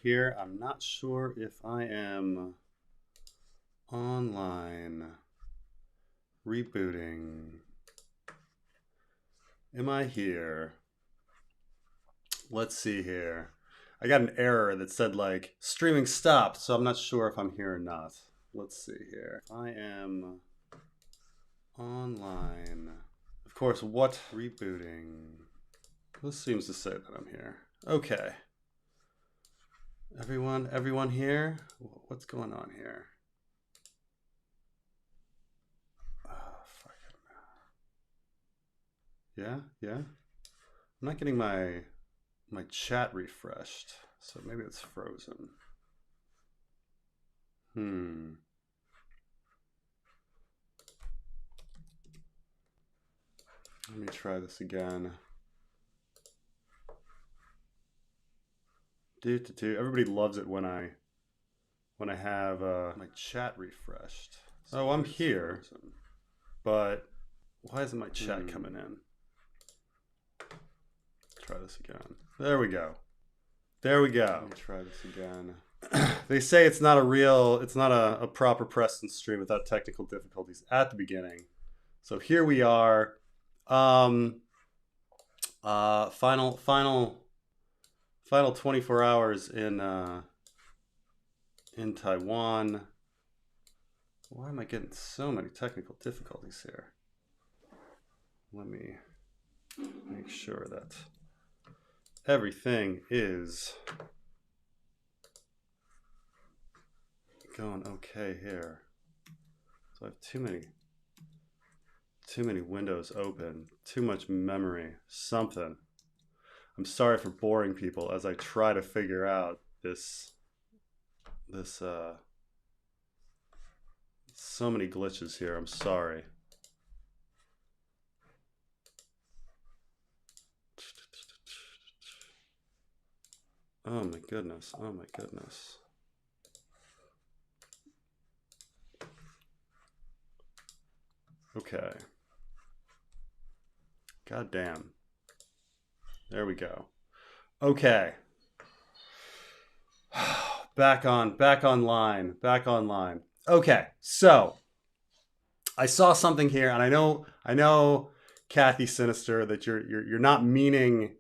Here, I'm not sure if I am online. Rebooting. Am I here? Let's see here. I got an error that said like streaming stopped, so I'm not sure if I'm here or not. Let's see here. I am online. Of course, what? Rebooting. This seems to say that I'm here. Okay. Everyone here? What's going on here? Oh, fucking. Yeah. I'm not getting my chat refreshed, so maybe it's frozen. Let me try this again. Everybody loves it when I have my chat refreshed. So I'm here, but why isn't my chat coming in? Try this again. There we go. Let me try this again. They say it's not a proper Preston stream without technical difficulties at the beginning. So here we are. Final 24 hours in Taiwan. Why am I getting so many technical difficulties here? Let me make sure that everything is going okay here. So I have too many windows open, too much memory, something. I'm sorry for boring people as I try to figure out this so many glitches here. I'm sorry. Oh my goodness. Okay. God damn. There we go. Okay. Back online. Okay. So I saw something here, and I know Kathy Sinister, that you're not meaning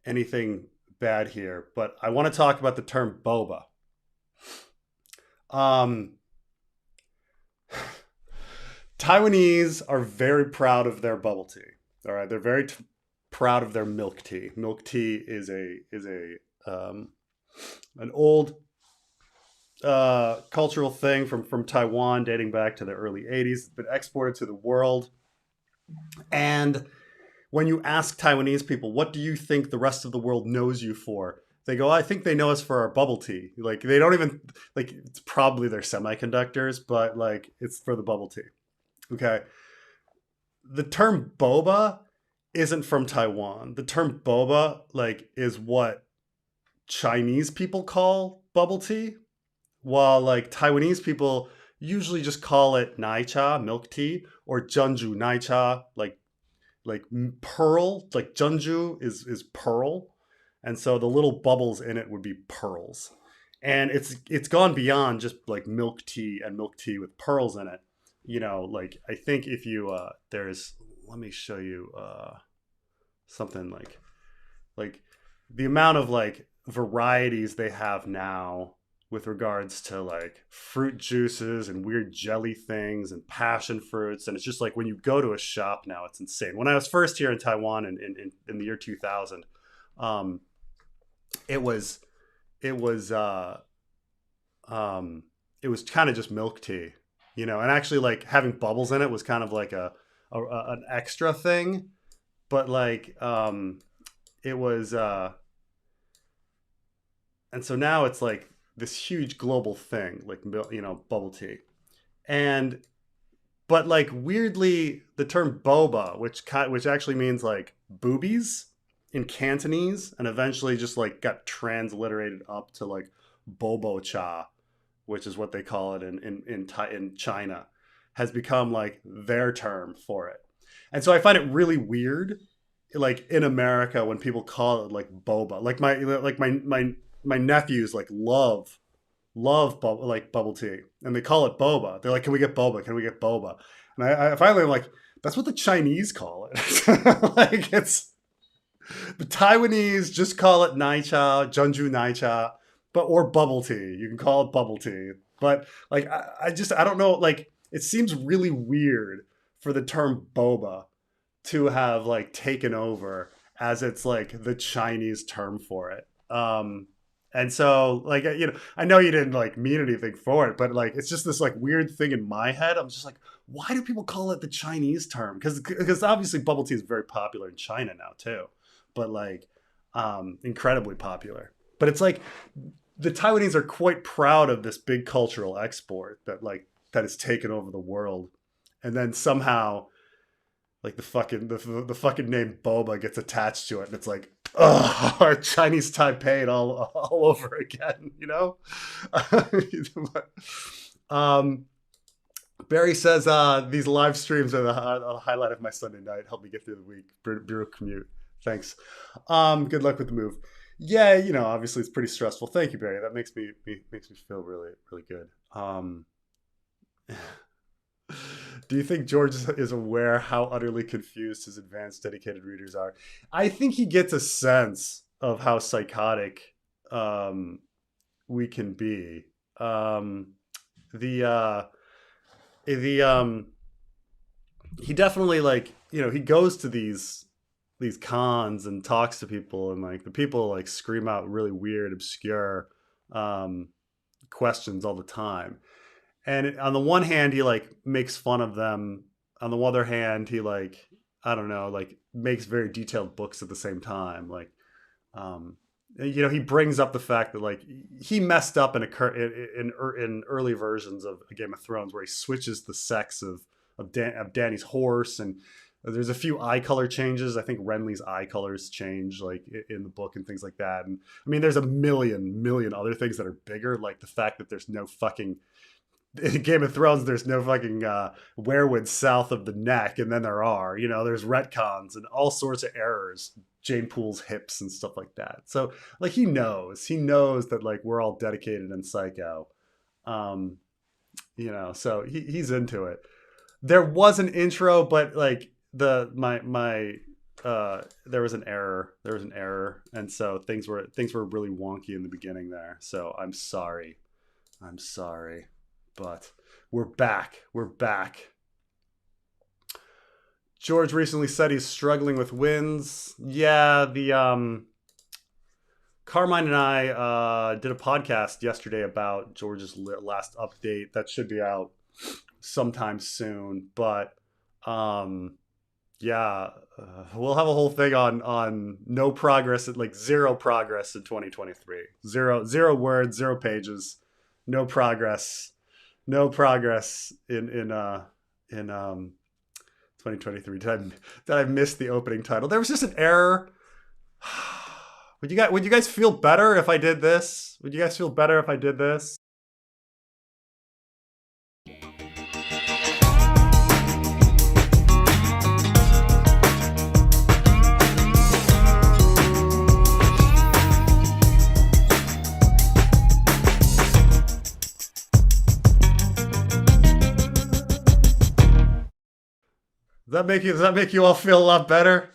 anything bad here, but I want to talk about the term boba. Taiwanese are very proud of their bubble tea. All right, they're very proud of their milk tea. Milk tea is an old cultural thing from Taiwan, dating back to the early 80s. It's been exported to the world. And when you ask Taiwanese people, what do you think the rest of the world knows you for? They go, I think they know us for our bubble tea. Like, they don't even, like, it's probably their semiconductors, but like, it's for the bubble tea. Okay. The term boba isn't from Taiwan. The term boba, like, is what Chinese people call bubble tea, while like Taiwanese people usually just call it nai cha, milk tea, or junju nai cha, like pearl. Like junju is pearl, and so the little bubbles in it would be pearls. And it's gone beyond just like milk tea and milk tea with pearls in it. You know, like, I think if you let me show you something like the amount of like varieties they have now with regards to like fruit juices and weird jelly things and passion fruits. And it's just like, when you go to a shop now, it's insane. When I was first here in Taiwan in the year 2000, it was kind of just milk tea, you know, and actually like having bubbles in it was kind of like an extra thing. But like it was and so now it's like this huge global thing, like, you know, bubble tea. But like, weirdly, the term boba, which actually means like boobies in Cantonese, and eventually just like got transliterated up to like bobo cha, which is what they call it in China, has become like their term for it. And so I find it really weird like in America when people call it like boba, like my nephews like love bubble, like bubble tea, and they call it boba. They're like, can we get boba? Can we get boba? And I finally am like, that's what the Chinese call it. Like it's the Taiwanese just call it naicha, Jeonju naicha, but or bubble tea. You can call it bubble tea. But like I don't know, like it seems really weird for the term boba to have like taken over as it's like the Chinese term for it. And so like I know you didn't like mean anything for it, but like it's just this like weird thing in my head. I'm just like, why do people call it the Chinese term? Because obviously bubble tea is very popular in China now too, but like incredibly popular. But it's like the Taiwanese are quite proud of this big cultural export that has taken over the world, and then somehow like the fucking name Boba gets attached to it, and it's like, oh, Chinese Taipei all over again, you know. um, Barry says these live streams are the highlight of my Sunday night. Help me get through the week. Bureau commute. Thanks. Good luck with the move. Yeah, obviously it's pretty stressful. Thank you, Barry. That makes me feel really, really good. Do you think George is aware how utterly confused his advanced dedicated readers are? I think he gets a sense of how psychotic we can be. He definitely like, he goes to these cons and talks to people, and like the people like scream out really weird, obscure questions all the time. And on the one hand, he like makes fun of them. On the other hand, he like, I don't know, like makes very detailed books at the same time. Like, he brings up the fact that like he messed up in early versions of Game of Thrones where he switches the sex of Dany's horse, and there's a few eye color changes. I think Renly's eye colors change like in the book and things like that. And I mean, there's a million other things that are bigger, like the fact that there's no fucking in Game of Thrones, there's no fucking werewood south of the neck, and then there are, there's retcons and all sorts of errors, Jane Poole's hips and stuff like that. So like he knows that like we're all dedicated and psycho, so he's into it. There was an intro, but like there was an error, and so things were really wonky in the beginning there. So I'm sorry. But we're back. George recently said he's struggling with wins. Yeah, the Carmine and I did a podcast yesterday about George's last update. That should be out sometime soon. But we'll have a whole thing on no progress, like zero progress in 2023. Zero words, 0 pages, no progress. No progress in 2023. Did I miss the opening title? There was just an error. Would you guys feel better if I did this? Would you guys feel better if I did this? Does that make you all feel a lot better?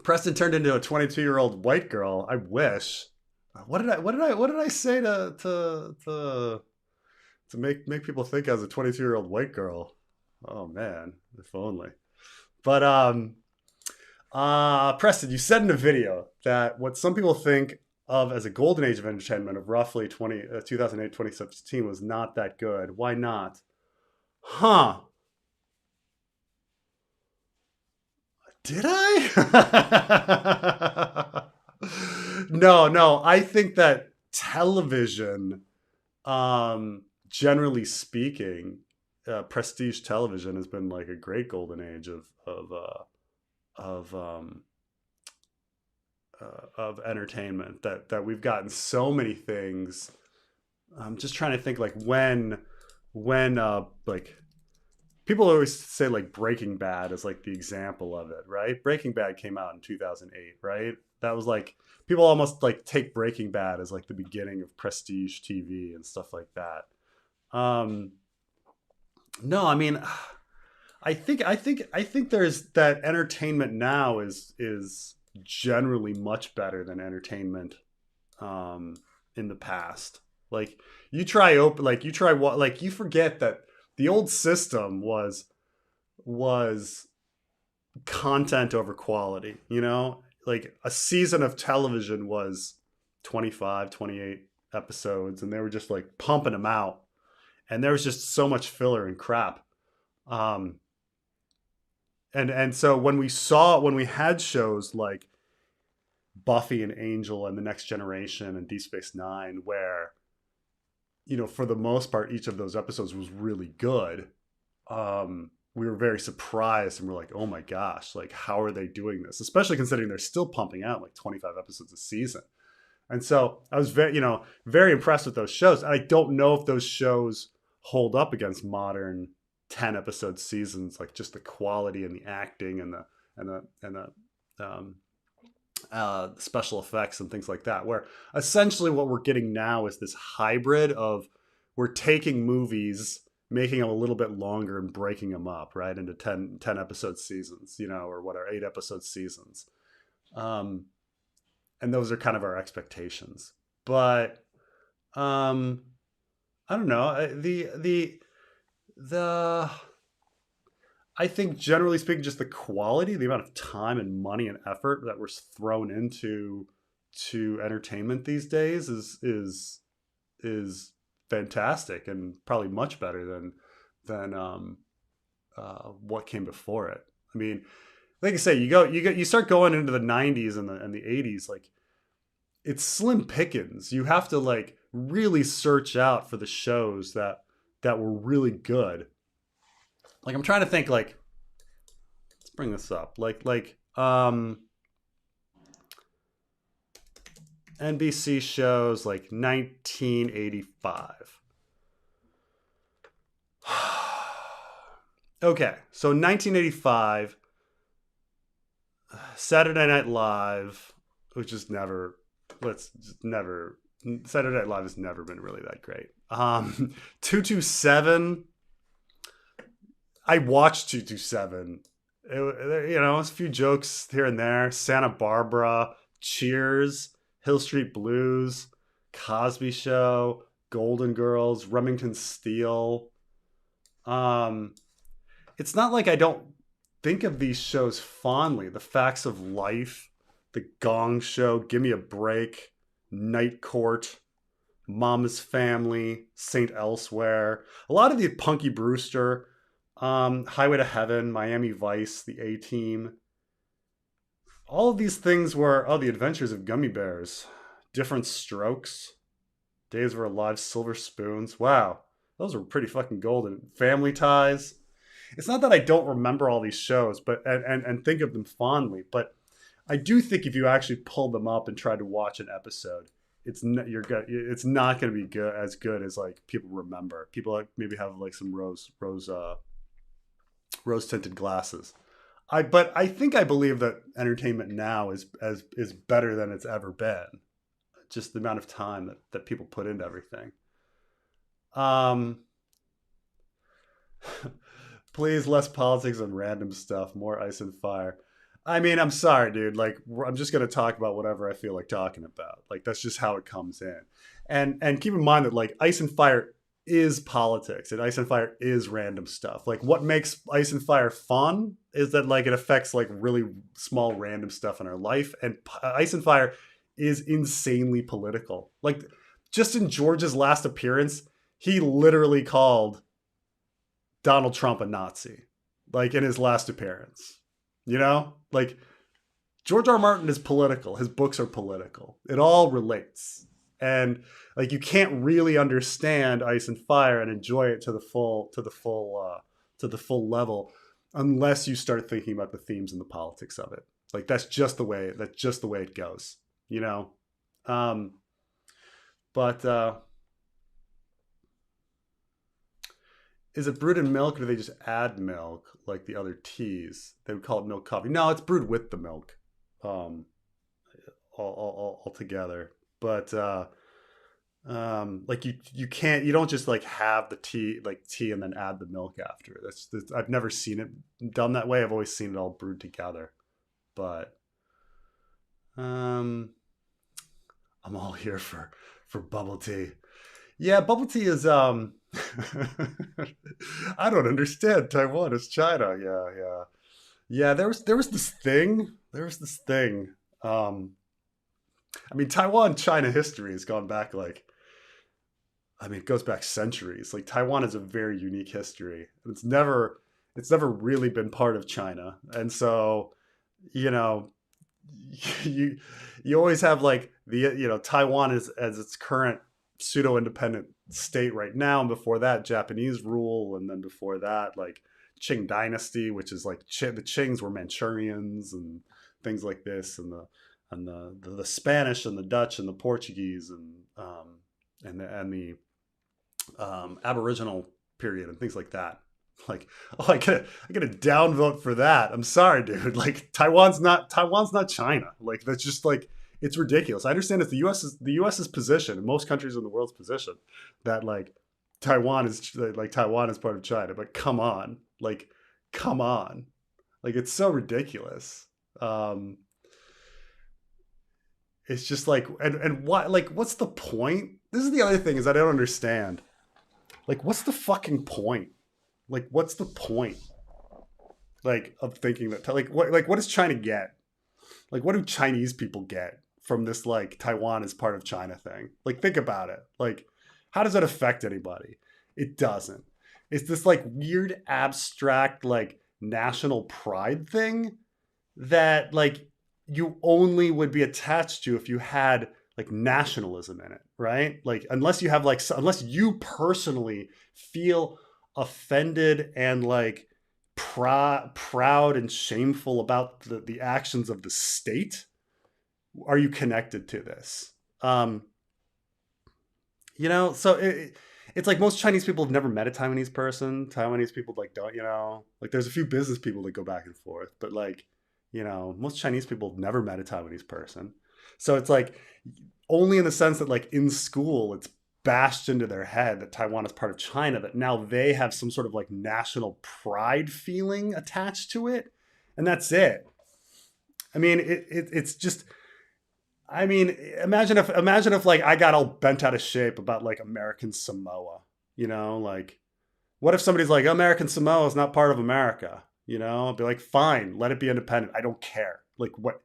Preston turned into a 22-year-old white girl. I wish. What did I say to make people think I was a 22-year-old white girl? Oh man, if only. But Preston, you said in a video that what some people think of as a golden age of entertainment of roughly 2008, 2016 was not that good. Why not? Huh. Did I? No. I think that television, generally speaking, prestige television has been like a great golden age of entertainment, that we've gotten so many things. I'm just trying to think like when like people always say like Breaking Bad is like the example of it, right? Breaking Bad came out in 2008, right? That was like people almost like take Breaking Bad as like the beginning of prestige TV and stuff like that. Um, no, I mean, I think there's that entertainment now is generally much better than entertainment um, in the past. Like you try what, like you forget that the old system was content over quality. You know, like a season of television was 25, 28 episodes, and they were just like pumping them out, and there was just so much filler and crap. Um, and so when we had shows like Buffy and Angel and the Next Generation and Deep Space Nine, where for the most part each of those episodes was really good. We were very surprised and we're like, oh my gosh, like how are they doing this? Especially considering they're still pumping out like 25 episodes a season. And so I was very impressed with those shows. I don't know if those shows hold up against modern 10 episode seasons, like just the quality and the acting and the special effects and things like that, where essentially what we're getting now is this hybrid of we're taking movies, making them a little bit longer and breaking them up right into 10 episode seasons, or what are 8 episode seasons. And those are kind of our expectations. But I don't know. The I think generally speaking, just the quality, the amount of time and money and effort that was thrown into to entertainment these days is fantastic and probably much better than what came before it. I mean, like I say, you start going into the 90s and the 80s, like it's slim pickings. You have to like really search out for the shows that were really good. Like I'm trying to think, like let's bring this up. Like NBC shows like 1985. Okay, so 1985, Saturday Night Live, which is never, let's just never, Saturday Night Live has never been really that great. 227, I watched 227. It's a few jokes here and there. Santa Barbara, Cheers, Hill Street Blues, Cosby Show, Golden Girls, Remington Steele. It's not like I don't think of these shows fondly. The Facts of Life, The Gong Show, Give Me a Break, Night Court, Mama's Family, Saint Elsewhere. A lot of the Punky Brewster, Highway to Heaven, Miami Vice, The A-Team. All of these things were, The Adventures of Gummy Bears, Different Strokes, Days of Our Lives, Silver Spoons. Wow, those were pretty fucking golden. Family Ties. It's not that I don't remember all these shows, but and think of them fondly, but I do think if you actually pull them up and try to watch an episode, it's not going to be as good as like people remember. People like maybe have like some rose tinted glasses. But I think I believe that entertainment now is better than it's ever been. Just the amount of time that people put into everything. Please, less politics and random stuff, more ice and fire. I mean, I'm sorry, dude. Like, I'm just gonna talk about whatever I feel like talking about. Like, that's just how it comes in. And keep in mind that like ice and fire is politics, and ice and fire is random stuff. Like, what makes ice and fire fun is that like it affects like really small random stuff in our life. And ice and fire is insanely political. Like, just in George's last appearance, he literally called Donald Trump a Nazi, like in his last appearance. Like George R. R. Martin is political. His books are political. It all relates. And like you can't really understand Ice and Fire and enjoy it to the full level unless you start thinking about the themes and the politics of it. Like that's just the way it goes, But is it brewed in milk, or do they just add milk like the other teas? They would call it milk coffee. No, it's brewed with the milk, um, all together. But like you don't just like have the tea and then add the milk after. That's I've never seen it done that way. I've always seen it all brewed together. But um, I'm all here for bubble tea. Yeah, bubble tea is I don't understand Taiwan is China. Yeah, yeah. Yeah, there was this thing. There was this thing. Um I mean Taiwan China history has gone back like I mean it goes back centuries. Like Taiwan has a very unique history. It's never really been part of China. And so, you know, you you always have like Taiwan is as its current pseudo independent state right now, and before that Japanese rule, and then before that like Qing dynasty, which is like the Qings were Manchurians and things like this, and the Spanish and the Dutch and the Portuguese and the Aboriginal period and things like that. Like, oh, I get a downvote for that. I'm sorry, dude. Like, Taiwan's not China. Like, that's just like it's ridiculous. I understand it's the U.S.'s position, and most countries in the world's position, that like Taiwan is part of China. But come on, like it's so ridiculous. Um, it's just like and what like what's the point? This is the other thing is I don't understand. Like, what's the fucking point? Like, what's the point? Like, of thinking that, what does China get? Like, what do Chinese people get from this, like, Taiwan is part of China thing? Like, think about it. Like, how does that affect anybody? It doesn't. It's this, like, weird, abstract, like, national pride thing that, like, you only would be attached to if you had, like, nationalism in it, right? Like, unless you personally feel offended and like proud and shameful about the actions of the state, are you connected to this? So it's like most Chinese people have never met a Taiwanese person. Taiwanese people like don't, like there's a few business people that go back and forth, but like, most Chinese people have never met a Taiwanese person. So it's like only in the sense that like in school it's bashed into their head that Taiwan is part of China, that now they have some sort of like national pride feeling attached to it. And that's it. I mean, it's just, I mean, imagine if like I got all bent out of shape about like American Samoa, like what if somebody's like American Samoa is not part of America, I'll be like, fine, let it be independent. I don't care. Like what,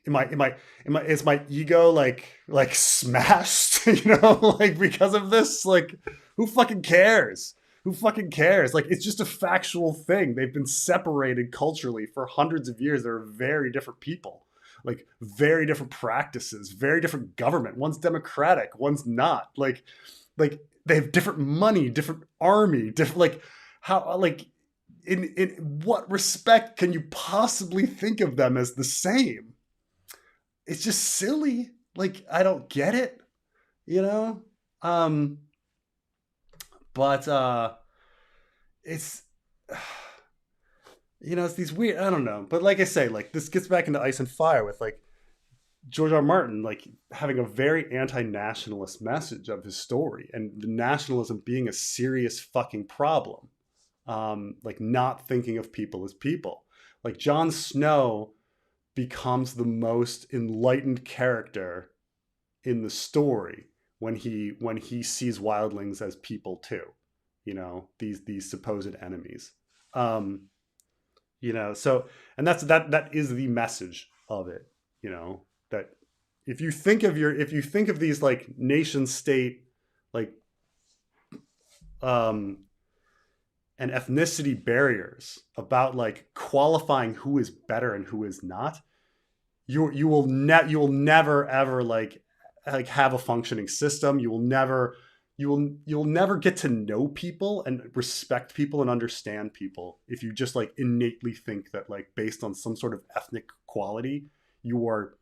is my ego like smashed, like because of this? Like, who fucking cares? Who fucking cares? Like, it's just a factual thing. They've been separated culturally for hundreds of years. They're very different people, like very different practices, very different government. One's democratic, one's not. Like they have different money, different army, different like how like in what respect can you possibly think of them as the same? It's just silly. Like, I don't get it, you know? Um, but it's, it's these weird, I don't know. But like I say, like, this gets back into Ice and Fire with, like, George R. R. Martin, like, having a very anti-nationalist message of his story, and the nationalism being a serious fucking problem. Like, not thinking of people as people. Like, Jon Snow becomes the most enlightened character in the story when he sees wildlings as people too, these supposed enemies. So, and that is the message of it, that if you think of these like nation state like and ethnicity barriers about like qualifying who is better and who is not, you will never ever like have a functioning system. You'll never get to know people and respect people and understand people if you just like innately think that like based on some sort of ethnic quality you are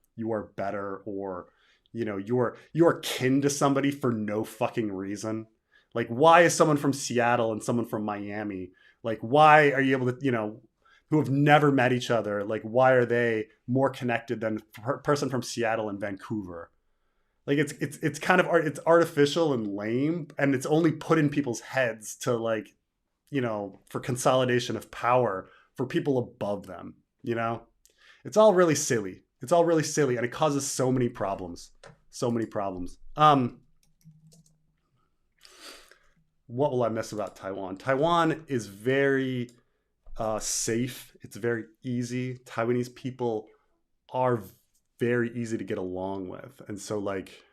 better, or you are kin to somebody for no fucking reason. Like, why is someone from Seattle and someone from Miami, like, why are you able to, who have never met each other, like, why are they more connected than a person from Seattle and Vancouver? Like, it's kind of it's artificial and lame, and it's only put in people's heads to, like, for consolidation of power for people above them. It's all really silly. It's all really silly, and it causes so many problems. So many problems. What will I miss about Taiwan? Taiwan is very safe. It's very easy. Taiwanese people are very easy to get along with. And so, like,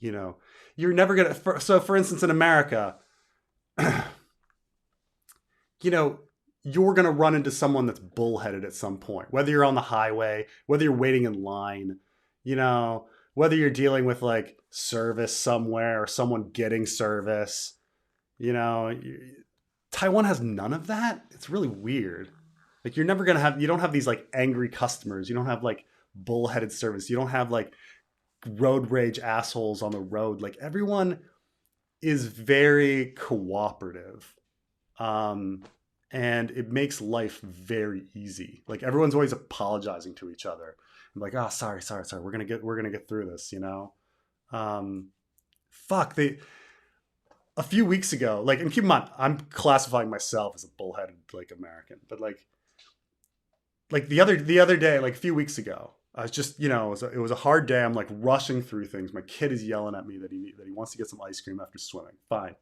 you're never going to... So, for instance, in America, you're going to run into someone that's bullheaded at some point, whether you're on the highway, whether you're waiting in line, whether you're dealing with, like, service somewhere or someone getting service. Taiwan has none of that. It's really weird. Like, you don't have these, like, angry customers. You don't have, like, bullheaded service. You don't have, like, road rage assholes on the road. Like, everyone is very cooperative. And it makes life very easy. Like, everyone's always apologizing to each other. I'm like, oh, sorry. We're gonna get through this, a few weeks ago, like, and keep in mind, I'm classifying myself as a bullheaded, like, American, but like the other day, like a few weeks ago, I was just, it was a hard day. I'm, like, rushing through things. My kid is yelling at me that he wants to get some ice cream after swimming. Fine.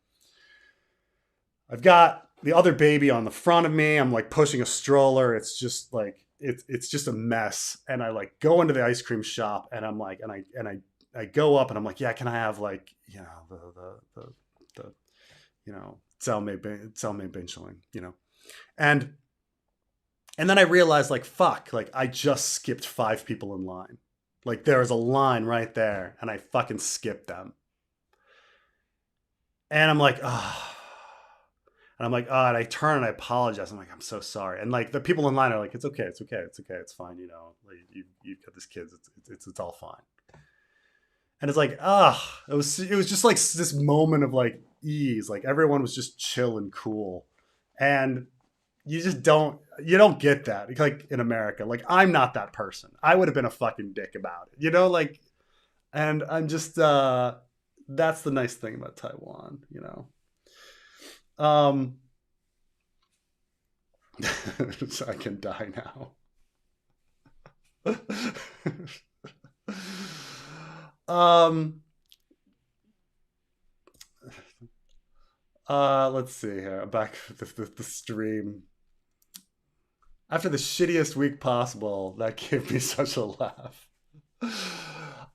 I've got the other baby on the front of me. I'm, like, pushing a stroller. It's just like, it's just a mess. And I, like, go into the ice cream shop, and I'm like, and I go up, and I'm like, yeah, can I have, like, the Zhao Mei Bingling, and then I realized, like, fuck, like, I just skipped 5 people in line. Like, there was a line right there, and I fucking skipped them. And I'm like, oh. And I'm like, oh, and I turn and I apologize. I'm like, I'm so sorry. And, like, the people in line are like, it's okay. It's fine. Like, you've got this kid. It's all fine. And it's like, it was just, like, this moment of, like, ease. Like, everyone was just chill and cool. And you don't get that, like, in America. Like, I'm not that person. I would have been a fucking dick about it, like, and I'm just, that's the nice thing about Taiwan, so I can die now. Let's see here. Back the stream. After the shittiest week possible, that gave me such a laugh.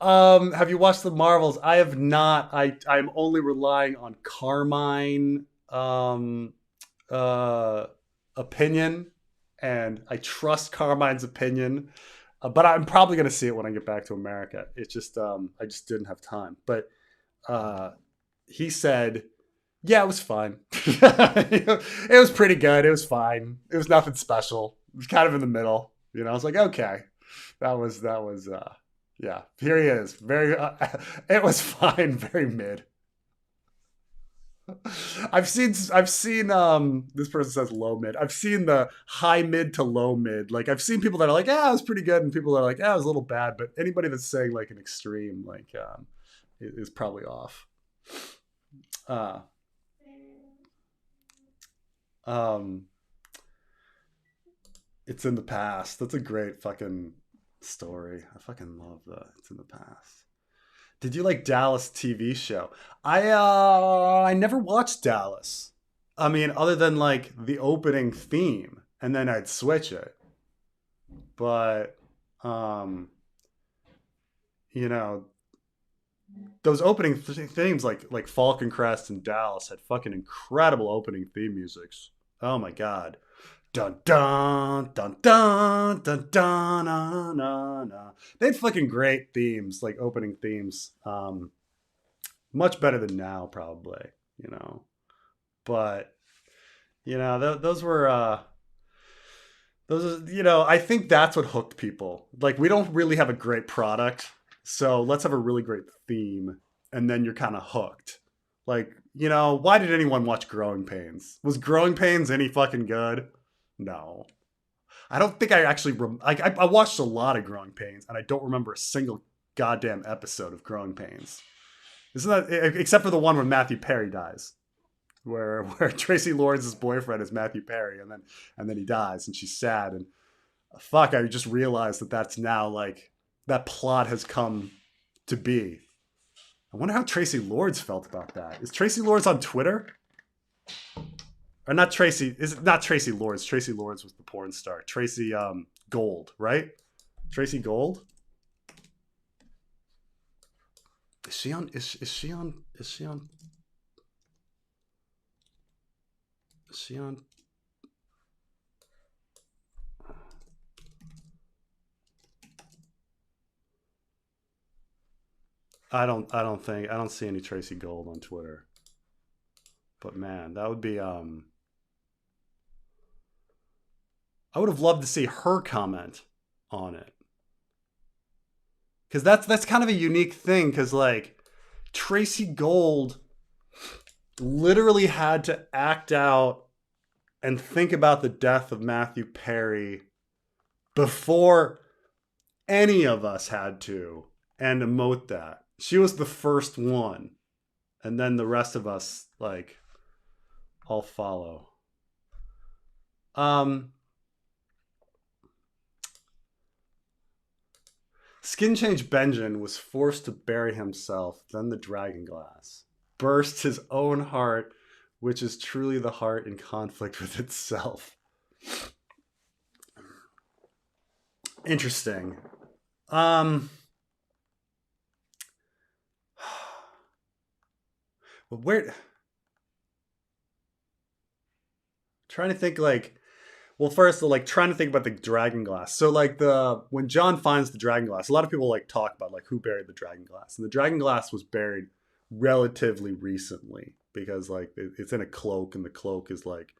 Have you watched the Marvels? I have not. I'm only relying on Carmine opinion, and I trust Carmine's opinion. But I'm probably going to see it when I get back to America. It's just I just didn't have time. But he said, yeah, it was fine. It was pretty good. It was fine. It was nothing special. It was kind of in the middle. I was like, okay, that was yeah. Here he is. Very. It was fine. Very mid. I've seen this person says low mid. I've seen the high mid to low mid. Like, I've seen people that are like, it was pretty good, and people that are like, it was a little bad. But anybody that's saying, like, an extreme, like, is probably off. It's in the past. That's a great fucking story. I fucking love that. It's in the past. Did you like Dallas TV show? I never watched Dallas. I mean, other than, like, the opening theme, and then I'd switch it. But those opening themes, like Falcon Crest and Dallas, had fucking incredible opening theme musics. Oh my god. Dun dun dun dun dun dun na na na. They had fucking great themes, like opening themes. Much better than now, probably. But those were I think that's what hooked people. Like, we don't really have a great product, so let's have a really great theme, and then you're kind of hooked. Like, why did anyone watch Growing Pains? Was Growing Pains any fucking good? No. I don't think I actually I watched a lot of Growing Pains, and I don't remember a single goddamn episode of Growing Pains. Isn't that, except for the one where Matthew Perry dies, where Tracy Lords' boyfriend is Matthew Perry, and then he dies, and she's sad, and fuck, I just realized that's now like that plot has come to be. I wonder how Tracy Lords felt about that. Is Tracy Lords on Twitter? Or not Tracy? Is it not Tracy Lords? Tracy Lords was the porn star. Tracy Gold, right? Tracy Gold. Is she on? Is she on? Is she on? Is she on? I don't see any Tracy Gold on Twitter. But man, that would be I would have loved to see her comment on it. Cuz that's kind of a unique thing, cuz like Tracy Gold literally had to act out and think about the death of Matthew Perry before any of us had to, and emote that. She was the first one. And then the rest of us, like, all follow. Skin Change Benjamin was forced to bury himself, then the dragon glass burst his own heart, which is truly the heart in conflict with itself. Interesting. But where, trying to think like, well, first, like trying to think about the dragon glass. So like when John finds the dragon glass, a lot of people like talk about like who buried the dragon glass, and the dragon glass was buried relatively recently because like it's in a cloak, and the cloak is like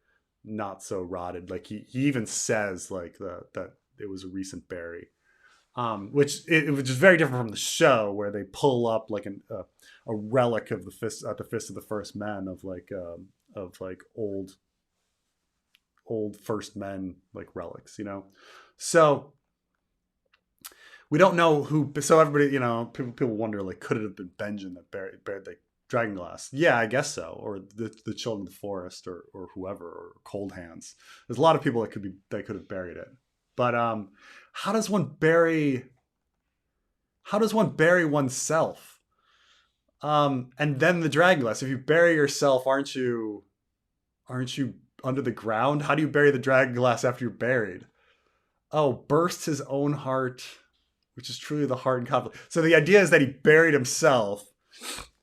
not so rotted. Like he even says like that it was a recent bury. Which is very different from the show where they pull up like a relic of the fist of the first men of like old first men like relics, So we don't know who. So everybody, people wonder like, could it have been Benjamin that buried the dragon glass? Yeah, I guess so, or the children of the forest, or whoever, or Cold Hands. There's a lot of people that could have buried it. But how does one bury oneself? And then the dragon glass. If you bury yourself, aren't you under the ground? How do you bury the dragon glass after you're buried? Oh, burst his own heart, which is truly the heart in conflict. So the idea is that he buried himself,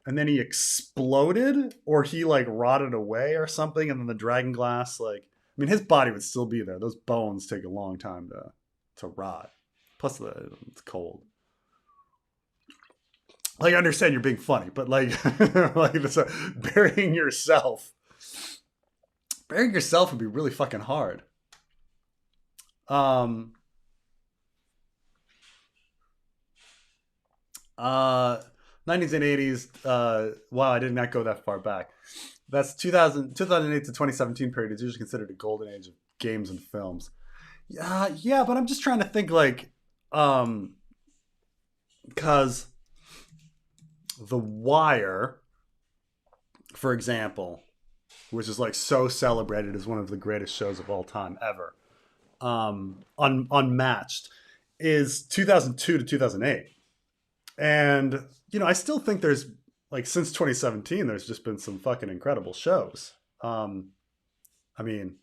and then he exploded, or he like rotted away or something, and then the dragon glass like. I mean, his body would still be there. Those bones take a long time to rot. Plus, it's cold. Like, I understand you're being funny, but like, burying yourself would be really fucking hard. 1980s. Wow, I did not go that far back. That's 2008 to 2017 period is usually considered a golden age of games and films. Yeah, but I'm just trying to think like, because The Wire, for example, which is like so celebrated as one of the greatest shows of all time ever, unmatched, is 2002 to 2008. And, I still think there's, like, since 2017, there's just been some fucking incredible shows. I mean,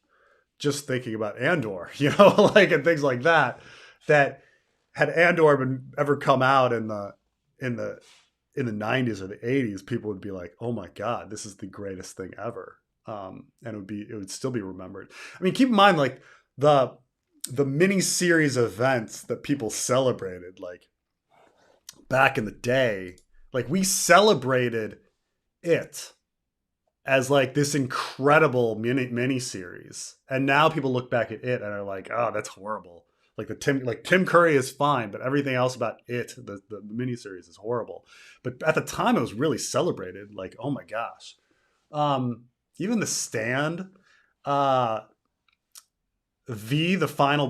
just thinking about Andor, like, and things like that had Andor been ever come out in the 90s or the 80s, people would be like, oh my God, this is the greatest thing ever. And it would still be remembered. I mean, keep in mind, like, the mini series events that people celebrated, like, back in the day, like, we celebrated it as like this incredible mini series, and now people look back at it and are like, oh, that's horrible. Like Tim Curry is fine, but everything else about it, the miniseries, is horrible. But at the time, it was really celebrated. Like, oh my gosh. Even The Stand, uh, V the final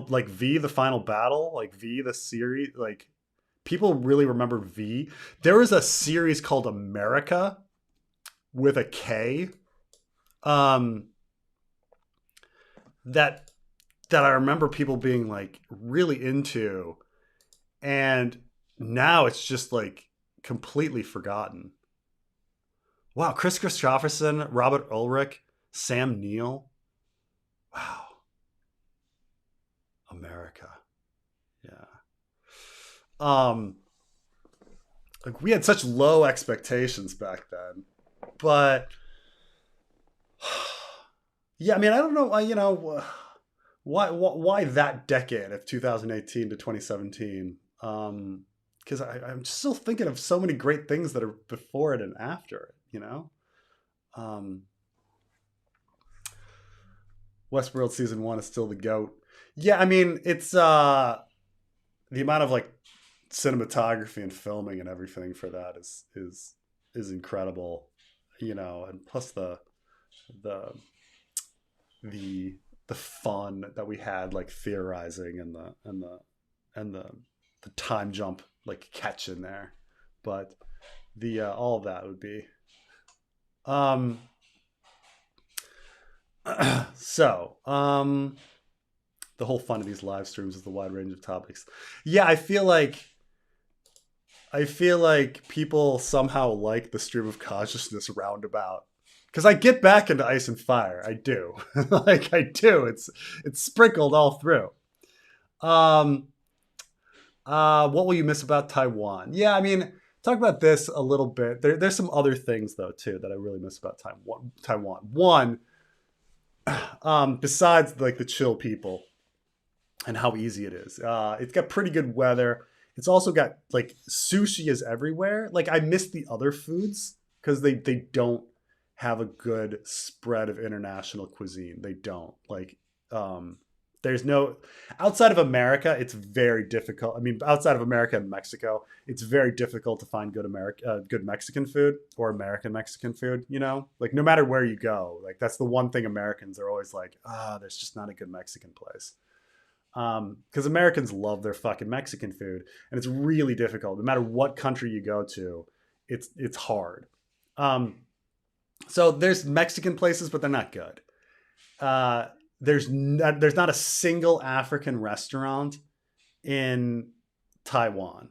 battle, like V the series, like people really remember V. There was a series called America with a K, um, that I remember people being like really into, and now it's just like completely forgotten. Wow, Chris Christopherson, Robert Ulrich, Sam Neill. Wow, America. Yeah. Um, like we had such low expectations back then, but yeah, I mean, I don't know, why that decade of 2018 to 2017. Because I'm still thinking of so many great things that are before it and after it. Um, Westworld season one is still the goat. Yeah, I mean, it's the amount of like cinematography and filming and everything for that is incredible. And plus the the the fun that we had, like theorizing, and the time jump like catch in there. But the all of that would be um so the whole fun of these live streams is the wide range of topics. Yeah, I feel like people somehow like the stream of consciousness roundabout, because I get back into Ice and Fire. I do. Like I do. It's sprinkled all through. Um what will you miss about Taiwan? Yeah, I mean, talk about this a little bit. There's some other things though too that I really miss about Taiwan. One, besides like the chill people and how easy it is. It's got pretty good weather. It's also got like sushi is everywhere. Like I miss the other foods because they don't have a good spread of international cuisine. They don't like. There's no outside of America. It's very difficult. I mean, outside of America and Mexico, it's very difficult to find good Mexican food or American Mexican food. Like no matter where you go, like that's the one thing Americans are always like, there's just not a good Mexican place. Because Americans love their fucking Mexican food, and it's really difficult. No matter what country you go to, it's hard. Um, so there's Mexican places, but they're not good. Uh, there's not a single African restaurant in Taiwan.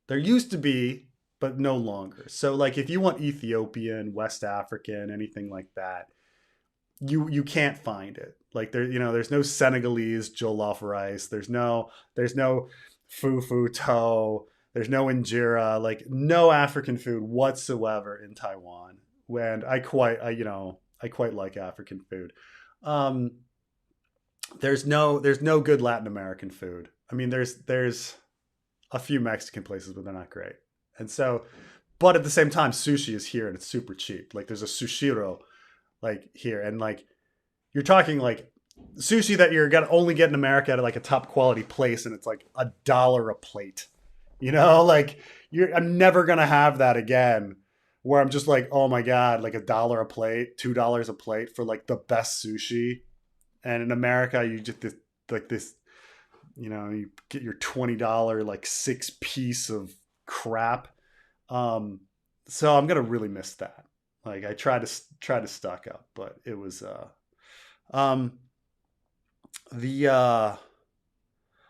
There used to be, but no longer. So like if you want Ethiopian, West African, anything like that, you can't find it. Like there's no Senegalese jollof rice. There's no fufu to. There's no injera. Like no African food whatsoever in Taiwan. And I quite like African food. Um, there's no good Latin American food. I mean, there's a few Mexican places, but they're not great. And so, but at the same time, sushi is here and it's super cheap. Like there's a sushiro like here, and like you're talking like sushi that you're gonna only get in America at like a top quality place, and it's like $1 a plate. Like I'm never gonna have that again. Where I'm just like, oh my god, like $1 a plate, $2 a plate for like the best sushi. And in America, you just this, you get your $20 like 6 piece of crap. So I'm gonna really miss that. Like I try to stock up, but it was um the I'm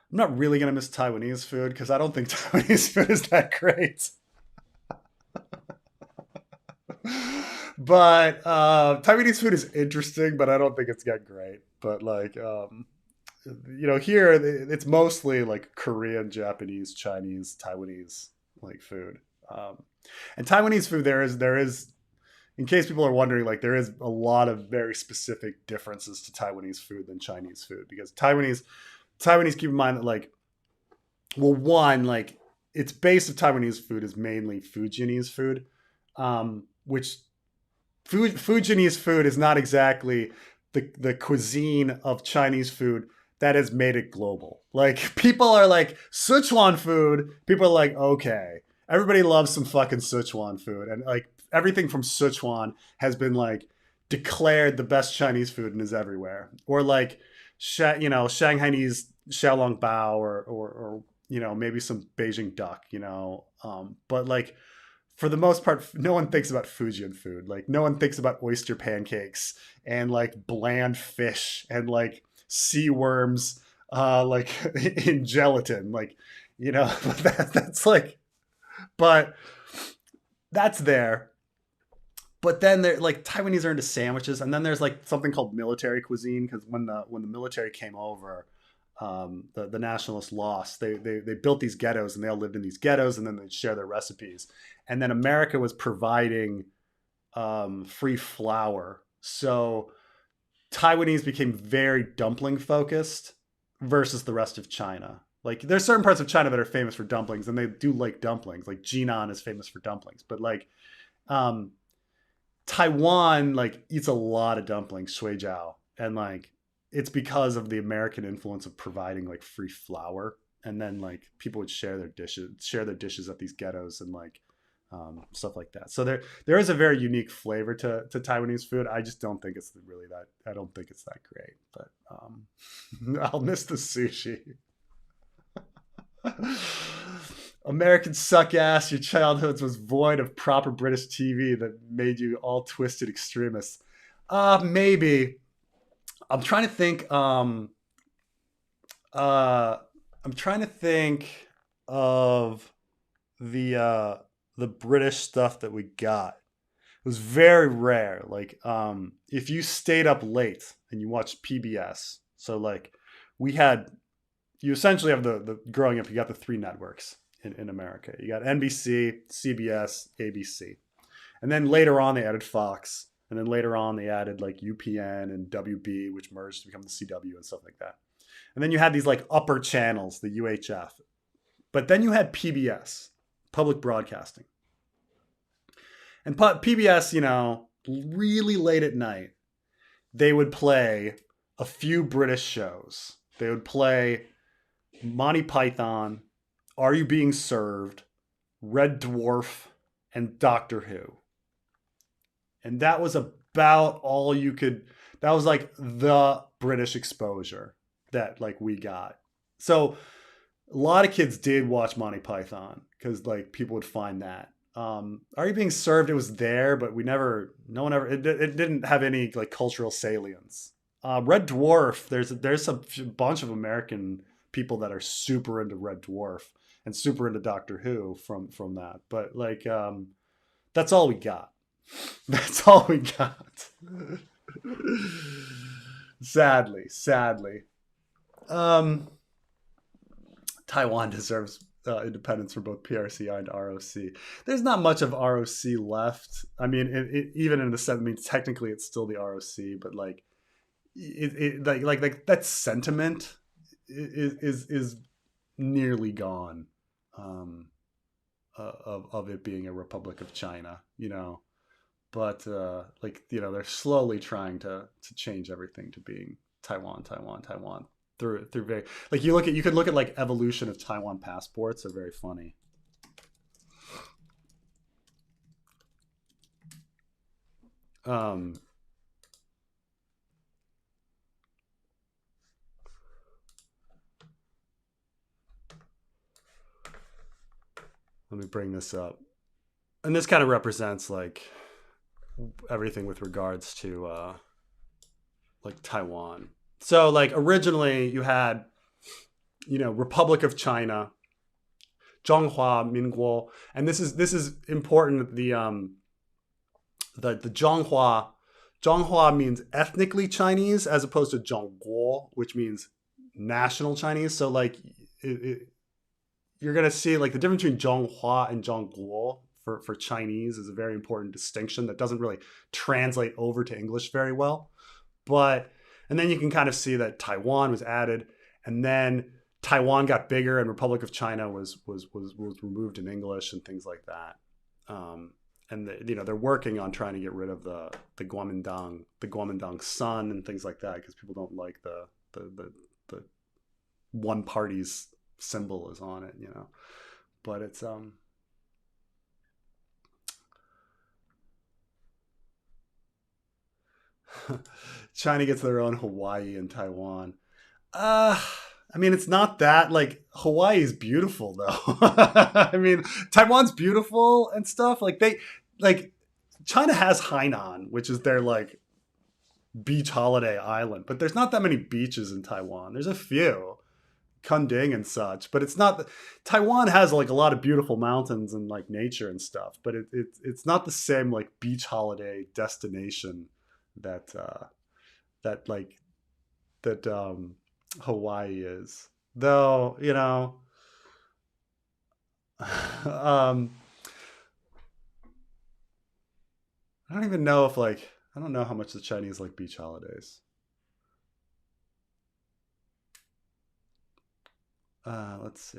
not really gonna miss Taiwanese food because I don't think Taiwanese food is that great. But Taiwanese food is interesting, but I don't think it's that great. But like here it's mostly like Korean, Japanese, Chinese, Taiwanese like food. And Taiwanese food there is, in case people are wondering, like there is a lot of very specific differences to Taiwanese food than Chinese food, because Taiwanese, keep in mind that like, well, one, like its base of Taiwanese food is mainly Fujianese food, which Fujianese food is not exactly the cuisine of Chinese food that has made it global. Like people are like Sichuan food. People are like, okay, everybody loves some fucking Sichuan food, and like everything from Sichuan has been like declared the best Chinese food and is everywhere. Or like, Shanghainese xiaolongbao, or maybe some Beijing duck. But like for the most part, no one thinks about Fujian food. Like no one thinks about oyster pancakes and like bland fish and like sea worms, like in gelatin. Like, but that's like, but that's there. But then they're like Taiwanese are into sandwiches, and then there's like something called military cuisine because when the military came over, the nationalists lost. They built these ghettos, and they all lived in these ghettos, and then they'd share their recipes. And then America was providing free flour, so Taiwanese became very dumpling focused versus the rest of China. Like there's certain parts of China that are famous for dumplings, and they do like dumplings. Like Jinan is famous for dumplings, but like um, Taiwan like eats a lot of dumplings, shui jiao, and like it's because of the American influence of providing like free flour, and then like people would share their dishes at these ghettos, and like stuff like that. So there is a very unique flavor to Taiwanese food. I just don't think it's really that. I don't think it's that great, but I'll miss the sushi. Americans suck ass. Your childhood was void of proper British TV that made you all twisted extremists. Maybe. I'm trying to think. I'm trying to think of the British stuff that we got. It was very rare. Like, if you stayed up late and you watched PBS, so like you essentially have the growing up, you got the three networks in America. You got NBC, CBS, ABC. And then later on they added Fox. And then later on they added like UPN and WB, which merged to become the CW and stuff like that. And then you had these like upper channels, the UHF. But then you had PBS, public broadcasting. And PBS, really late at night, they would play a few British shows. They would play Monty Python, Are You Being Served, Red Dwarf, and Doctor Who. And that was about all you could, that was like the British exposure that like we got. So a lot of kids did watch Monty Python because like people would find that. Are You Being Served? It was there, but no one ever, it didn't have any like cultural salience. Red Dwarf, there's a bunch of American people that are super into Red Dwarf and super into Doctor Who from that. But like, that's all we got. That's all we got. Sadly. Taiwan deserves independence from both PRC and ROC. There's not much of ROC left. I mean, even in the sense, I mean, technically it's still the ROC, but like, like that sentiment is nearly gone, of it being a Republic of China, But like they're slowly trying to change everything to being Taiwan through very like you could look at like evolution of Taiwan passports. They're very funny. Let me bring this up, and this kind of represents like everything with regards to like Taiwan. So like originally you had Republic of China, Zhonghua Minguo, and this is important. The Zhonghua means ethnically Chinese as opposed to Zhongguo, which means national Chinese. So like you're gonna see like the difference between Zhonghua and Zhongguo for Chinese is a very important distinction that doesn't really translate over to English very well. And then you can kind of see that Taiwan was added, and then Taiwan got bigger, and Republic of China was removed in English and things like that. And they're working on trying to get rid of the Guomindang sun and things like that because people don't like the one party's symbol is on it, but it's China gets their own Hawaii and Taiwan. uh I mean, it's not that, like, Hawaii is beautiful though. I mean, Taiwan's beautiful and stuff. Like, like, China has Hainan, which is their, like, beach holiday island, but there's not that many beaches in Taiwan. There's a few, Kunding and such, but it's not. Taiwan has, like, a lot of beautiful mountains and, like, nature and stuff, but it's not the same, like, beach holiday destination that that like that Hawaii is, though. um, I don't even know if, like, I don't know how much the Chinese like beach holidays. Let's see.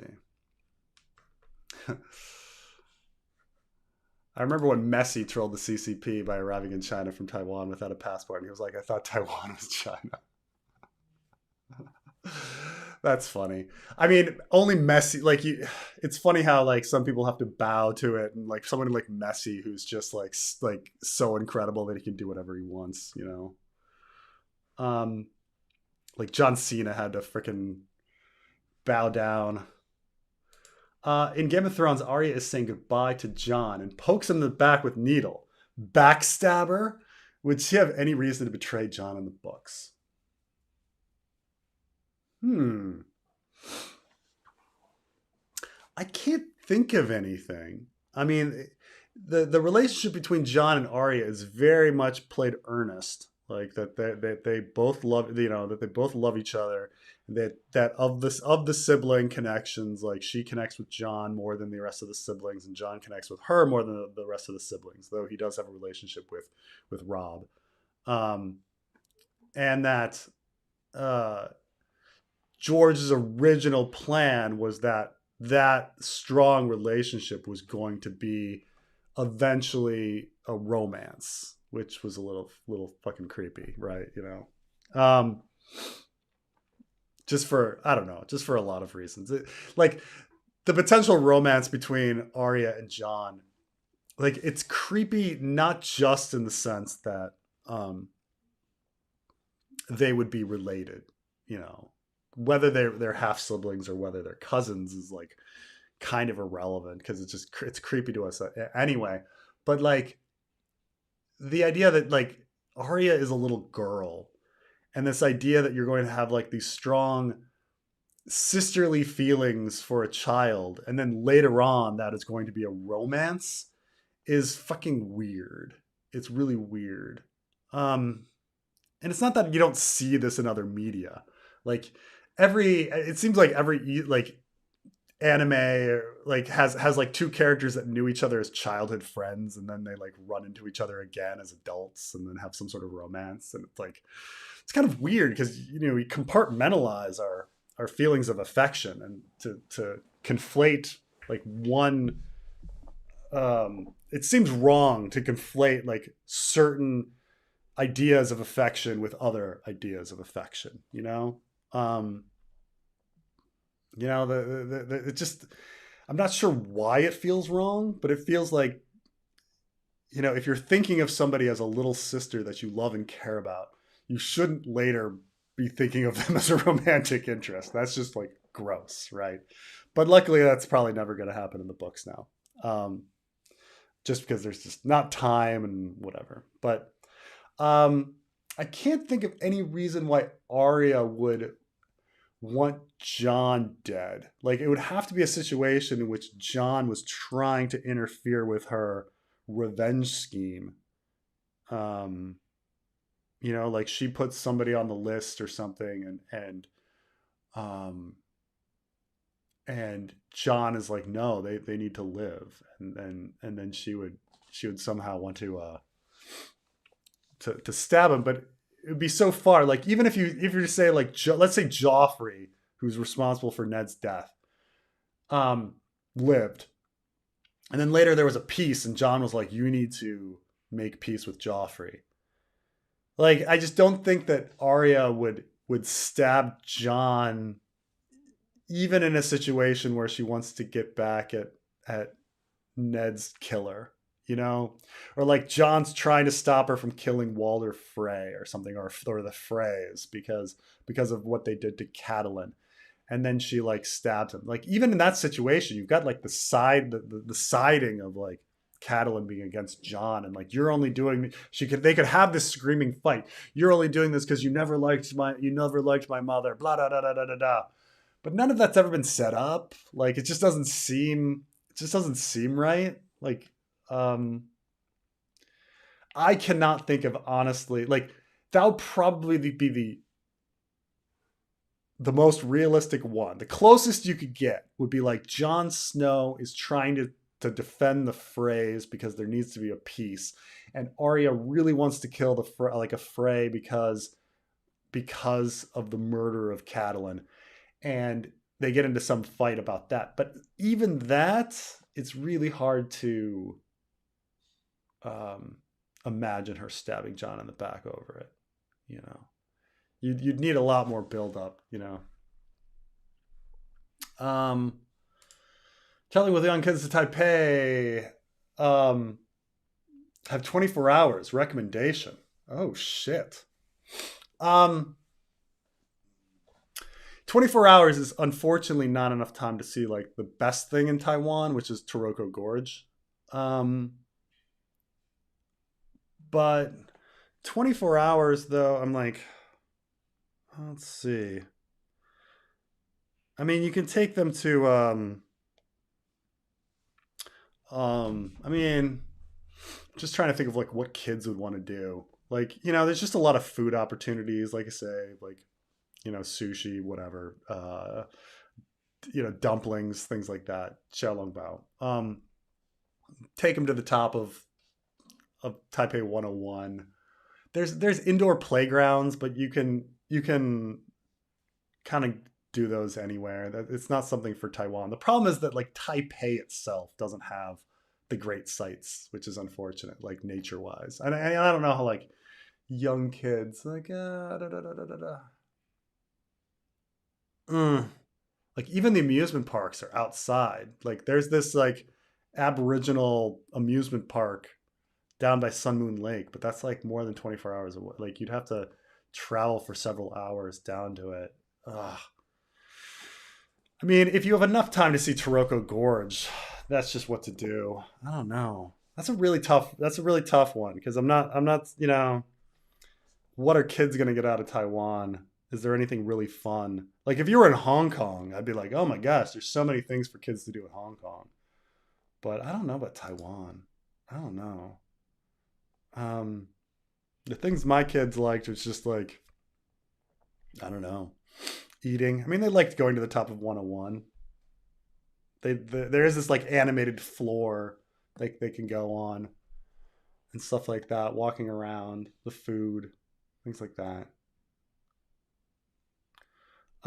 I remember when Messi trolled the CCP by arriving in China from Taiwan without a passport, and he was like, "I thought Taiwan was China." That's funny. I mean, only Messi, like, you. It's funny how, like, some people have to bow to it, and, like, someone like Messi, who's just, like so incredible that he can do whatever he wants. Um, like, John Cena had to freaking bow down. In Game of Thrones, Arya is saying goodbye to Jon and pokes him in the back with needle. Backstabber. Would she have any reason to betray Jon in the books? Hmm. I can't think of anything. I mean, the relationship between Jon and Arya is very much played earnest. Like, that they both love, that they both love each other. That of the sibling connections, like, she connects with Jon more than the rest of the siblings, and Jon connects with her more than the rest of the siblings. Though he does have a relationship with Robb, um, and that uh, George's original plan was that strong relationship was going to be eventually a romance, which was a little fucking creepy, right? Just for, I don't know, just for a lot of reasons. Like, the potential romance between Arya and Jon, like, it's creepy not just in the sense that um, they would be related, you know, whether they're half siblings or whether they're cousins is, like, kind of irrelevant, because it's creepy to us anyway. But, like, the idea that, like, Arya is a little girl, and this idea that you're going to have, like, these strong sisterly feelings for a child, and then later on that is going to be a romance, is fucking weird. It's really weird. Um, and it's not that you don't see this in other media. Like, it seems like every, like, anime, like, has like two characters that knew each other as childhood friends, and then they, like, run into each other again as adults and then have some sort of romance. And it's like, it's kind of weird, because, we compartmentalize our feelings of affection, and to conflate, like, one, it seems wrong to conflate, like, certain ideas of affection with other ideas of affection. um it just, I'm not sure why it feels wrong, but it feels like, if you're thinking of somebody as a little sister that you love and care about, you shouldn't later be thinking of them as a romantic interest. That's just, like, gross, right? But luckily, that's probably never going to happen in the books now, just because there's just not time and whatever. But I can't think of any reason why Arya would want Jon dead. Like, it would have to be a situation in which Jon was trying to interfere with her revenge scheme. Um, like, she puts somebody on the list or something, um, and Jon is like, no, they need to live, and then she would somehow want to stab him. But it would be so far, like, even if you to say, like, let's say Joffrey, who's responsible for Ned's death, lived, and then later there was a peace, and Jon was like, you need to make peace with Joffrey. Like, I just don't think that Arya would stab Jon even in a situation where she wants to get back at Ned's killer, you know, or like John's trying to stop her from killing Walder Frey or something, or the Freys because of what they did to Catelyn, and then she like stabs him. Like even in that situation, you've got like the siding of like Catelyn being against John, and like you're only doing they could have this screaming fight. You're only doing this because you never liked my mother. Blah da da da da da da. But none of that's ever been set up. Like it just doesn't seem right. Like um I cannot think of honestly like that would probably be the most realistic one. The closest you could get would be like Jon Snow is trying to defend the Freys because there needs to be a peace, and Arya really wants to kill a Frey because of the murder of Catelyn, and they get into some fight about that. But even that, it's really hard to um, imagine her stabbing John in the back over it. You know, you'd need a lot more build up. You know. Telling with young kids to Taipei have 24 hours recommendation. Oh shit. 24 hours is unfortunately not enough time to see like the best thing in Taiwan, which is Taroko Gorge. But 24 hours though, I'm like, let's see. I mean, you can take them to I mean, just trying to think of like what kids would want to do. Like, you know, there's just a lot of food opportunities, like I say, like, you know, sushi, whatever. You know, dumplings, things like that. Xiaolongbao. Take them to the top of Taipei 101. There's indoor playgrounds, but you can kind of do those anywhere. It's not something for Taiwan. The problem is that like Taipei itself doesn't have the great sights, which is unfortunate, like nature wise. And I don't know how like young kids like da, da, da, da, da, da. Like even the amusement parks are outside. Like there's this like Aboriginal amusement park down by Sun Moon Lake, but that's like more than 24 hours away. Like you'd have to travel for several hours down to it. Ugh. I mean, if you have enough time to see Taroko Gorge, that's just what to do. I don't know. That's a really tough one because I'm not, you know, what are kids going to get out of Taiwan? Is there anything really fun? Like if you were in Hong Kong, I'd be like, "Oh my gosh, there's so many things for kids to do in Hong Kong." But I don't know about Taiwan. I don't know. Um the things my kids liked was just like, I don't know, eating. I mean, they liked going to the top of 101. There is this like animated floor they can go on and stuff like that, walking around, the food, things like that.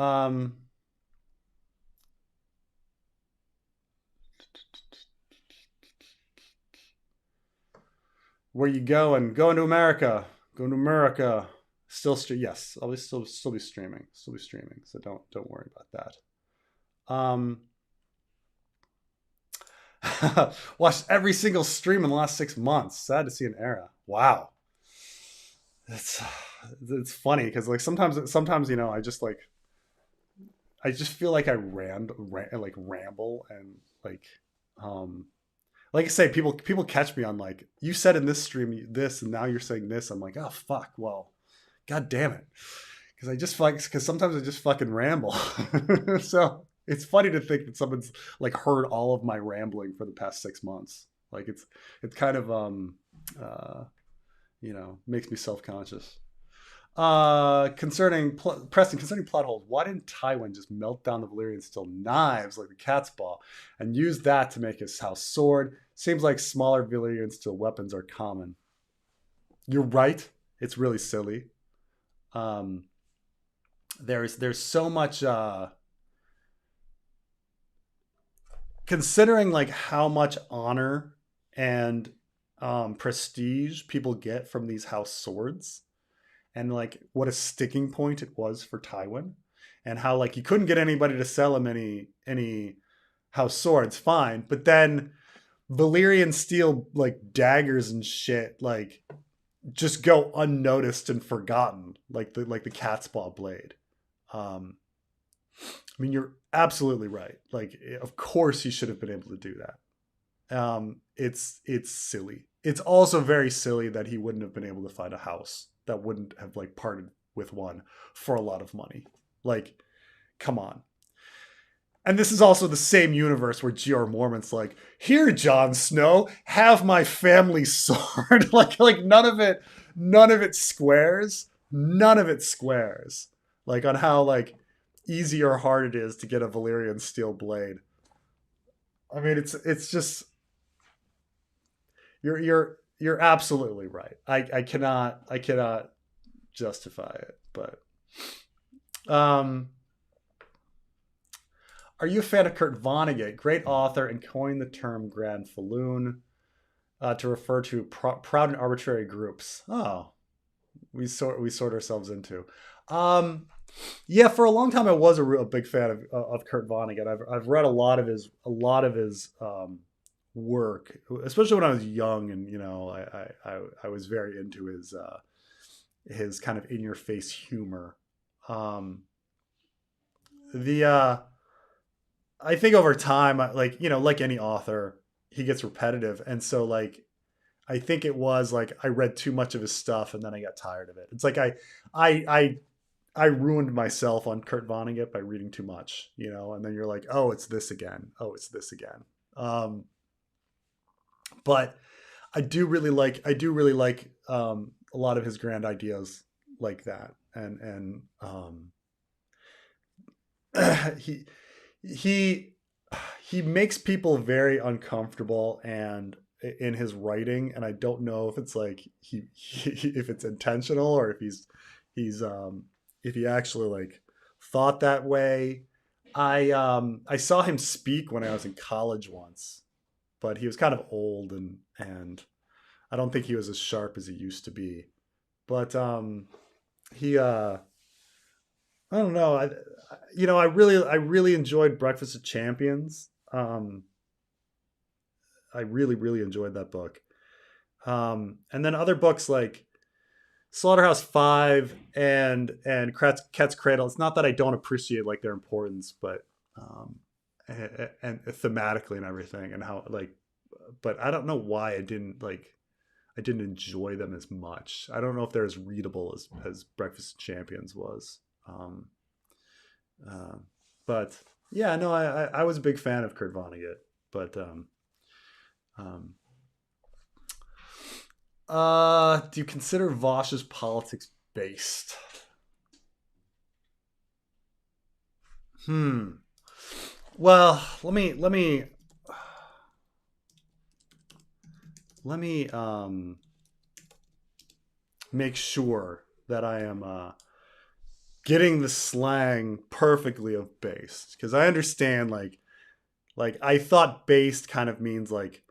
Um, where you going? Going to America. Going to America. Yes, I'll still be streaming. Still be streaming. So don't worry about that. Watched every single stream in the last 6 months. Sad to see an era. Wow. It's it's funny because like sometimes you know I just feel like I like ramble and um like I say people catch me on like you said in this stream this and now you're saying this. I'm like, oh fuck, well, god damn it, because I just like because sometimes I just fucking ramble. So it's funny to think that someone's like heard all of my rambling for the past 6 months. Like it's kind of uh you know, makes me self-conscious. Preston, concerning plot holes, why didn't Tywin just melt down the Valyrian steel knives like the cat's paw and use that to make his house sword? Seems like smaller Valyrian steel weapons are common. You're right. It's really silly. Um, there's so much considering like how much honor and prestige people get from these house swords and like what a sticking point it was for Tywin and how like he couldn't get anybody to sell him any house swords, fine. But then Valyrian steel like daggers and shit like just go unnoticed and forgotten, like the cat's paw blade. I mean, you're absolutely right. Like, of course he should have been able to do that. It's silly. It's also very silly that he wouldn't have been able to find a house that wouldn't have like parted with one for a lot of money. Like, come on. And this is also the same universe where G.R. Mormont's like, here, Jon Snow, have my family sword. like none of it squares. None of it squares. Like on how like easy or hard it is to get a Valyrian steel blade. I mean, it's just you're absolutely right. I cannot justify it, but are you a fan of Kurt Vonnegut? Great author and coined the term Grand Falloon to refer to proud and arbitrary groups. Oh, we sort ourselves into. Yeah, for a long time I was a big fan of Kurt Vonnegut. I've read a lot of his work, especially when I was young, and you know I was very into his kind of in your face humor. I think over time, like, you know, like any author, he gets repetitive. And so like, I think it was like, I read too much of his stuff and then I got tired of it. It's like, I ruined myself on Kurt Vonnegut by reading too much, you know, and then you're like, oh, it's this again. Oh, it's this again. But I do really like a lot of his grand ideas like that. And he makes people very uncomfortable and in his writing, and I don't know if it's like if it's intentional or if he's if he actually like thought that way. I saw him speak when I was in college once, but he was kind of old and I don't think he was as sharp as he used to be. But he I don't know. I really enjoyed Breakfast of Champions. I really enjoyed that book. And then other books like Slaughterhouse Five and Cat's Cradle. It's not that I don't appreciate like their importance, but and thematically and everything, and how like, but I don't know why I didn't enjoy them as much. I don't know if they're as readable as Breakfast of Champions was. But yeah, no, I was a big fan of Kurt Vonnegut, but do you consider Vosh's politics based? Well, let me make sure that I am getting the slang perfectly of based, because I understand like I thought based kind of means like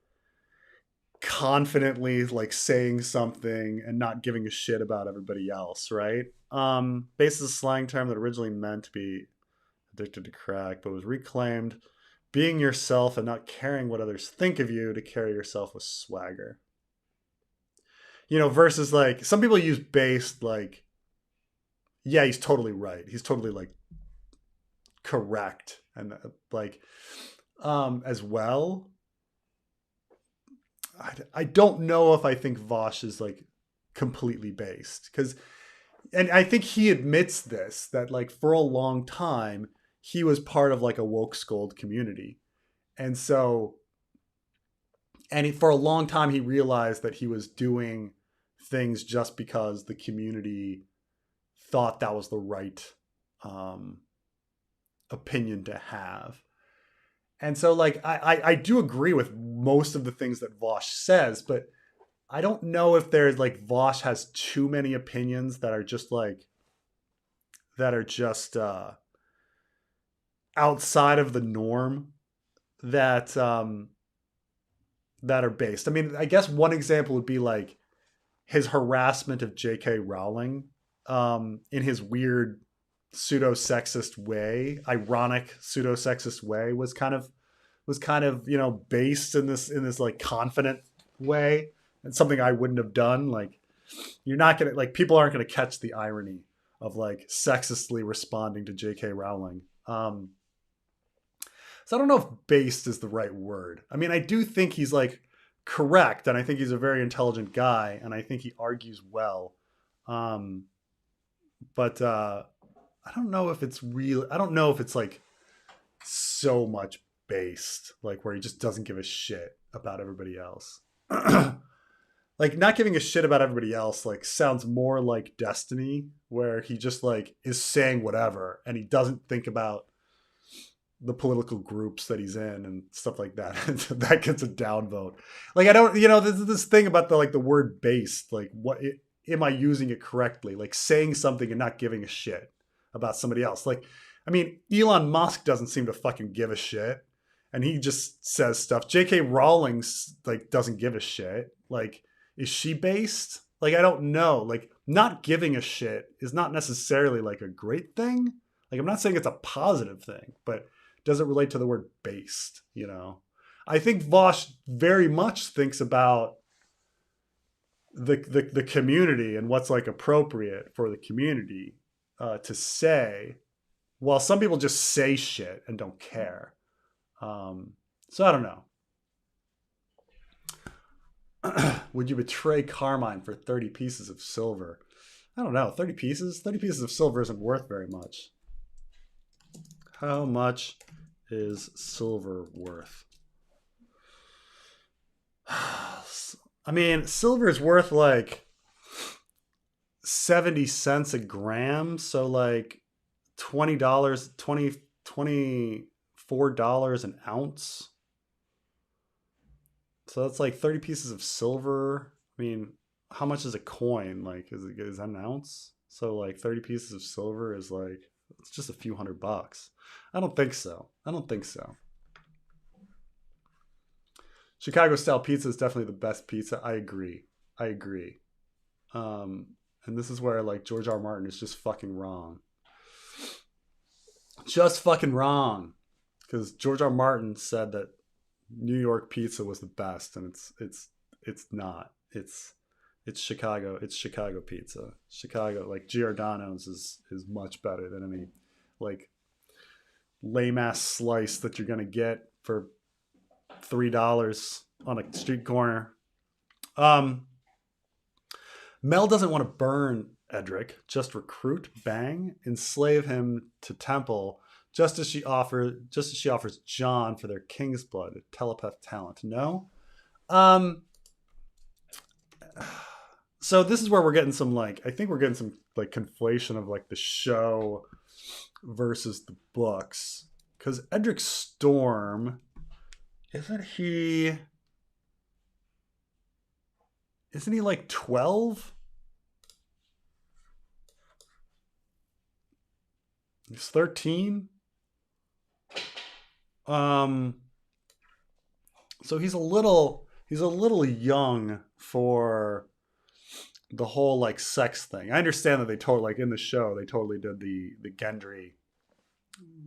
confidently like saying something and not giving a shit about everybody else, right? Based is a slang term that originally meant to be addicted to crack, but was reclaimed being yourself and not caring what others think of you to carry yourself with swagger. You know, versus like some people use based like, yeah, he's totally right. He's totally like correct and like as well. I don't know if I think Vosh is like completely based, because, and I think he admits this, that like for a long time he was part of like a woke scold community, and so for a long time he realized that he was doing things just because the community thought that was the right opinion to have. And so like I do agree with most of the things that Vosh says, but I don't know if there's like Vosh has too many opinions that are just outside of the norm that that are based. I mean, I guess one example would be like his harassment of J.K. Rowling in his weird pseudo-sexist way, ironic pseudo-sexist way, was kind of based in this like confident way, and something I wouldn't have done. Like, you're not gonna, like, people aren't gonna catch the irony of like sexistly responding to J.K. Rowling. So I don't know if based is the right word. I mean, I do think he's like correct, and I think he's a very intelligent guy, and I think he argues well. But I don't know if it's real. I don't know if it's like so much based, like where he just doesn't give a shit about everybody else. Like, not giving a shit about everybody else like sounds more like Destiny, where he just like is saying whatever and he doesn't think about the political groups that he's in and stuff like that. That gets a downvote. Like, I don't, there's this thing about the like the word based, like am I using it correctly? Like saying something and not giving a shit about somebody else. Like, I mean, Elon Musk doesn't seem to fucking give a shit, and he just says stuff. J.K. Rowling like doesn't give a shit. Like, is she based? Like, I don't know. Like, not giving a shit is not necessarily like a great thing. Like, I'm not saying it's a positive thing, but does it relate to the word based? I think Vosh very much thinks about the community and what's like appropriate for the community to say, while some people just say shit and don't care. So I don't know. Would you betray Carmine for 30 pieces of silver? I don't know. 30 pieces? 30 pieces of silver isn't worth very much. How much is silver worth? I mean, silver is worth like 70 cents a gram. So like $20, $24 an ounce. So that's like 30 pieces of silver. I mean, how much is a coin? Like, is that an ounce? So like 30 pieces of silver is like, it's just a few $100. I don't think so. Chicago style pizza is definitely the best pizza. I agree. And this is where like George R. Martin is just fucking wrong. Just fucking wrong. Because George R. Martin said that New York pizza was the best, and it's not. It's Chicago. It's Chicago pizza. Chicago, like Giordano's, is much better than any like lame ass slice that you're gonna get for $3 on a street corner. Mel doesn't want to burn Edric, just recruit, bang, enslave him to Temple, just as she offers John for their king's blood, a telepath talent. No? So this is where we're getting some like, I think we're getting some like conflation of like the show versus the books. Because Edric Storm, isn't he like 12? He's 13. So he's a little young for the whole like sex thing. I understand that they totally, like in the show, they totally did the Gendry,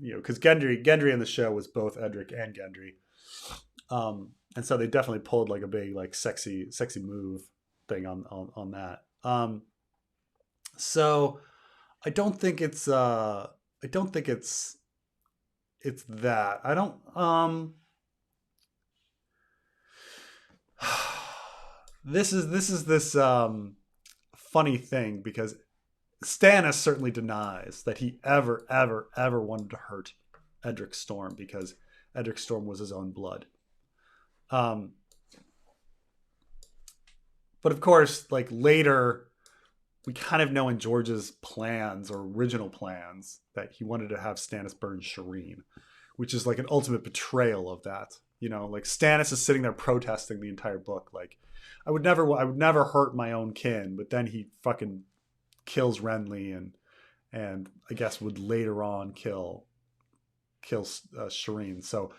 because Gendry in the show was both Edric and Gendry. And so they definitely pulled like a big like sexy move thing on that. So I don't think it's that. I don't this is funny thing, because Stannis certainly denies that he ever wanted to hurt Edric Storm, because Edric Storm was his own blood. But of course, like later, we kind of know in George's plans, or original plans, that he wanted to have Stannis burn Shireen, which is like an ultimate betrayal of that. Like Stannis is sitting there protesting the entire book, like, I would never hurt my own kin, but then he fucking kills Renly and I guess would later on kill Shireen. So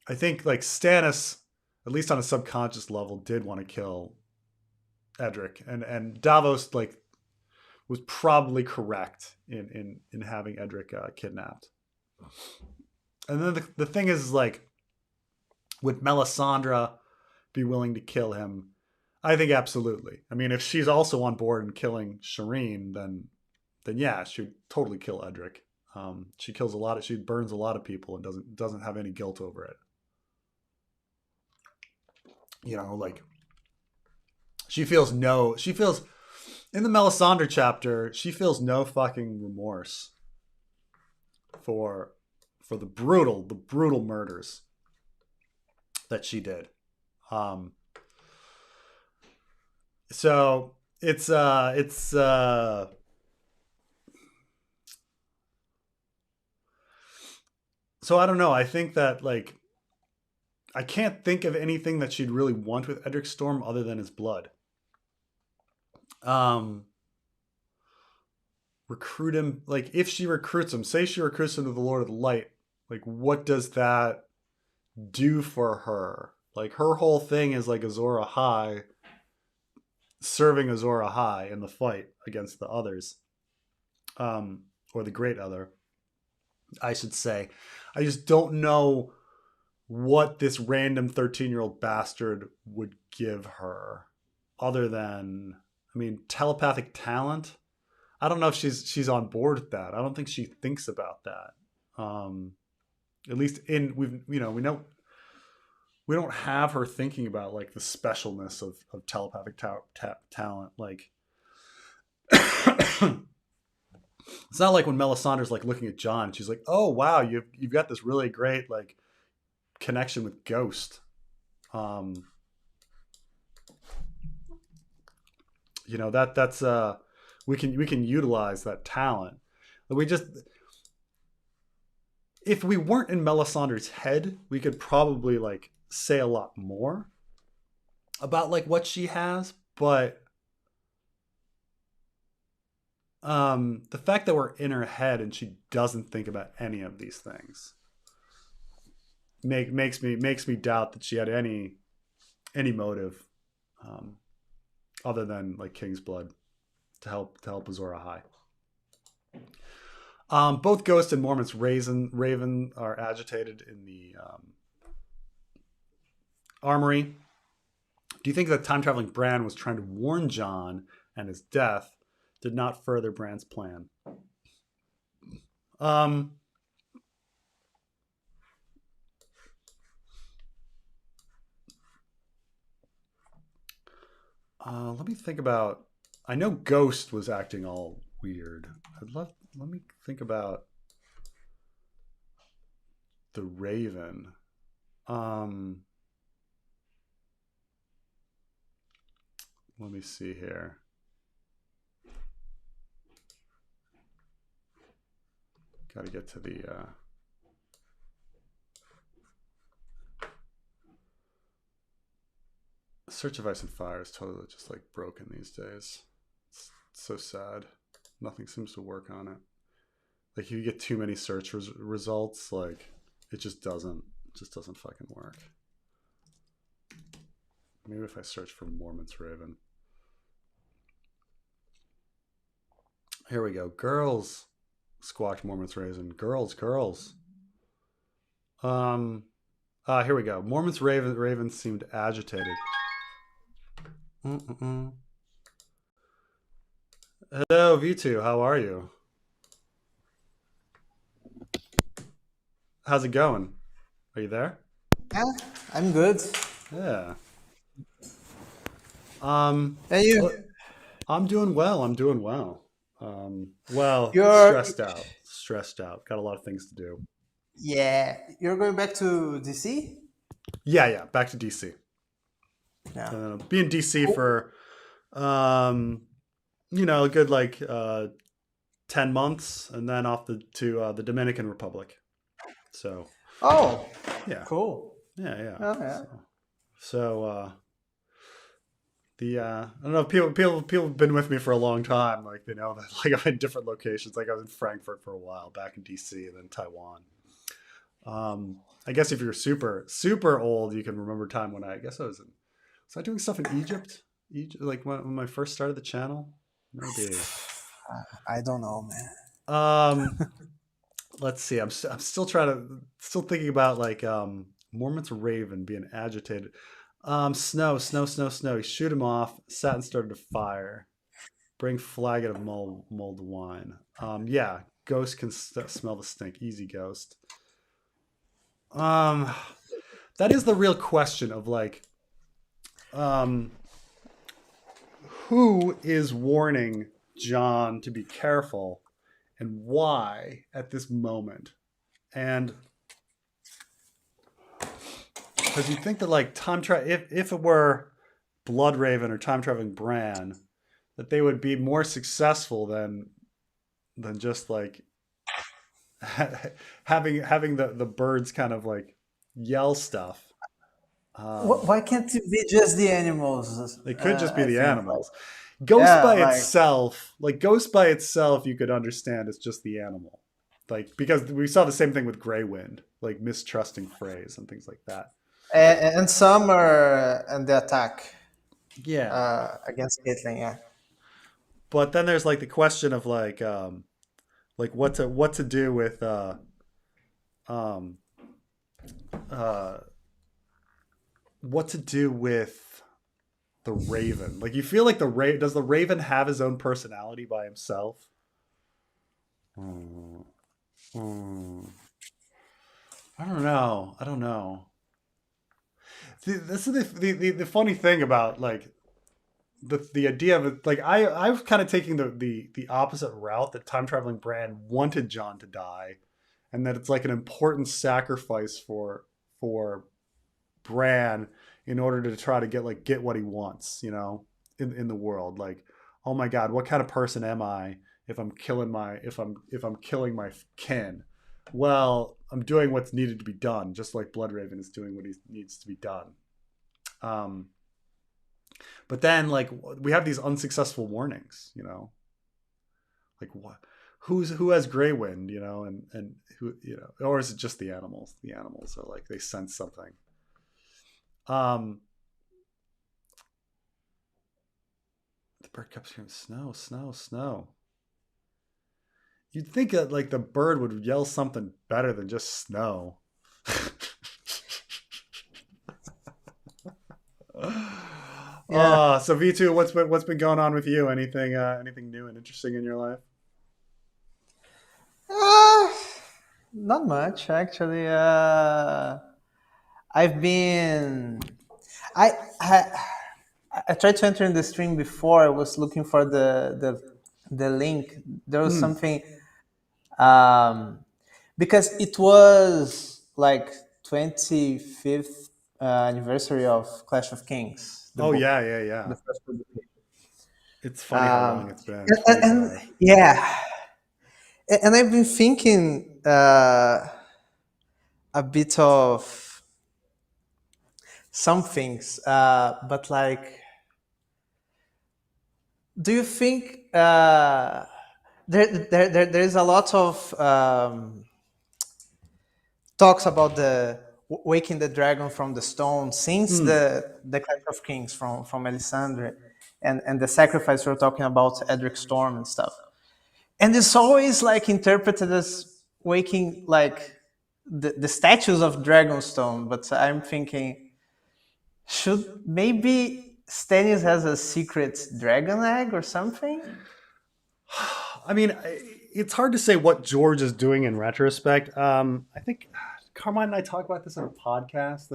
I think like Stannis, at least on a subconscious level, did want to kill Edric, and Davos like was probably correct in having Edric kidnapped. And then the thing is, like, would Melisandre be willing to kill him? I think absolutely. I mean, if she's also on board in killing Shireen, then yeah, she would totally kill Edric. She burns a lot of people and doesn't have any guilt over it. You know, like, she feels in the Melisandre chapter, she feels no fucking remorse for the brutal murders that she did. So it's so I don't know. I think that, like, I can't think of anything that she'd really want with Edric Storm other than his blood. Recruit him, like, if she recruits him, say she recruits him to the Lord of the Light, like, what does that do for her? Like, her whole thing is like Azor Ahai, serving Azor Ahai in the fight against the others, or the Great Other, I should say. I just don't know what this random 13-year-old bastard would give her, other than, I mean, telepathic talent. I don't know if she's on board with that. I don't think she thinks about that. At least we don't have her thinking about, like, the specialness of telepathic talent. Like, it's not like when Melisandre's, like, looking at Jon, she's like, "Oh wow, you've got this really great, like, connection with Ghost." You know, that's we can utilize that talent. If we weren't in Melisandre's head, we could probably, like, say a lot more about, like, what she has, but the fact that we're in her head and she doesn't think about any of these things makes me doubt that she had any motive other than, like, King's blood to help Azor Ahai. Both Ghost and Mormont's Raven are agitated in the armory. Do you think that time-traveling Bran was trying to warn Jon, and his death did not further Bran's plan? Let me think about... I know Ghost was acting all weird. Let me think about the Raven. Let me see here. Got to get to the... Search of Ice and Fire is totally just, like, broken these days. It's so sad. Nothing seems to work on it. Like, if you get too many search results, like, it just doesn't fucking work. Maybe if I search for Mormont's Raven. Here we go. Girls. Squawk Mormont's Raven. Girls. Here we go. Mormont's Raven seemed agitated. Hello, V2. How are you? How's it going? Are you there? Yeah, I'm good. Yeah. And you? I'm doing well. Well, You're stressed out. Got a lot of things to do. yeah. You're going back to DC? Yeah. Back to DC. Yeah. Be in DC for, a good, like, 10 months, and then off to the Dominican Republic. So. Oh. Yeah. Cool. Yeah. Oh, yeah. So I don't know, people have been with me for a long time. Like, they know that, like, I'm in different locations. Like, I was in Frankfurt for a while, back in DC, and then Taiwan. I guess if you're super old, you can remember time when I doing stuff in Egypt, like when I first started the channel. Maybe. I don't know, man. Um, let's see. I'm still still thinking about like Mormont's raven being agitated. Snow. You shoot him off. Satin started to fire. Bring flagon of mulled wine. Yeah, ghost can smell the stink. Easy, ghost. Um, that is the real question of like, um, who is warning John to be careful, and why at this moment? And because you'd think that like if it were Bloodraven or time traveling Bran, that they would be more successful than just like having the birds kind of like yell stuff. Why can't it be just the animals? They could just be I the think. animals. Yeah, like Ghost by itself, you could understand it's just the animal. Like because we saw the same thing with Grey Wind, like mistrusting Phrase and things like that. and some are in the attack Yeah, against Caitlyn. Yeah. but then there's like the question of like what to do with um uh what to do with the Raven. Like you feel like does the Raven have his own personality by himself? Hmm. Hmm. I don't know. I don't know. This is the funny thing about like the idea of it. Like I was kind of taking the opposite route that time traveling Bran wanted John to die, and that it's like an important sacrifice for Bran in order to try to get what he wants, in the world. Like, oh my God, what kind of person am I if I'm killing my kin? Well, I'm doing what's needed to be done, just like Bloodraven is doing what he needs to be done. Um, but then like we have these unsuccessful warnings, like what? Who has Grey Wind, and who, or is it just the animals? The animals are like they sense something. Um, the bird kept screaming, snow. You'd think that like the bird would yell something better than just snow. Yeah. So V2, what's been going on with you? Anything new and interesting in your life? Uh, Not much actually. I've been. I, I I tried to enter in the stream before. I was looking for the link. There was Mm. something um, because it was like 25th anniversary of Clash of Kings, the Oh book, yeah. the first book. It's funny how long it's been. And, and, and 25. yeah, and I've been thinking a bit of some things, but like, do you think there's a lot of talks about the waking the dragon from the stone since Mm. the Clash of Kings from Melisandre, and the sacrifice we're talking about Edric Storm and stuff, and it's always like interpreted as waking like the statues of Dragonstone. But I'm thinking, should maybe Stannis has a secret dragon egg or something? I mean, it's hard to say what George is doing in retrospect. I think Carmine and I talk about this on a podcast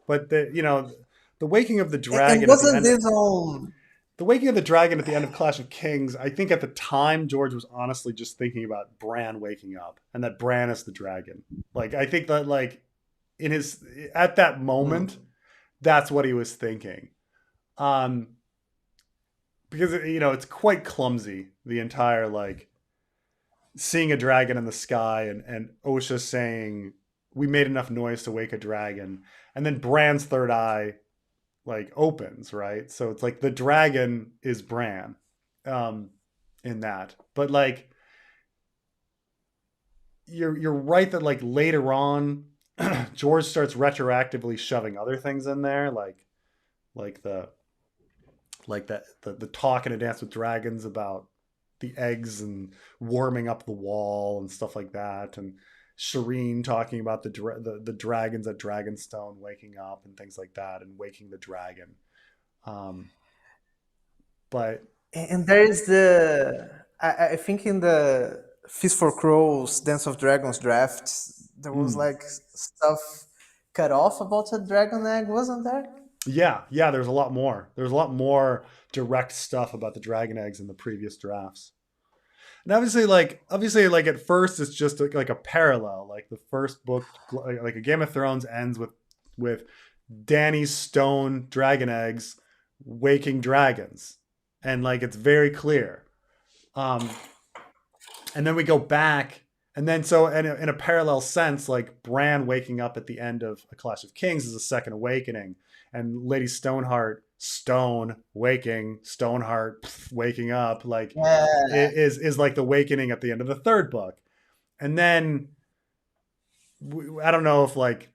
but the waking of the And dragon at the wasn't end of this on? the waking of the dragon at the end of Clash of Kings. I think at the time George was honestly just thinking about Bran waking up and that Bran is the dragon. Like I think that like in his at that moment, that's what he was thinking. Um, because it's quite clumsy, the entire like seeing a dragon in the sky and Osha saying we made enough noise to wake a dragon, and then Bran's third eye like opens, right? So it's like the dragon is Bran, um, in that. But like you're right that like later on, George starts retroactively shoving other things in there, like the talk in A Dance with Dragons about the eggs and warming up the wall and stuff like that, and Shireen talking about the dragons at Dragonstone waking up and things like that, and waking the dragon. Um, but And there is I think in the Feast for Crows, Dance of Dragons draft, there was mm, like stuff cut off about a dragon egg, wasn't there? yeah, yeah, there's a lot more. There's a lot more direct stuff about the dragon eggs in the previous drafts. And obviously, like at first, it's just like a parallel. Like the first book, like a Game of Thrones ends with Dany's stone dragon eggs waking dragons, and like it's very clear. Um, and then we go back, and then so in a parallel sense, like Bran waking up at the end of A Clash of Kings is a second awakening, and Lady Stoneheart stone waking, Stoneheart waking up, like Yeah. is like the awakening at the end of the third book. And then I don't know if like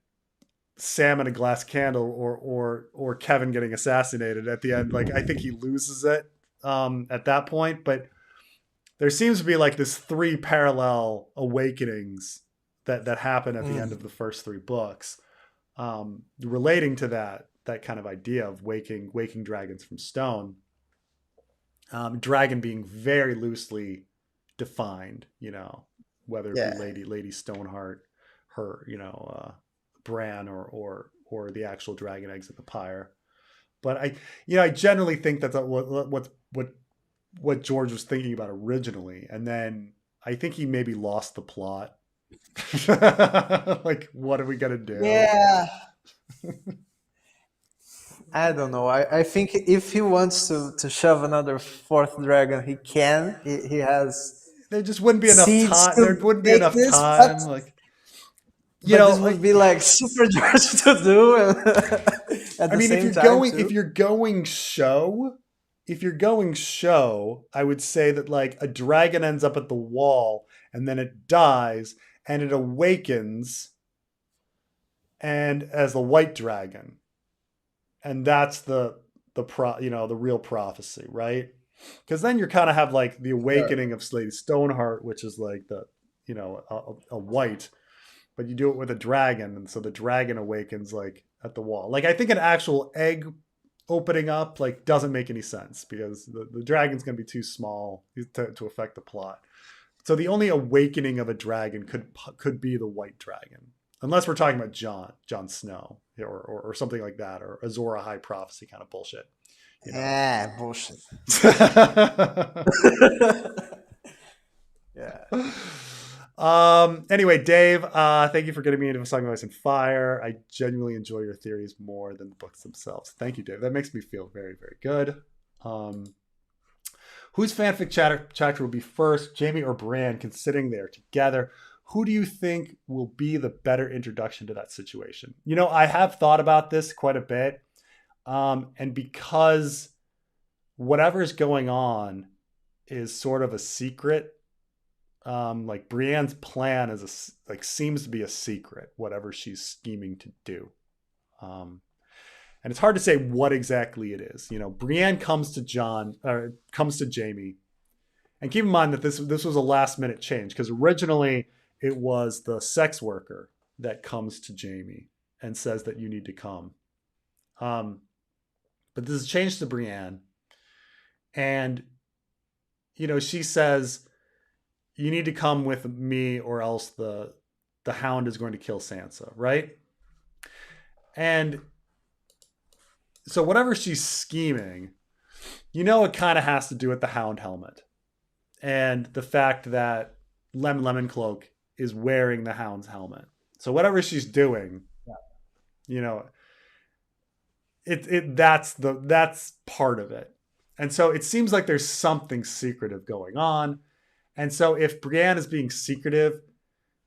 Sam and a glass candle or Kevin getting assassinated at the end. Like I think he loses it at that point, but there seems to be like this three parallel awakenings that happen at the end of the first three books, relating to that kind of idea of waking dragons from stone. Dragon being very loosely defined, whether it be Yeah. Lady Stoneheart, her, Bran, or the actual dragon eggs at the pyre. But I generally think that's what George was thinking about originally, and then I think he maybe lost the plot. Like, what are we gonna do? Yeah. I don't know. I think if he wants to shove another fourth dragon, he can. He has There just wouldn't be enough seeds time. There to wouldn't be make enough this, time. Like, but this would like be like super George to do at I the mean, same time if too. you're going show, I would say that like a dragon ends up at the wall and then it dies and it awakens and as a white dragon, and that's the real prophecy, right? Because then you kind of have like the Sure. awakening of Lady Stoneheart, which is like the a white, but you do it with a dragon, and so the dragon awakens like at the wall. Like I think an actual egg opening up like doesn't make any sense because the dragon's going to be too small to affect the plot. So the only awakening of a dragon could be the white dragon, unless we're talking about Jon Snow or something like that, or Azor High Prophecy kind of bullshit, you know. Yeah, bullshit. Yeah. Anyway, Dave, thank you for getting me into Song of Ice and Fire. I genuinely enjoy your theories more than the books themselves. Thank you, Dave. That makes me feel very, very good. Whose fanfic chapter will be first, Jamie or Bran, considering they are together? Who do you think will be the better introduction to that situation? I have thought about this quite a bit. And because whatever's going on is sort of a secret, like Brienne's plan seems to be a secret, whatever she's scheming to do. And it's hard to say what exactly it is. Brienne comes to Jamie, and keep in mind that this was a last minute change because originally it was the sex worker that comes to Jamie and says that you need to come. But this is changed to Brienne, and she says you need to come with me or else the Hound is going to kill Sansa, right? And so whatever she's scheming, it kind of has to do with the Hound helmet and the fact that Lemon Cloak is wearing the Hound's helmet. So whatever she's doing, you know, that's part of it. And so it seems like there's something secretive going on. And so if Brienne is being secretive,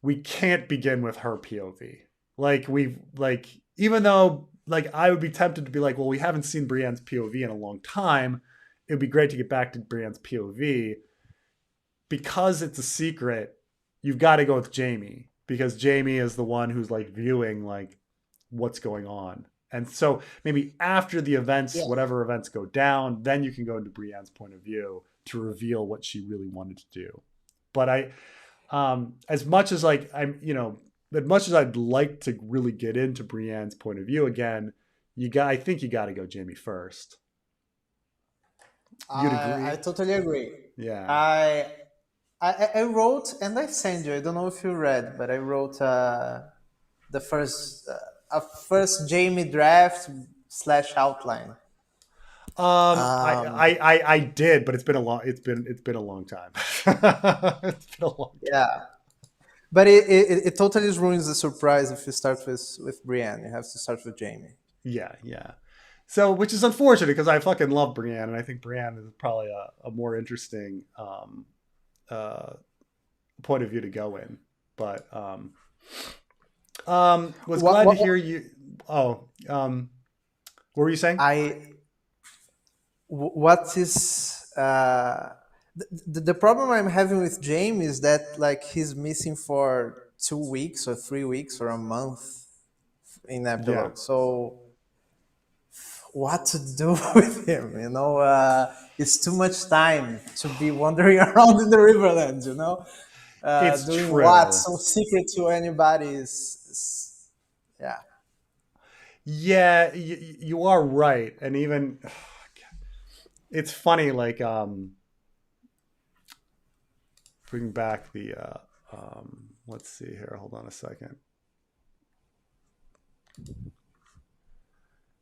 we can't begin with her POV. Even though I would be tempted to be like, well, we haven't seen Brienne's POV in a long time. It would be great to get back to Brienne's POV. Because it's a secret, you've got to go with Jamie because Jamie is the one who's viewing what's going on. And so maybe after the events, Yeah. whatever events go down, then you can go into Brienne's point of view to reveal what she really wanted to do. But as much as like as much as I'd like to really get into Brienne's point of view again, I think you got to go Jamie first. You'd I agree? totally agree. Yeah. I, I wrote and I sent you. I don't know if you read, but I wrote the first a first Jamie draft slash outline. Um, I did, but it's been a long time. It's been a long time. yeah, but it totally ruins the surprise if you start with Brienne. You have to start with Jamie. Yeah, yeah. So, which is unfortunate because I fucking love Brienne, and I think Brienne is probably a more interesting uh, point of view to go in. But was What, glad to what hear you. Oh, what were you saying? what is the problem I'm having with Jamie is that like he's missing for 2 weeks or 3 weeks or a month in Yeah, epilogue. So what to do with him? It's too much time to be wandering around in the Riverlands. it's Doing what? true. So secret to anybody yeah. Yeah, you are right, and even it's funny. Like, bring back the. Let's see here. Hold on a second.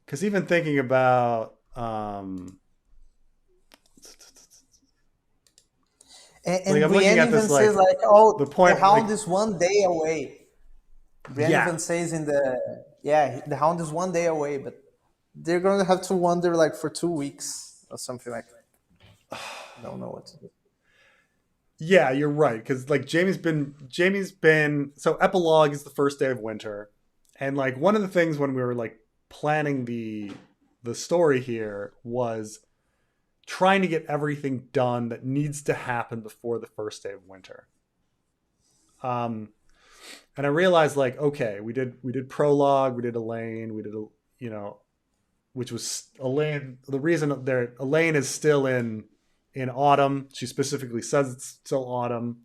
Because even thinking about like And I'm looking Brienne at even this says like like, the "Oh, the point Hound like is 1 day away." Brienne yeah even says in the Hound is 1 day away, but they're gonna have to wander like for 2 weeks or something like. I don't know what to do. yeah you're right because like Jamie's been so epilogue is the first day of winter, and like one of the things when we were like planning the story here was trying to get everything done that needs to happen before the first day of winter. Um, and I realized like okay we did prologue, we did Elaine, we did you know which was Elaine. The reason there Elaine is still in autumn. She specifically says it's still autumn,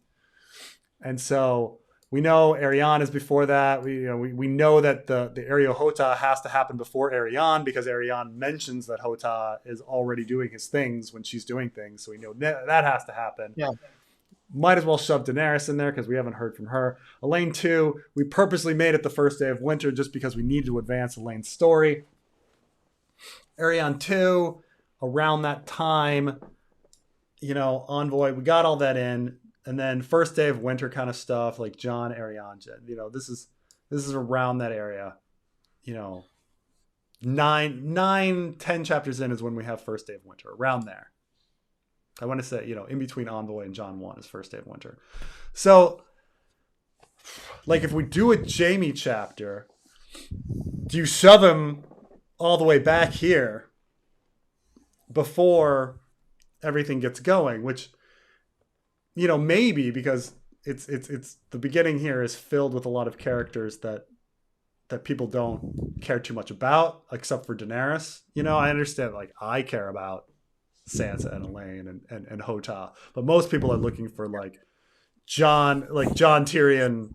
and so we know Ariane is before that. We know that the Ario Hota has to happen before Ariane because Ariane mentions that Hota is already doing his things when she's doing things. So we know that has to happen. Yeah. Might as well shove Daenerys in there because we haven't heard from her. Elaine 2, we purposely made it the first day of winter just because we needed to advance Elaine's story. Ariane 2, around that time, Envoy, we got all that in. And then first day of winter kind of stuff, like John, Ariane, this is around that area. You know, 10 chapters in is when we have first day of winter, around there. I want to say, in between Envoy and John 1 is first day of winter. So, like, if we do a Jamie chapter, do you shove him all the way back here before everything gets going? Which, maybe because it's the beginning here is filled with a lot of characters that people don't care too much about, except for Daenerys. I understand, like, I care about Sansa and Elaine and Hota, but most people are looking for John Tyrion,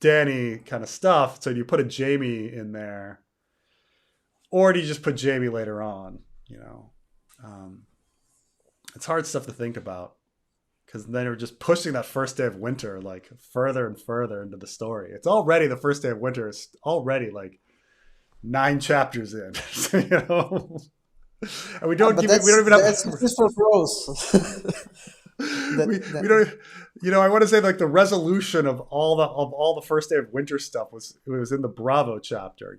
Danny kind of stuff. So do you put a Jamie in there, or do you just put Jamie later on? Um, it's hard stuff to think about because then you're just pushing that first day of winter like further and further into the story. It's already the first day of winter is already like 9 chapters in, and we don't But even that's have just for growth. we don't I want to say like the resolution of all the first day of winter stuff was in the Bravo chapter,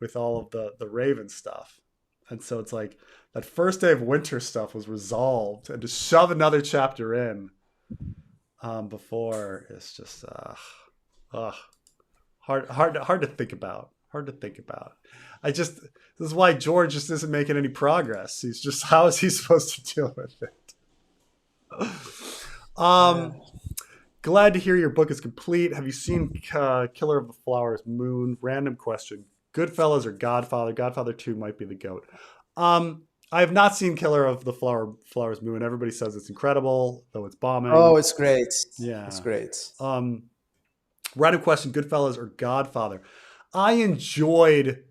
with all of the Raven stuff. And so it's like that first day of winter stuff was resolved, and to shove another chapter in before it's just hard to think about. Hard to think about. This is why George just isn't making any progress. He's just, how is he supposed to deal with it? Yeah. Glad to hear your book is complete. Have you seen Killer of the Flowers Moon? Random question. Goodfellas or Godfather. Godfather 2 might be the GOAT. I have not seen Killer of the Flowers Moon. Everybody says it's incredible, though it's bombing. Oh, it's great. It's Yeah. great. Random question: Goodfellas or Godfather? I enjoyed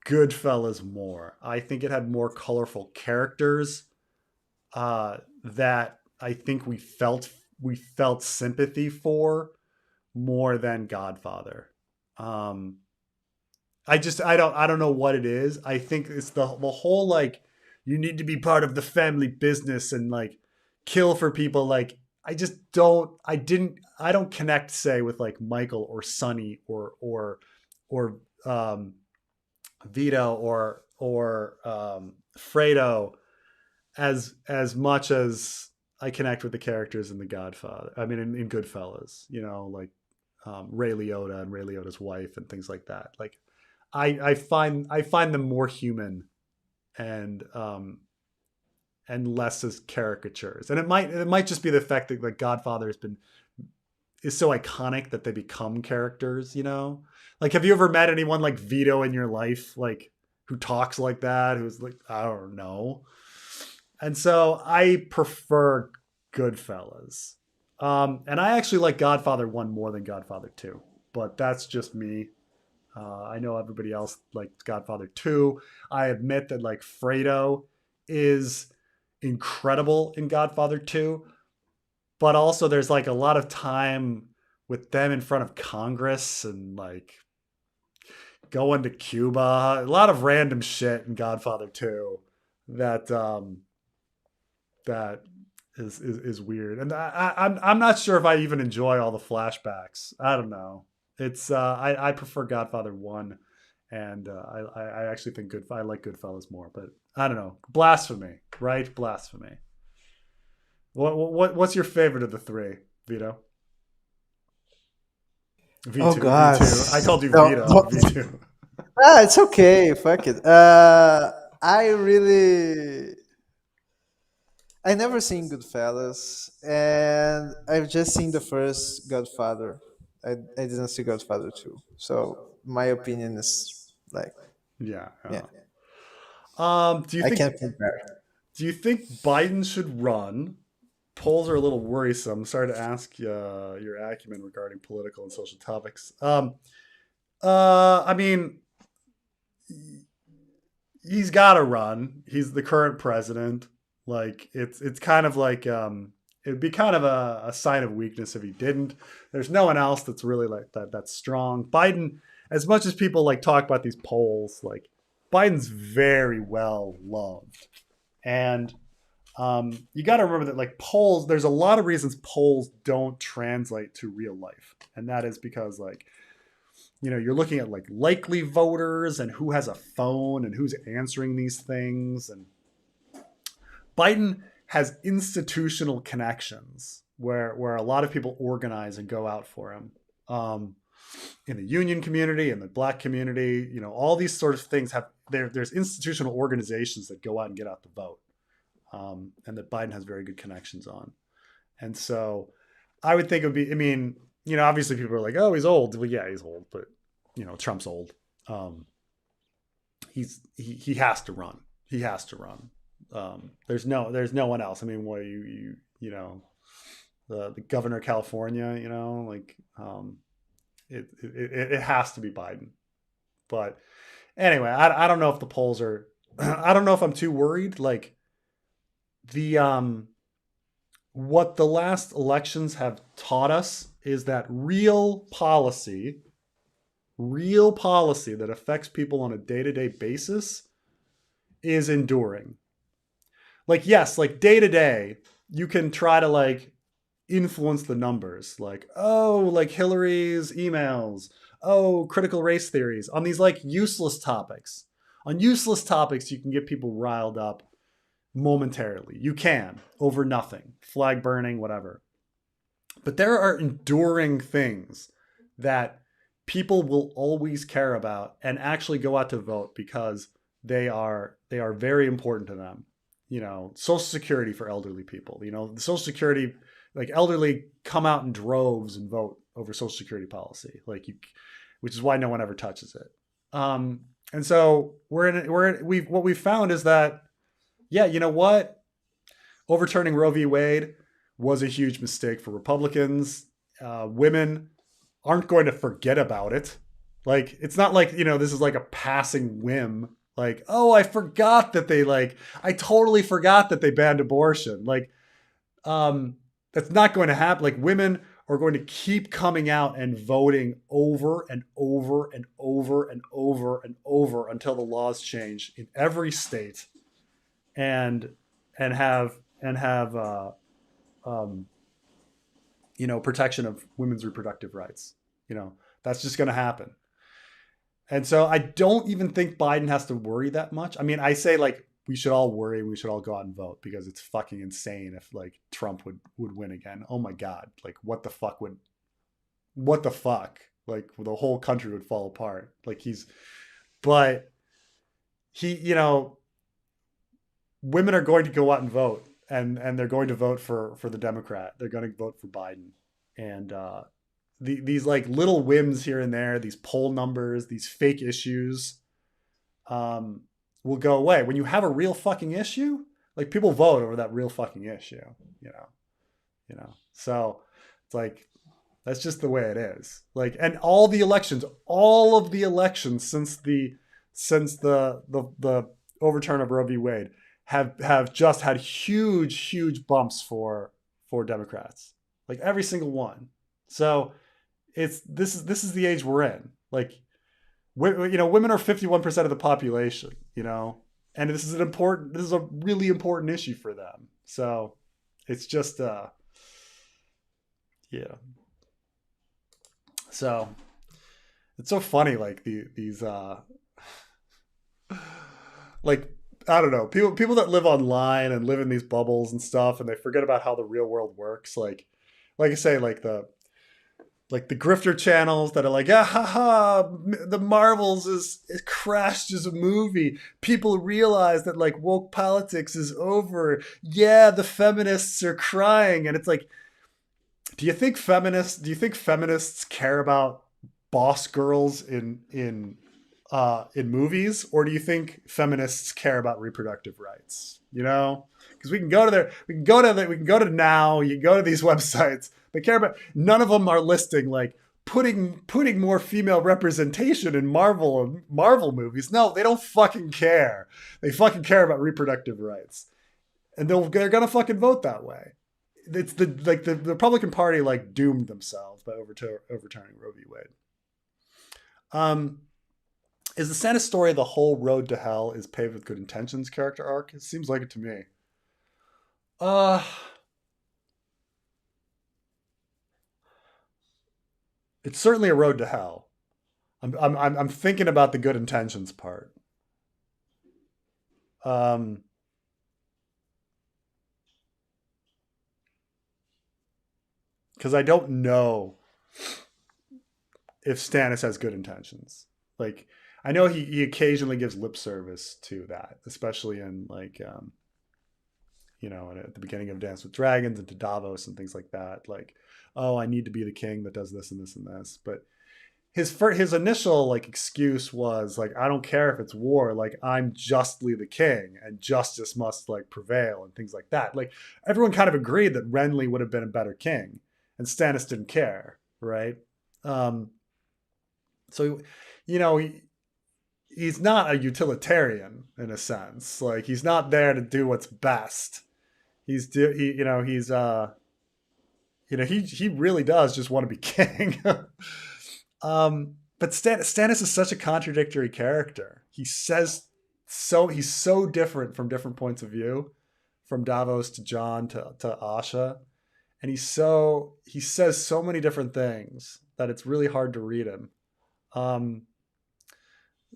Goodfellas more. I think it had more colorful characters that I think we felt sympathy for more than Godfather. Um, I don't know what it is. I think it's the whole like you need to be part of the family business and like kill for people. Like I don't connect say with like Michael or Sonny or Vito or Fredo as much as I connect with the characters in The Godfather. I mean, in Goodfellas, like Ray Liotta and Ray Liotta's wife and things like that. Like, I find them more human and less as caricatures. And it might just be the fact that like Godfather is so iconic that they become characters. Like, have you ever met anyone like Vito in your life, like who talks like that, who's like, I don't know. And so I prefer Goodfellas. And I actually like Godfather 1 more than Godfather 2, but that's just me. I know everybody else likes Godfather 2. I admit that like Fredo is incredible in Godfather 2, but also there's like a lot of time with them in front of Congress and like going to Cuba, a lot of random shit in Godfather 2 that that is weird, and I'm not sure if I even enjoy all the flashbacks. I don't know. It's I prefer Godfather 1, and I actually think I like Goodfellas more, but I don't know. Blasphemy, right? Blasphemy. What's your favorite of the three, Vito? Oh V2, God. V2. I called you No, Vito. no. V2. It's okay. Fuck it. I never seen Goodfellas, and I've just seen the first Godfather. I didn't see Godfather 2. So my opinion is like, Yeah. yeah, Yeah. Do you I think can't compare. Biden should run? Polls are a little worrisome. Sorry to ask your acumen regarding political and social topics. I mean, he's got to run. He's the current president. Like it's kind of like it'd be kind of a sign of weakness if he didn't. There's no one else that's really like that's strong. Biden, as much as people like talk about these polls, like Biden's very well loved, and you got to remember that like polls, there's a lot of reasons polls don't translate to real life, and that is because like you're looking at like likely voters and who has a phone and who's answering these things. And Biden has institutional connections where a lot of people organize and go out for him. In the union community, in the black community, all these sort of things there's institutional organizations that go out and get out the vote. And that Biden has very good connections on. And so I would think it would be, I mean, obviously people are like, oh, he's old. Well, yeah, he's old, but Trump's old. He has to run. He has to run. There's no one else. I mean, what the governor of California, like it has to be Biden. But anyway, I don't know if the polls are. I don't know if I'm too worried. Like the what the last elections have taught us is that real policy that affects people on a day-to-day basis is enduring. Like, yes, like day to day, you can try to like influence the numbers. Like, oh, like Hillary's emails. Oh, critical race theories on these like useless topics. On useless topics, you can get people riled up momentarily. You can over nothing, flag burning, whatever. But there are enduring things that people will always care about and actually go out to vote because they are very important to them. Social Security for elderly people. The Social Security, like elderly come out in droves and vote over Social Security policy, which is why no one ever touches it. And so what we found is that, yeah, you know what? Overturning Roe v. Wade was a huge mistake for Republicans. Women aren't going to forget about it. Like, it's not like, this is like a passing whim. Like, oh, I totally forgot that they banned abortion. Like, that's not going to happen. Like, women are going to keep coming out and voting over and over and over and over and over until the laws change in every state, and have um, protection of women's reproductive rights. That's just going to happen. And so I don't even think Biden has to worry that much. I mean, I say, like, we should all worry, we should all go out and vote, because it's fucking insane if, like, Trump would win again. Oh my God. Like, what the fuck? Like, the whole country would fall apart. Like, but he, women are going to go out and vote, and they're going to vote for the Democrat. They're going to vote for Biden. And these, like, little whims here and there, these poll numbers, these fake issues, will go away. When you have a real fucking issue, like, people vote over that real fucking issue, So it's like, that's just the way it is. Like, and all of the elections since the overturn of Roe v. Wade have just had huge bumps for Democrats. Like, every single one. So this is the age we're in. Like, women are 51% of the population, and this is a really important issue for them. So it's just, yeah. So it's so funny, like, these like, I don't know, people that live online and live in these bubbles and stuff, and they forget about how the real world works. Like I say, like the grifter channels that are like, yeah, haha, the Marvels is crashed as a movie. People realize that, like, woke politics is over. Yeah, the feminists are crying. And it's like, do you think feminists care about boss girls in movies, or do you think feminists care about reproductive rights? Because we can go to Now, you can go to these websites. They care about, none of them are listing, like, putting more female representation in Marvel movies. No, they don't fucking care. They fucking care about reproductive rights, and they're gonna fucking vote that way. It's the Republican Party, like, doomed themselves by overturning Roe v. Wade. Is the Santa story the whole road to hell is paved with good intentions character arc? It seems like it to me. Uh, it's certainly a road to hell. I'm thinking about the good intentions part. Um, because I don't know if Stannis has good intentions. Like, I know he occasionally gives lip service to that, especially in, like, at the beginning of Dance with Dragons and to Davos and things like that. Like, oh, I need to be the king that does this and this and this. But his initial, like, excuse was, like, I don't care if it's war. Like, I'm justly the king, and justice must, like, prevail, and things like that. Like, everyone kind of agreed that Renly would have been a better king, and Stannis didn't care, right? So, he's not a utilitarian in a sense. Like, he's not there to do what's best. He really does just want to be king. But Stannis is such a contradictory character. He's so different from different points of view, from Davos to Jon to Asha, and he says so many different things that it's really hard to read him.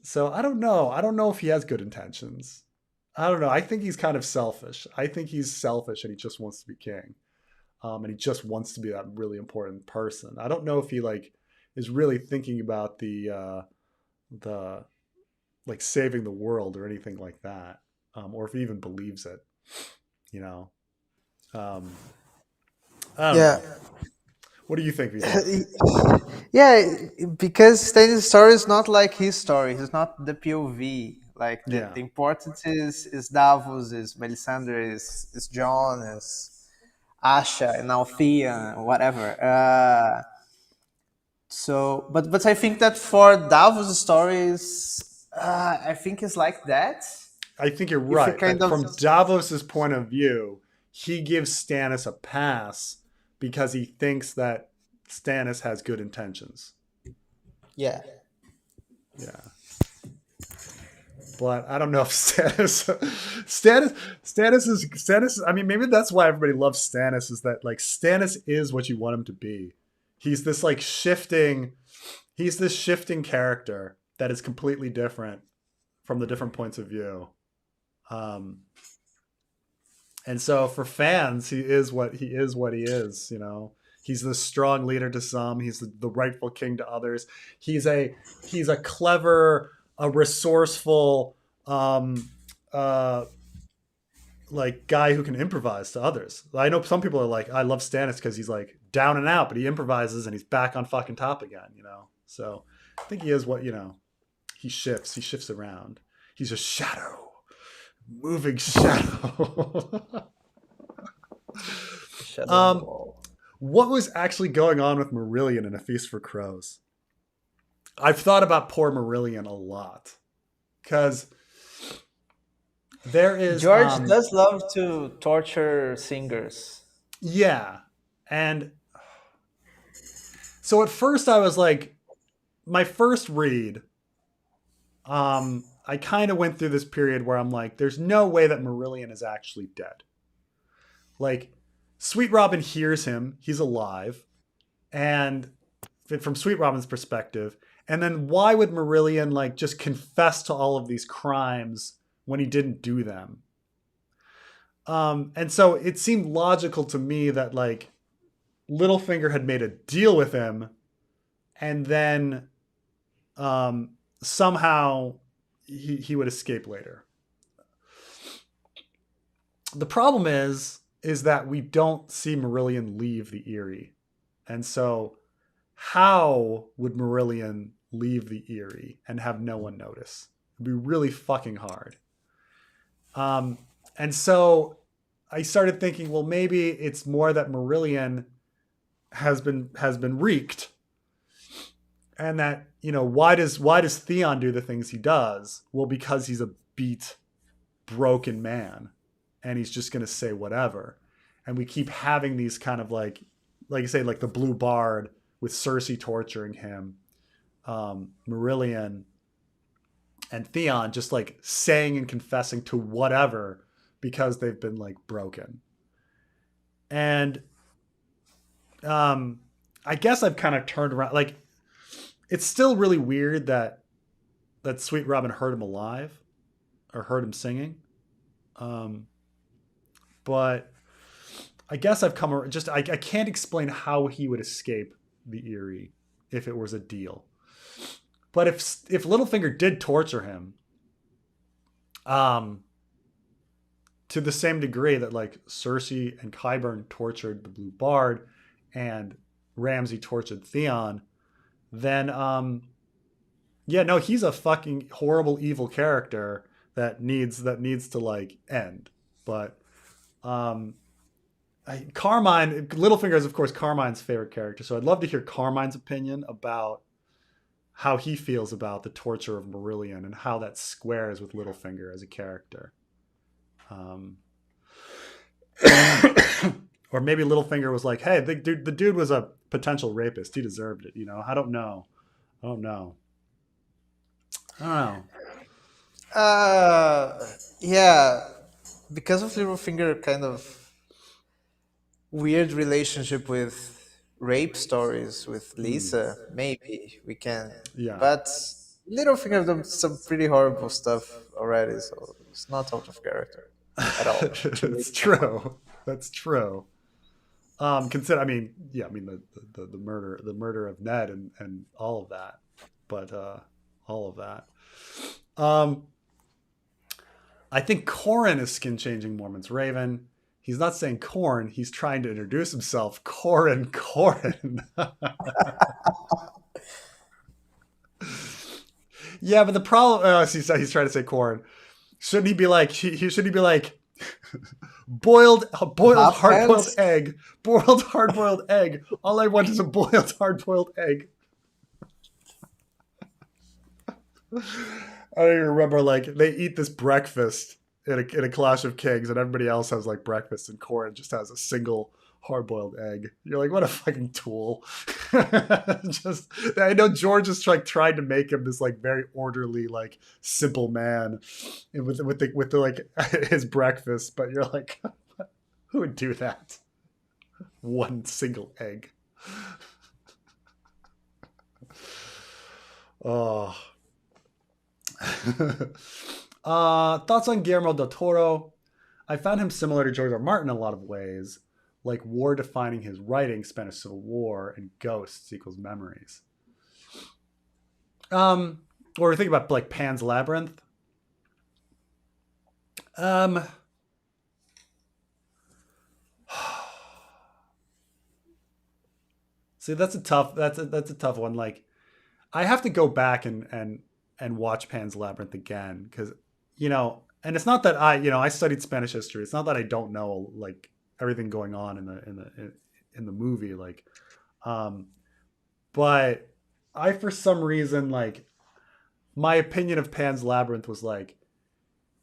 So I don't know. I don't know if he has good intentions. I don't know. I think he's kind of selfish. I think he's selfish, and he just wants to be king. And he just wants to be that really important person. I don't know if he, like, is really thinking about the like, saving the world or anything like that, or if he even believes it. You know, I don't Yeah. know. What do you think, Vitor? Yeah, because Stanley's story is not like his story. He's not the POV. Like Yeah, the importance is Davos, is Melisandre, is John, is Asha, and now Thea, whatever. But I think that for Davos stories, I think it's like that. I think you're If you right. kind That of from Davos's point of view, he gives Stannis a pass because he thinks that Stannis has good intentions. yeah. Yeah. But I don't know if Stannis. I mean, maybe that's why everybody loves Stannis. Is that like Stannis is what you want him to be? He's this like shifting. He's this shifting character that is completely different from the different points of view. Um, and so for fans, he is what he is. What he is, you know. He's the strong leader to some. He's the rightful king to others. He's a clever, a resourceful, um, uh, like guy who can improvise to others. I know some people are like, I love Stannis because he's like down and out, but he improvises and he's back on fucking top again. You know. So I think he is what you know. He shifts. He shifts around. He's a shadow, moving shadow. Shadow on the um, wall. what was actually going on with Marillion in A Feast for Crows? I've thought about poor Marillion a lot because there is, George does love to torture singers. yeah, and so at first I was like, my first read, I kind of went through this period where I'm like, there's no way that Marillion is actually dead. Like, Sweet Robin hears him, he's alive, and from Sweet Robin's perspective, and then why would Marillion like just confess to all of these crimes when he didn't do them? And so it seemed logical to me that like Littlefinger had made a deal with him, and then somehow he would escape later. The problem is that we don't see Marillion leave the Eyrie, and so how would Marillion leave the Eyrie and have no one notice? It'd be really fucking hard. Um, and so I started thinking, well, maybe it's more that Marillion has been wreaked, and that you know why does Theon do the things he does? Well, because he's a beat, broken man, and he's just gonna say whatever. And we keep having these kind of like you say, like the Blue Bard with Cersei torturing him, Marillion and Theon just like saying and confessing to whatever because they've been like broken. And I guess I've kind of turned around. Like, it's still really weird that Sweet Robin heard him alive or heard him singing. Um, but I guess I've come just I can't explain how he would escape the Eyrie if it was a deal. But if Littlefinger did torture him, um, to the same degree that like Cersei and Qyburn tortured the Blue Bard, and Ramsay tortured Theon, then yeah, no, he's a fucking horrible evil character that needs to like end. But um Carmine Littlefinger is of course Carmine's favorite character, so I'd love to hear Carmine's opinion about how he feels about the torture of Marillion and how that squares with Littlefinger as a character. Um, or maybe Littlefinger was like, "Hey, the dude was a potential rapist. He deserved it." You know, I don't know. I don't know. I don't know. Uh, yeah, because of Littlefinger kind of weird relationship with rape stories with Hmm. Lisa, maybe we can. Yeah, But Littlefinger done some pretty horrible stuff already, so it's not out of character at all to rape it's someone. true. That's true. Consider. I mean, yeah. I mean the murder of Ned and all of that, but all of that. Um, I think Corin is skin changing Mormon's Raven. He's not saying corn. He's trying to introduce himself. Corin, Corin. Yeah, but the problem. He's trying to say corn. Shouldn't he be like? Should he be like? Boiled Half hard boiled pants? egg. Boiled hard boiled egg. All I want is a boiled hard boiled egg. I don't even remember, like, they eat this breakfast in a Clash of Kings, and everybody else has like breakfast, and Corin just has a single hard-boiled egg. You're like, what a fucking tool. Just, I know George is like trying to make him this like very orderly, like simple man with the like his breakfast, but you're like, who would do that? One single egg. Oh. Thoughts on Guillermo del Toro? I found him similar to George R. R. Martin in a lot of ways, like war defining his writing, Spanish Civil War, and ghosts equals memories. Or think about like Pan's Labyrinth. See, that's a tough one. Like, I have to go back and watch Pan's Labyrinth again because, and it's not that I studied Spanish history. It's not that I don't know like everything going on in the movie, like, but I, for some reason, like, my opinion of Pan's Labyrinth was like,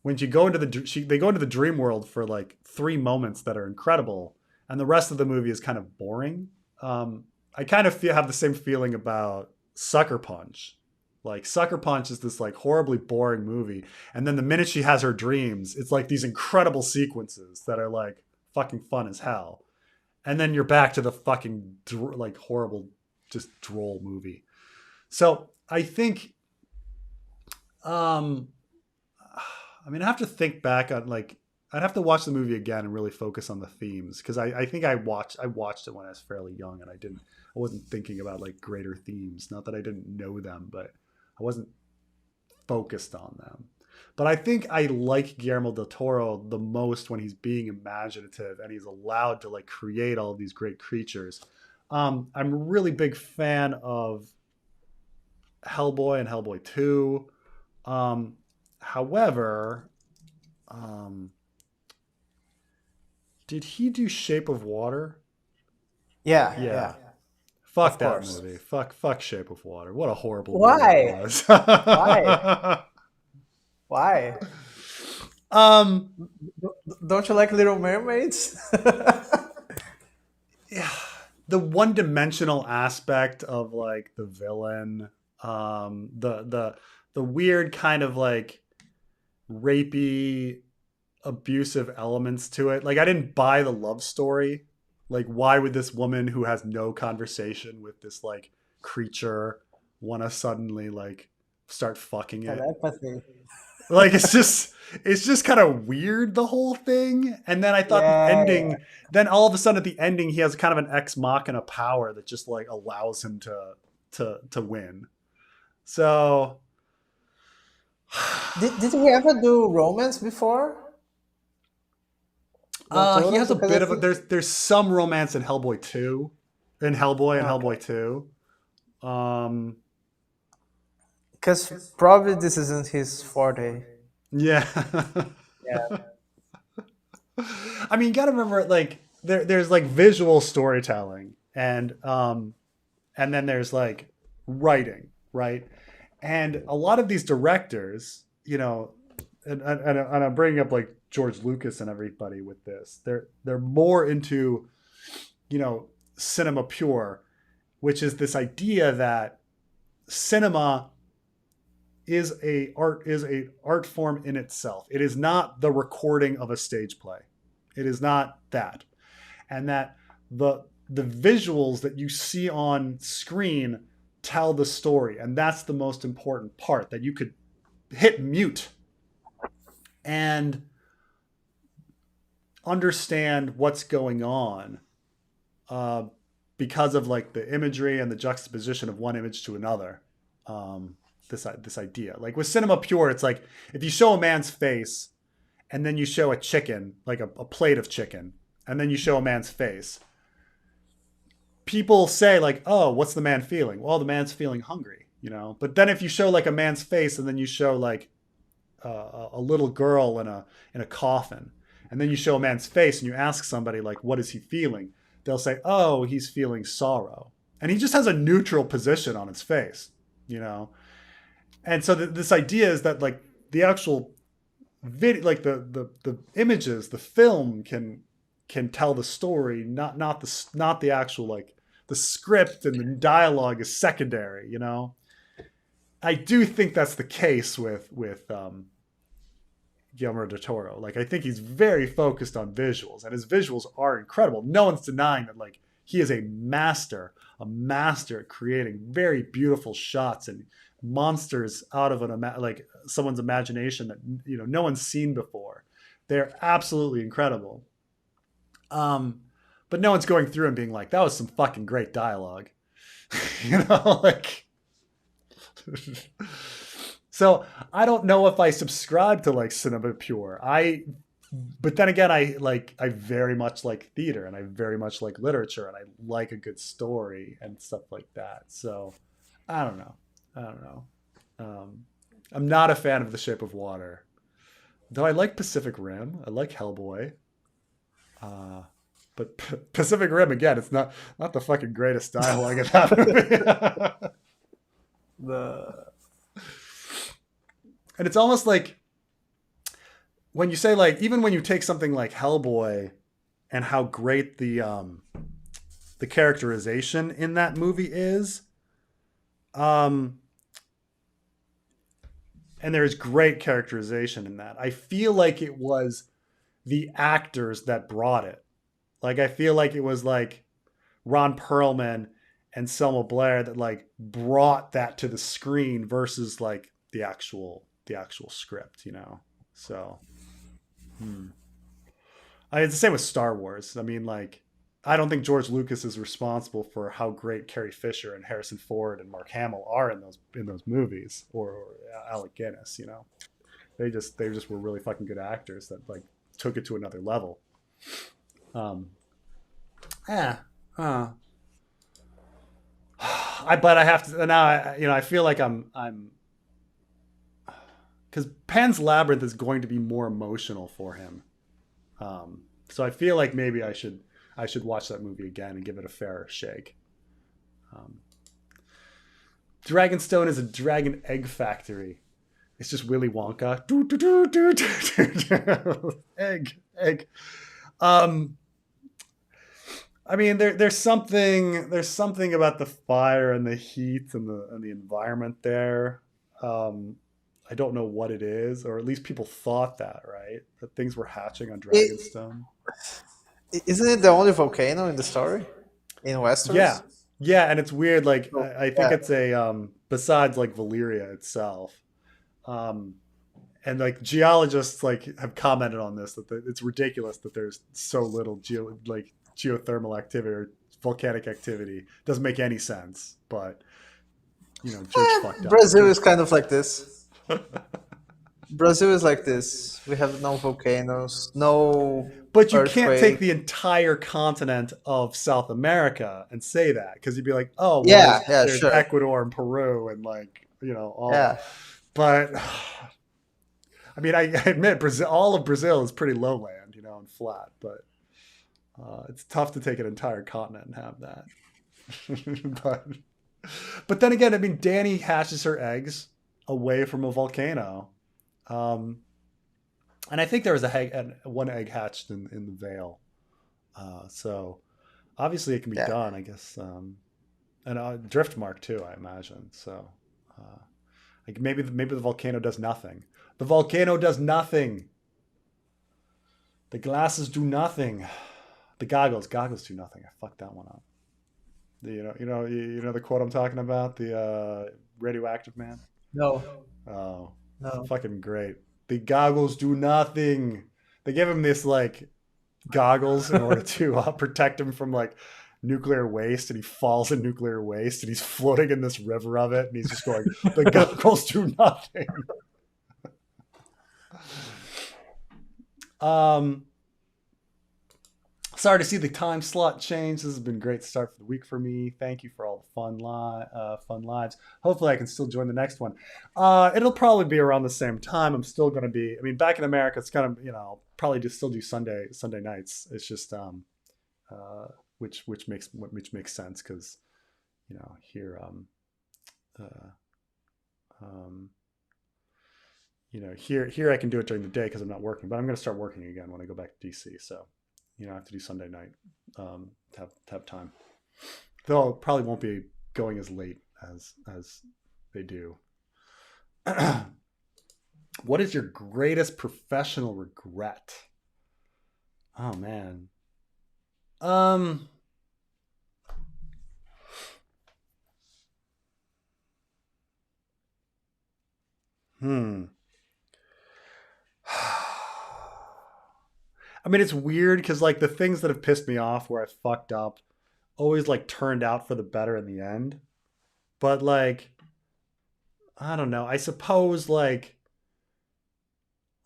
when they go into the dream world for like 3 moments that are incredible, and the rest of the movie is kind of boring. I kind of have the same feeling about Sucker Punch. Like, Sucker Punch is this like horribly boring movie, and then the minute she has her dreams, it's like these incredible sequences that are like fucking fun as hell, and then you're back to the fucking like horrible, just droll movie. So I think, I mean, I have to think back on like, I'd have to watch the movie again and really focus on the themes, because I think I watched it when I was fairly young, and I wasn't thinking about like greater themes. Not that I didn't know them, but I wasn't focused on them. But I think I like Guillermo del Toro the most when he's being imaginative and he's allowed to like create all these great creatures. I'm a really big fan of Hellboy and Hellboy 2. However, did he do Shape of Water? Yeah. Fuck Of that course. movie. Fuck Shape of Water. What a horrible Why? movie it was. Why? Why? Um, Don't you like Little Mermaids? yeah, the one-dimensional aspect of like the villain, the weird kind of like rapey, abusive elements to it. Like, I didn't buy the love story. Like, why would this woman who has no conversation with this like creature want to suddenly like start fucking it? Telepathy. Like, it's just kind of weird, the whole thing. And then I thought the Yeah. ending, then all of a sudden at the ending, he has kind of an ex machina power that just like allows him to win. So Did he ever do romance before? Del he Toro? has a Because bit of there's some romance in Hellboy 2, in Hellboy and okay. Hellboy 2. Because probably this isn't his forte. Yeah. Yeah. I mean, you gotta remember, like, there's like visual storytelling, and then there's like writing, right? And a lot of these directors, and I'm bringing up like George Lucas and everybody with this. They're more into, cinema pure, which is this idea that cinema is a art form in itself. It is not the recording of a stage play. It is not that. And that the visuals that you see on screen tell the story, and that's the most important part, that you could hit mute and understand what's going on, because of like the imagery and the juxtaposition of one image to another. This idea, like with cinema pure, it's like if you show a man's face and then you show a chicken, like a plate of chicken, and then you show a man's face, people say like, oh, what's the man feeling? Well, the man's feeling hungry, you know. But then if you show like a man's face and then you show like a little girl in a coffin, and then you show a man's face and you ask somebody like, what is he feeling? They'll say, oh, he's feeling sorrow, and he just has a neutral position on his face, you know. And so this idea is that like the actual video, like the images, the film can tell the story, not the actual, like the script and the dialogue is secondary, you know. I do think that's the case with Guillermo del Toro. Like I think he's very focused on visuals, and his visuals are incredible. No one's denying that. Like he is a master at creating very beautiful shots and monsters out of like someone's imagination that, you know, no one's seen before. They're absolutely incredible. But no one's going through and being like, that was some fucking great dialogue. You know, like. So I don't know if I subscribe to like cinema pure. But then again, I very much like theater, and I very much like literature, and I like a good story and stuff like that. So I don't know. I'm not a fan of The Shape of Water, though I like Pacific Rim. I like Hellboy. But Pacific Rim, again, it's not the fucking greatest dialogue in that movie. And it's almost like when you say, like, even when you take something like Hellboy and how great the characterization in that movie is, and there is great characterization in that. I feel like it was the actors that brought it. Like, I feel like it was like Ron Perlman and Selma Blair that like brought that to the screen versus like the actual script, you know? So, it's the same with Star Wars. I mean, like, I don't think George Lucas is responsible for how great Carrie Fisher and Harrison Ford and Mark Hamill are in those movies, or Alec Guinness, you know? They just were really fucking good actors that like took it to another level. But I have to now. I feel like I'm because Pan's Labyrinth is going to be more emotional for him. So I feel like maybe I should watch that movie again and give it a fair shake. Dragonstone is a dragon egg factory. It's just Willy Wonka. Egg. I mean, there's something about the fire and the heat and the environment there. I don't know what it is, or at least people thought that, right? That things were hatching on Dragonstone. Isn't it the only volcano in the story in Westeros? Yeah, and it's weird. Like I think it's a besides like Valyria itself, and like geologists like have commented on this that it's ridiculous that there's so little geothermal activity or volcanic activity. Doesn't make any sense, but you know, George fucked up. Brazil is kind of like this. Brazil is like this. We have no volcanoes, no. But you earthquake. can't take the entire continent of South America and say that, because you'd be like, oh, well, there's sure. Ecuador and Peru and like, you know, all. Yeah. But I mean, I admit all of Brazil is pretty lowland, you know, and flat, but it's tough to take an entire continent and have that. But then again, I mean, Dany hatches her eggs away from a volcano. And I think there was one egg hatched in the Vale. So obviously it can be done, I guess. And Driftmark too, I imagine. So like maybe the volcano does nothing. The volcano does nothing. The glasses do nothing. The goggles do nothing. I fucked that one up. You know the quote I'm talking about, the radioactive man. No. Oh, no. Fucking great. The goggles do nothing. They give him this like goggles in order to protect him from like nuclear waste, and he falls in nuclear waste, and he's floating in this river of it, and he's just going, the goggles do nothing. Um, Sorry to see the time slot change. This has been a great start for the week for me. Thank you for all the fun lives. Hopefully, I can still join the next one. It'll probably be around the same time. I'm still going to be. I mean, back in America, it's kind of I'll probably just still do Sunday nights. It's just uh, which makes sense because here uh, um, here I can do it during the day because I'm not working, but I'm going to start working again when I go back to DC. So I have to do Sunday night to have time. Though it probably won't be going as late as they do. What is your greatest professional regret? Oh man. Um. Hmm. I mean, it's weird because like the things that have pissed me off where I fucked up always like turned out for the better in the end. But like, I don't know. I suppose like,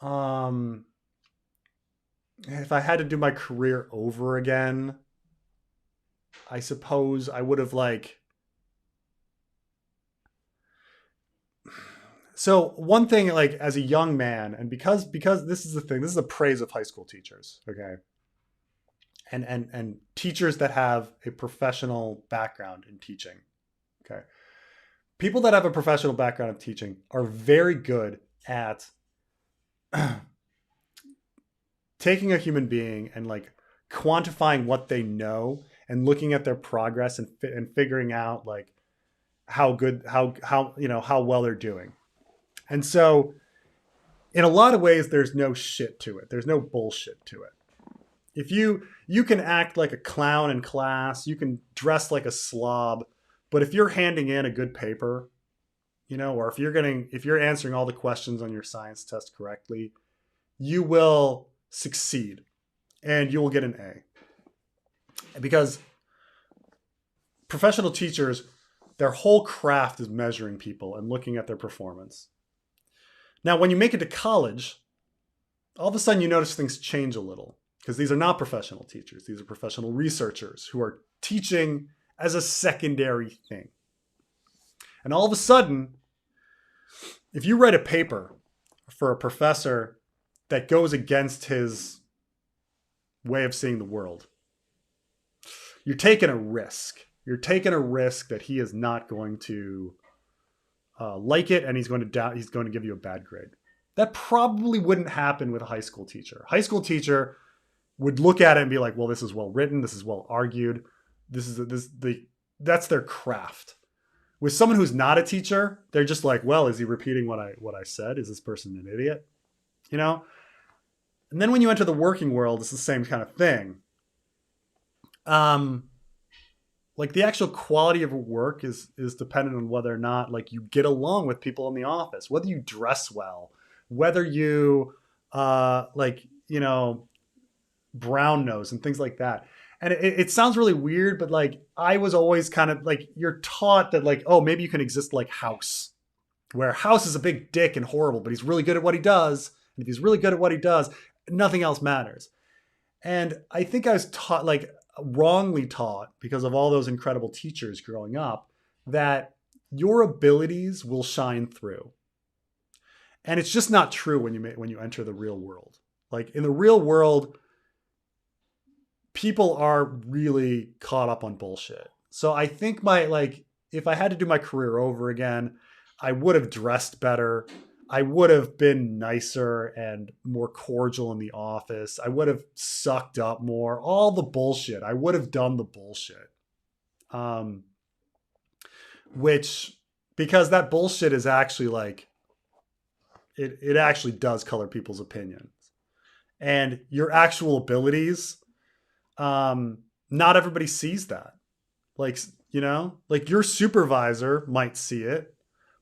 um, if I had to do my career over again, I suppose I would have like. So one thing, like as a young man, and because this is the thing, this is the praise of high school teachers, okay, and teachers that have a professional background in teaching, okay. People that have a professional background of teaching are very good at taking a human being and like quantifying what they know and looking at their progress and figuring out like how good how well they're doing. And so in a lot of ways there's no shit to it. There's no bullshit to it. If you can act like a clown in class, you can dress like a slob, but if you're handing in a good paper, or if you're answering all the questions on your science test correctly, you will succeed and you will get an A. Because professional teachers, their whole craft is measuring people and looking at their performance. Now, when you make it to college, all of a sudden you notice things change a little because these are not professional teachers. These are professional researchers who are teaching as a secondary thing. And all of a sudden, if you write a paper for a professor that goes against his way of seeing the world, you're taking a risk. You're taking a risk that he is not going to like it, and he's going to give you a bad grade. That probably wouldn't happen with a high school teacher. High school teacher would look at it and be like, "Well, this is well written. This is well argued. That's their craft." With someone who's not a teacher, they're just like, "Well, is he repeating what I said? Is this person an idiot?" And then when you enter the working world, it's the same kind of thing. Like the actual quality of work is dependent on whether or not like you get along with people in the office, whether you dress well, whether you brown nose and things like that. And it sounds really weird, but like I was always kind of like, you're taught that like, oh, maybe you can exist like House, where House is a big dick and horrible, but he's really good at what he does. And if he's really good at what he does, nothing else matters. And I think I was taught, like wrongly taught because of all those incredible teachers growing up, that your abilities will shine through. And it's just not true when you enter the real world. Like in the real world, people are really caught up on bullshit. So I think if I had to do my career over again, I would have dressed better. I would have been nicer and more cordial in the office. I would have sucked up more. All the bullshit. I would have done the bullshit. Which, because that bullshit is actually like, it actually does color people's opinions. And your actual abilities, not everybody sees that. Like your supervisor might see it,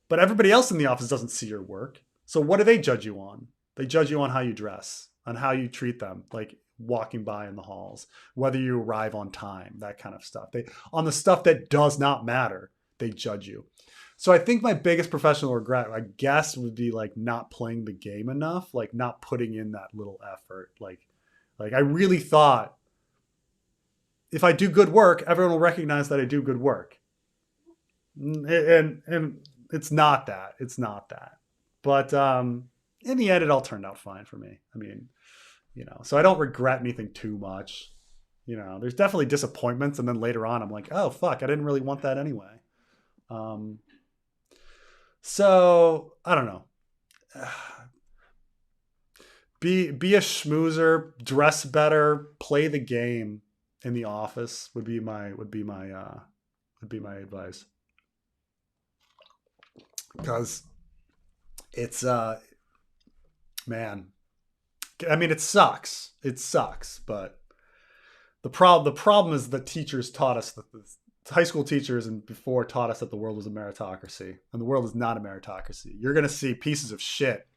but everybody else in the office doesn't see your work. So what do they judge you on? They judge you on how you dress, on how you treat them, like walking by in the halls, whether you arrive on time, that kind of stuff. On the stuff that does not matter, they judge you. So I think my biggest professional regret, I guess, would be like not playing the game enough, like not putting in that little effort. Like I really thought if I do good work, everyone will recognize that I do good work. And it's not that. It's not that. But in the end, it all turned out fine for me. I mean, so I don't regret anything too much. There's definitely disappointments, and then later on, I'm like, oh fuck, I didn't really want that anyway. So I don't know. Be a schmoozer, dress better, play the game in the office would be my advice. Because it's man, I mean, it sucks. It sucks, but the problem is that teachers taught us that the high school teachers and before taught us that the world was a meritocracy, and the world is not a meritocracy. You're going to see pieces of shit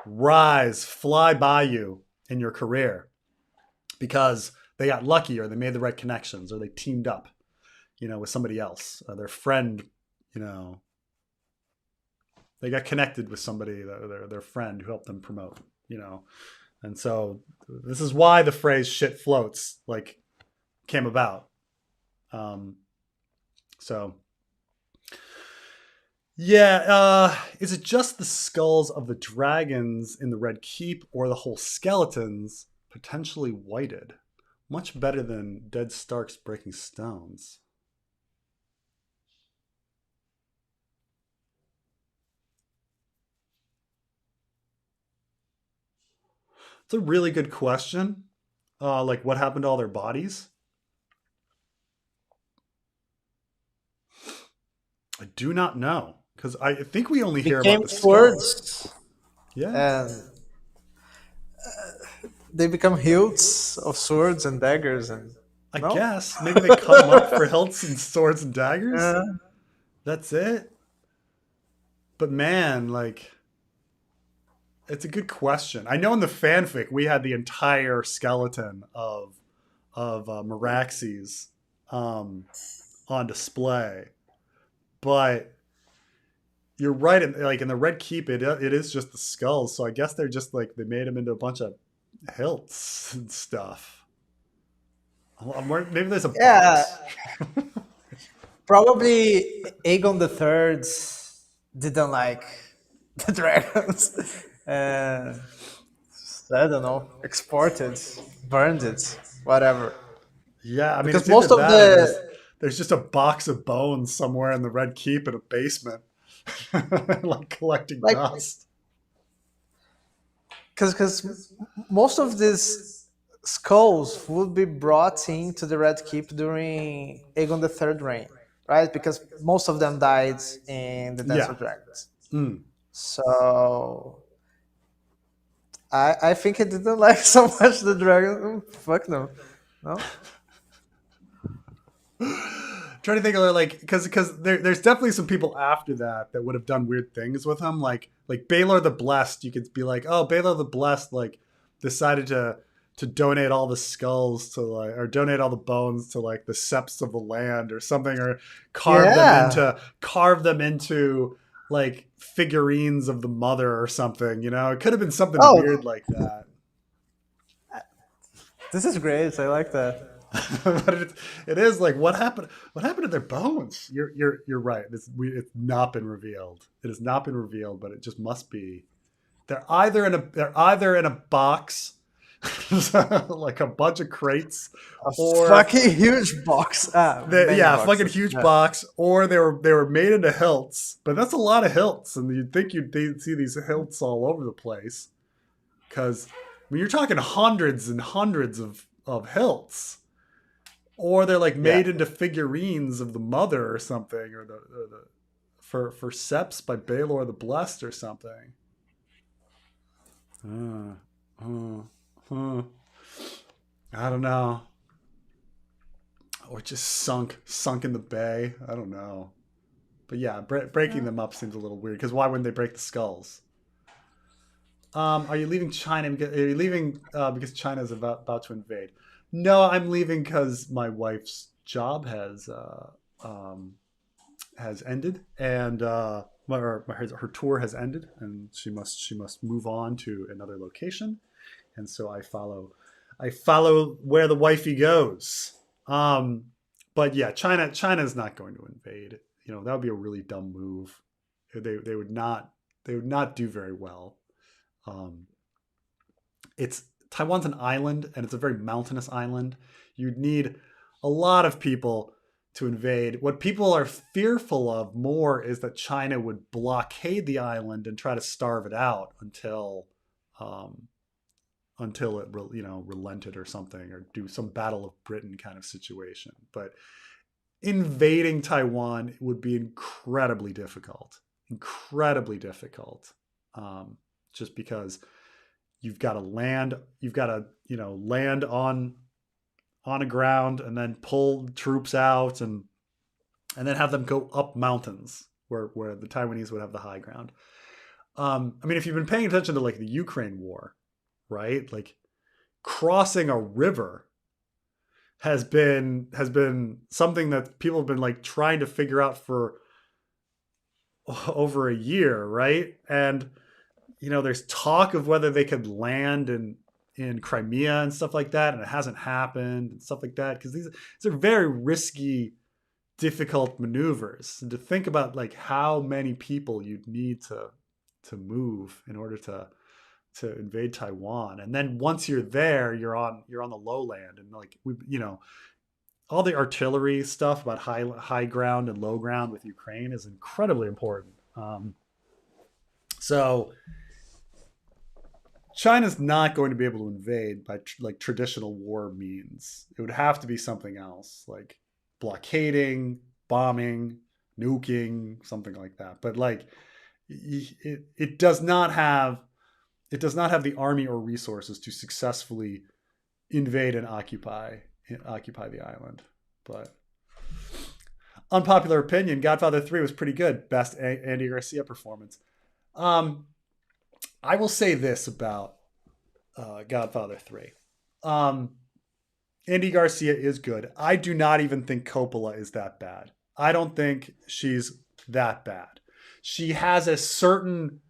fly by you in your career because they got lucky or they made the right connections or they teamed up, with somebody else, their friend, they got connected with somebody, their friend who helped them promote, and so this is why the phrase "shit floats" like came about. So yeah, is it just the skulls of the dragons in the Red Keep or the whole skeletons potentially whited? Much better than dead Starks breaking stones. It's a really good question. Like what happened to all their bodies? I do not know because I think we only hear about the skulls. Yeah, and they become hilts of swords and daggers, and I no, guess maybe they cut them up for hilts and swords and daggers. That's it. But man, like, it's a good question. I know in the fanfic we had the entire skeleton of Meraxes on display, but you're right. Like in the Red Keep, it is just the skulls. So I guess they're just like they made them into a bunch of hilts and stuff. Maybe there's a box. probably Aegon the Third didn't like the dragons. I don't know, exported, burned it, whatever. Yeah, I mean, Because it's either most of that or the there's just a box of bones somewhere in the Red Keep in a basement, like collecting like dust. because most of these skulls would be brought into the Red Keep during Aegon the Third reign, right? Because most of them died in the Dance Yeah. of Dragons. Mm. So I think it didn't like so much the dragon. Fuck no, no. Trying to think of like because there's definitely some people after that would have done weird things with him, like Baelor the Blessed. You could be like, oh, Baelor the Blessed like decided to donate all the skulls to like or donate all the bones to like the septs of the land or something, or carve them into like figurines of the mother or something. It could have been something Oh, weird like that. this is great. I like that. But it is like what happened to their bones. You're right, it's not been revealed. It has not been revealed, but it just must be they're either in a box like a bunch of crates, A or fucking huge box. Many fucking boxes. huge Yeah. box, or they were made into hilts. But that's a lot of hilts, and you'd think you'd see these hilts all over the place because when you're talking hundreds and hundreds of hilts. Or they're like made into figurines of the mother or something, or the for Seps by Baelor the Blessed or something. I don't know. Or just sunk in the bay. I don't know. But yeah, breaking them up seems a little weird because why wouldn't they break the skulls? Are you leaving China? Are you leaving because China is about to invade? No, I'm leaving because my wife's job has has ended, and her tour has ended, and she must move on to another location, and so I follow where the wifey goes. Um, but yeah, China is not going to invade. That would be a really dumb move. They would not do very well. Um, it's Taiwan's an island, and it's a very mountainous island. You'd need a lot of people to invade. What people are fearful of more is that China would blockade the island and try to starve it out um, until it relented or something, or do some Battle of Britain kind of situation. But invading Taiwan would be incredibly difficult, just because you've got to land on a ground and then pull troops out, and then have them go up mountains where the Taiwanese would have the high ground. I mean, if you've been paying attention to like the Ukraine war, right? Like crossing a river has been something that people have been like trying to figure out for over a year, right? And there's talk of whether they could land in Crimea and stuff like that, and it hasn't happened and stuff like that, because these are very risky, difficult maneuvers. And to think about like how many people you'd need to move in order to invade Taiwan, and then once you're there, you're on the lowland, and like all the artillery stuff about high ground and low ground with Ukraine is incredibly important. So China's not going to be able to invade by like traditional war means. It would have to be something else, like blockading, bombing, nuking, something like that. But like it does not have the army or resources to successfully invade and occupy the island. But unpopular opinion, Godfather 3 was pretty good. Best Andy Garcia performance. I will say this about Godfather 3. Andy Garcia is good. I do not even think Coppola is that bad. I don't think she's that bad. She has a certain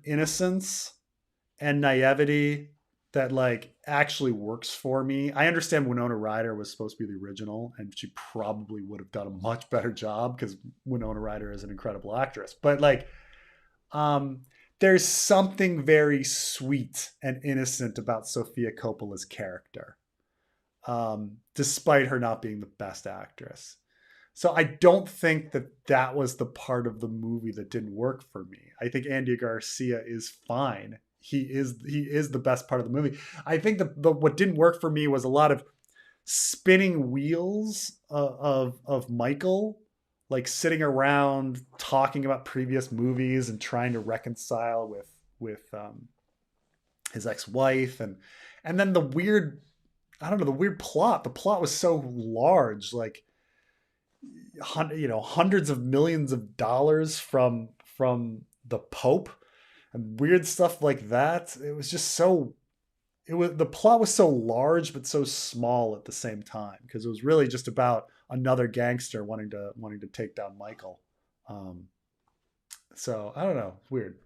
innocence and naivety that like actually works for me. I understand Winona Ryder was supposed to be the original, and she probably would have done a much better job because Winona Ryder is an incredible actress. But like, there's something very sweet and innocent about Sofia Coppola's character, despite her not being the best actress. So I don't think that was the part of the movie that didn't work for me. I think Andy Garcia is fine. He is the best part of the movie. I think the what didn't work for me was a lot of spinning wheels of Michael, like sitting around talking about previous movies and trying to reconcile with his ex-wife, and then the weird plot. The plot was so large, like hundreds of millions of dollars from the Pope and weird stuff like that. It was just the plot was so large but so small at the same time, because it was really just about another gangster wanting to take down Michael. So I don't know, weird.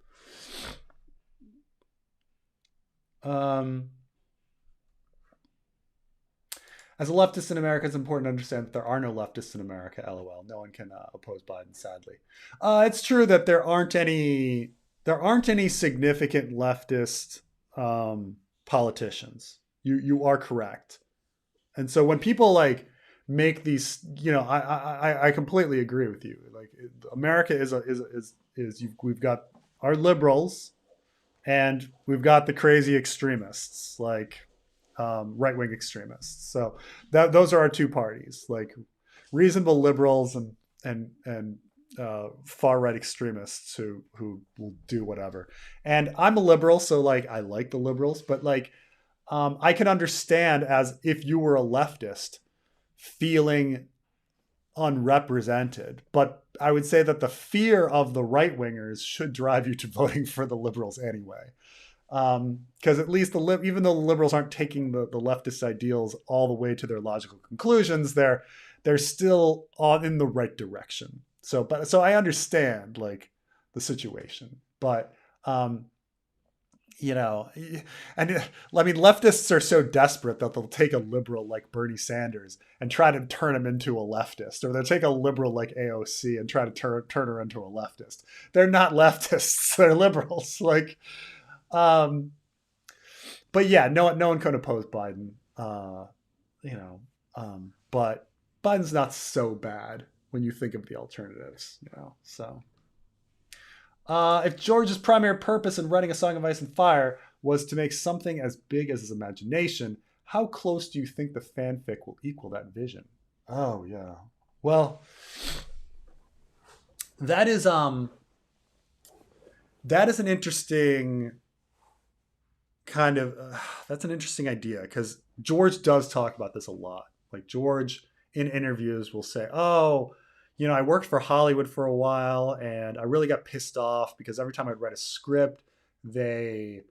As a leftist in America, it's important to understand that there are no leftists in America. LOL. No one can oppose Biden, sadly. It's true that there aren't any significant leftist politicians. You are correct. And so when people like make these, I completely agree with you. Like America we've got our liberals, and we've got the crazy extremists, like right-wing extremists. So those are our two parties, like reasonable liberals and far-right extremists who will do whatever. And I'm a liberal, so like I like the liberals, but like I can understand as if you were a leftist feeling unrepresented. But I would say that the fear of the right-wingers should drive you to voting for the liberals anyway. Because at least even though the liberals aren't taking the leftist ideals all the way to their logical conclusions, they're they're still on in the right direction. So I understand like the situation, but you know, and I mean, leftists are so desperate that they'll take a liberal like Bernie Sanders and try to turn him into a leftist, or they'll take a liberal like AOC and try to turn her into a leftist. They're not leftists; they're liberals. Like, but yeah, no one can oppose Biden. You know, but Biden's not so bad when you think of the alternatives. You know, so. If George's primary purpose in writing A Song of Ice and Fire was to make something as big as his imagination, how close do you think the fanfic will equal that vision? Oh yeah. Well, that is an interesting kind of that's an interesting idea, because George does talk about this a lot. Like George in interviews will say, "Oh, you know, I worked for Hollywood for a while and I really got pissed off because every time I'd write a script, they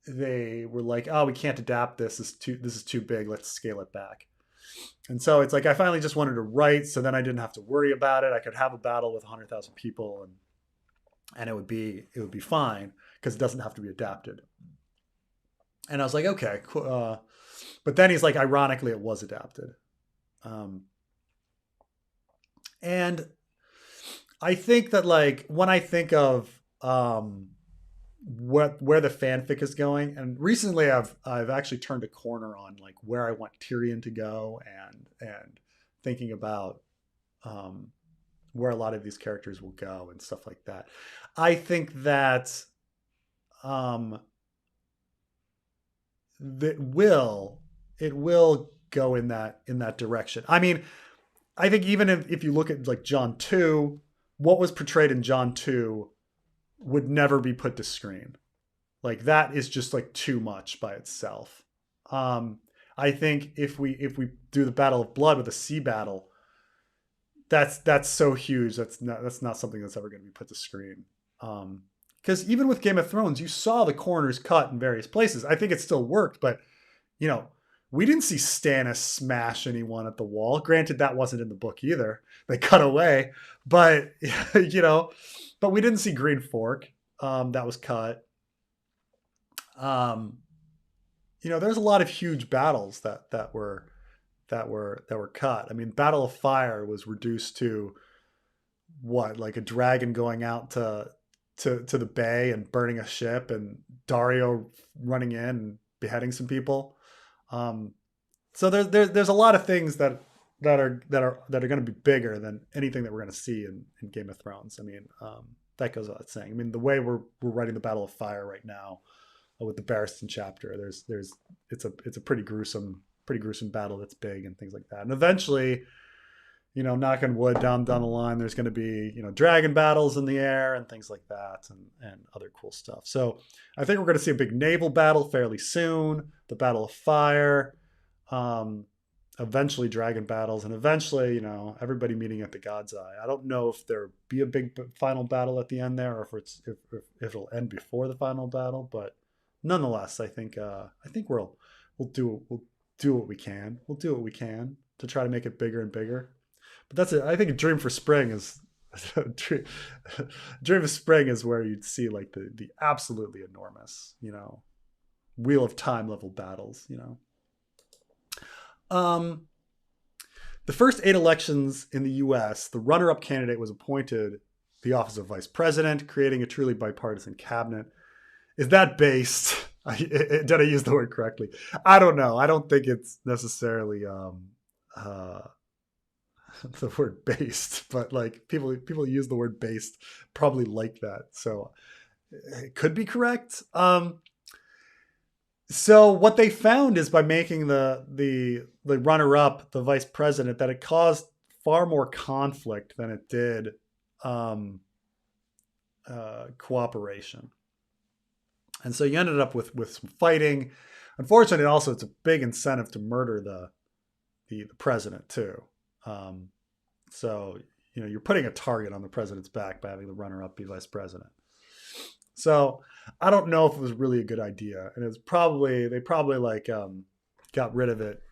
were like, oh, we can't adapt this. This is too big. Let's scale it back." And so it's like I finally just wanted to write, so then I didn't have to worry about it. I could have a battle with 100,000 people and it would be fine because it doesn't have to be adapted. And I was like, okay, cool. But then he's like, ironically, it was adapted. And I think that like when I think of where the fanfic is going, and recently I've actually turned a corner on like where I want Tyrion to go, and thinking about where a lot of these characters will go and stuff like that. I think that it will go in that direction. I mean, I think even if you look at like John 2, what was portrayed in John 2 would never be put to screen. Like that is just like too much by itself. I think if we do the Battle of Blood with a sea battle, that's so huge. That's not something that's ever going to be put to screen. Because even with Game of Thrones, you saw the corners cut in various places. I think it still worked, but you know, we didn't see Stannis smash anyone at the wall. Granted, that wasn't in the book either. They cut away, but you know, but we didn't see Green Fork. That was cut. You know, there's a lot of huge battles that were cut. I mean, Battle of Fire was reduced to what, like a dragon going out to the bay and burning a ship, and Dario running in and beheading some people. So there's a lot of things that are going to be bigger than anything that we're going to see in Game of Thrones. I mean, that goes without saying. I mean, the way we're writing the Battle of Fire right now with the Barristan chapter, it's a pretty gruesome battle that's big and things like that. And eventually, you know, knock on wood, down the line, there's going to be, you know, dragon battles in the air and things like that, and other cool stuff. So I think we're going to see a big naval battle fairly soon, the Battle of Fire, eventually dragon battles, and eventually, you know, everybody meeting at the God's Eye. I don't know if there'll be a big final battle at the end there, or if it'll end before the final battle, but nonetheless, I think we'll do what we can. We'll do what we can to try to make it bigger and bigger. But that's it. I think Dream for Spring is Dream of Spring is where you'd see like the absolutely enormous, you know, Wheel of Time level battles, you know. The first 8 elections in the U.S., the runner-up candidate was appointed the office of vice president, creating a truly bipartisan cabinet. Is that based? Did I use the word correctly? I don't know. I don't think it's necessarily the word based, but like people use the word based probably like that, so it could be correct. So what they found is by making the runner-up the vice president, that it caused far more conflict than it did cooperation. And so you ended up with some fighting. Unfortunately, also it's a big incentive to murder the president too. So, you know, you're putting a target on the president's back by having the runner-up be vice president. So I don't know if it was really a good idea, and they probably like got rid of it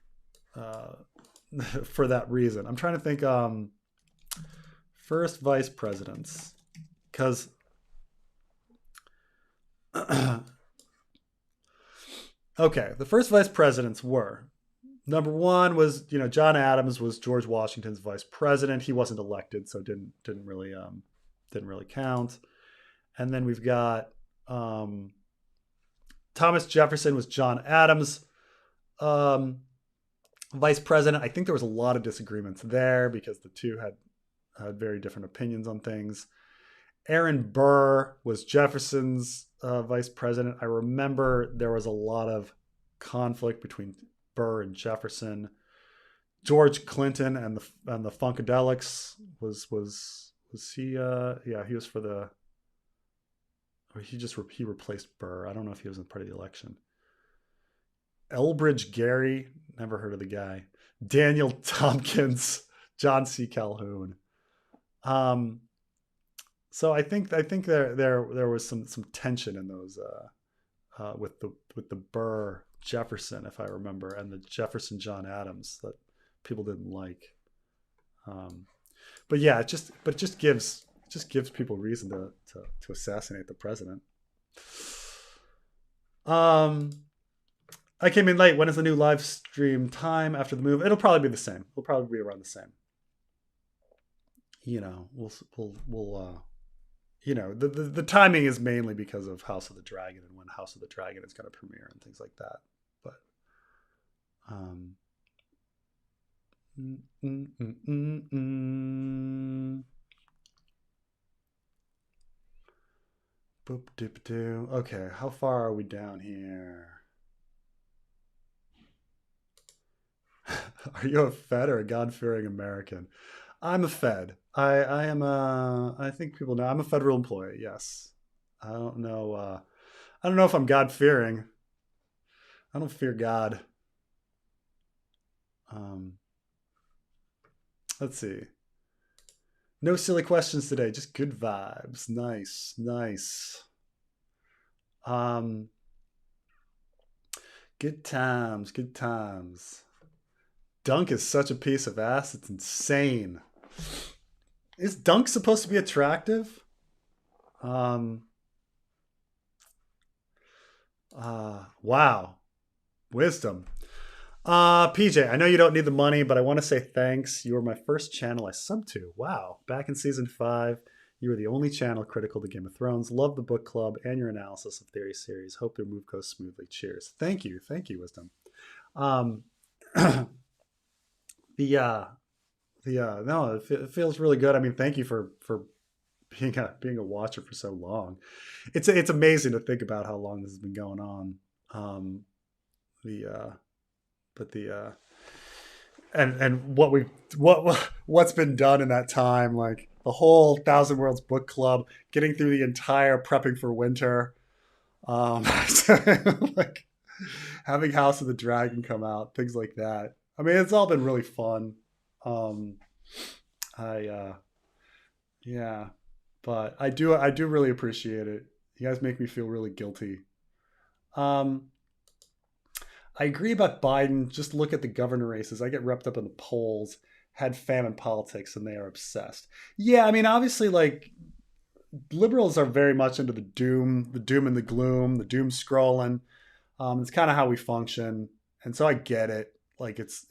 for that reason. I'm trying to think. First vice presidents, because okay, the first vice presidents were number one was John Adams was George Washington's vice president. He wasn't elected, so didn't really count. And then we've got Thomas Jefferson was John Adams' vice president. I think there was a lot of disagreements there because the two had very different opinions on things. Aaron Burr was Jefferson's vice president. I remember there was a lot of conflict between Burr and Jefferson. George Clinton and the Funkadelics was he? Yeah, he was for the. Or he replaced Burr. I don't know if he was in part of the election. Elbridge Gerry, never heard of the guy. Daniel Tompkins, John C. Calhoun. So I think there was some tension in those with the Burr Jefferson, if I remember, and the Jefferson John Adams that people didn't like. But yeah, it just gives people reason to assassinate the president. I came in late. When is the new live stream time after the move? It'll probably be the same. It'll probably be around the same. We'll the timing is mainly because of House of the Dragon and when House of the Dragon is going to premiere and things like that. But boop doop doo. Okay, how far are we down here? Are you a Fed or a God-fearing American? I'm a Fed. I am a. I think people know I'm a federal employee. Yes. I don't know. I don't know if I'm God-fearing. I don't fear God. Let's see. No silly questions today. Just good vibes. Nice, nice. Good times. Good times. Dunk is such a piece of ass. It's insane. Is Dunk supposed to be attractive? Wow. Wisdom. PJ, I know you don't need the money, but I want to say thanks. You were my first channel I subbed to. Wow. Back in season 5, you were the only channel critical to Game of Thrones. Love the book club and your analysis of Theory series. Hope your move goes smoothly. Cheers. Thank you. Thank you, Wisdom. No, it feels really good. I mean, thank you for being a watcher for so long. It's amazing to think about how long this has been going on. And what's been done in that time, like the whole Thousand Worlds book club, getting through the entire prepping for winter, like having House of the Dragon come out, things like that. I mean, it's all been really fun. Yeah, but I do really appreciate it. You guys make me feel really guilty. I agree about Biden. Just look at the governor races. I get wrapped up in the polls, had famine politics, and they are obsessed. Yeah, I mean, obviously, like liberals are very much into the doom and the gloom, the doom scrolling. It's kind of how we function, and so I get it. Like it's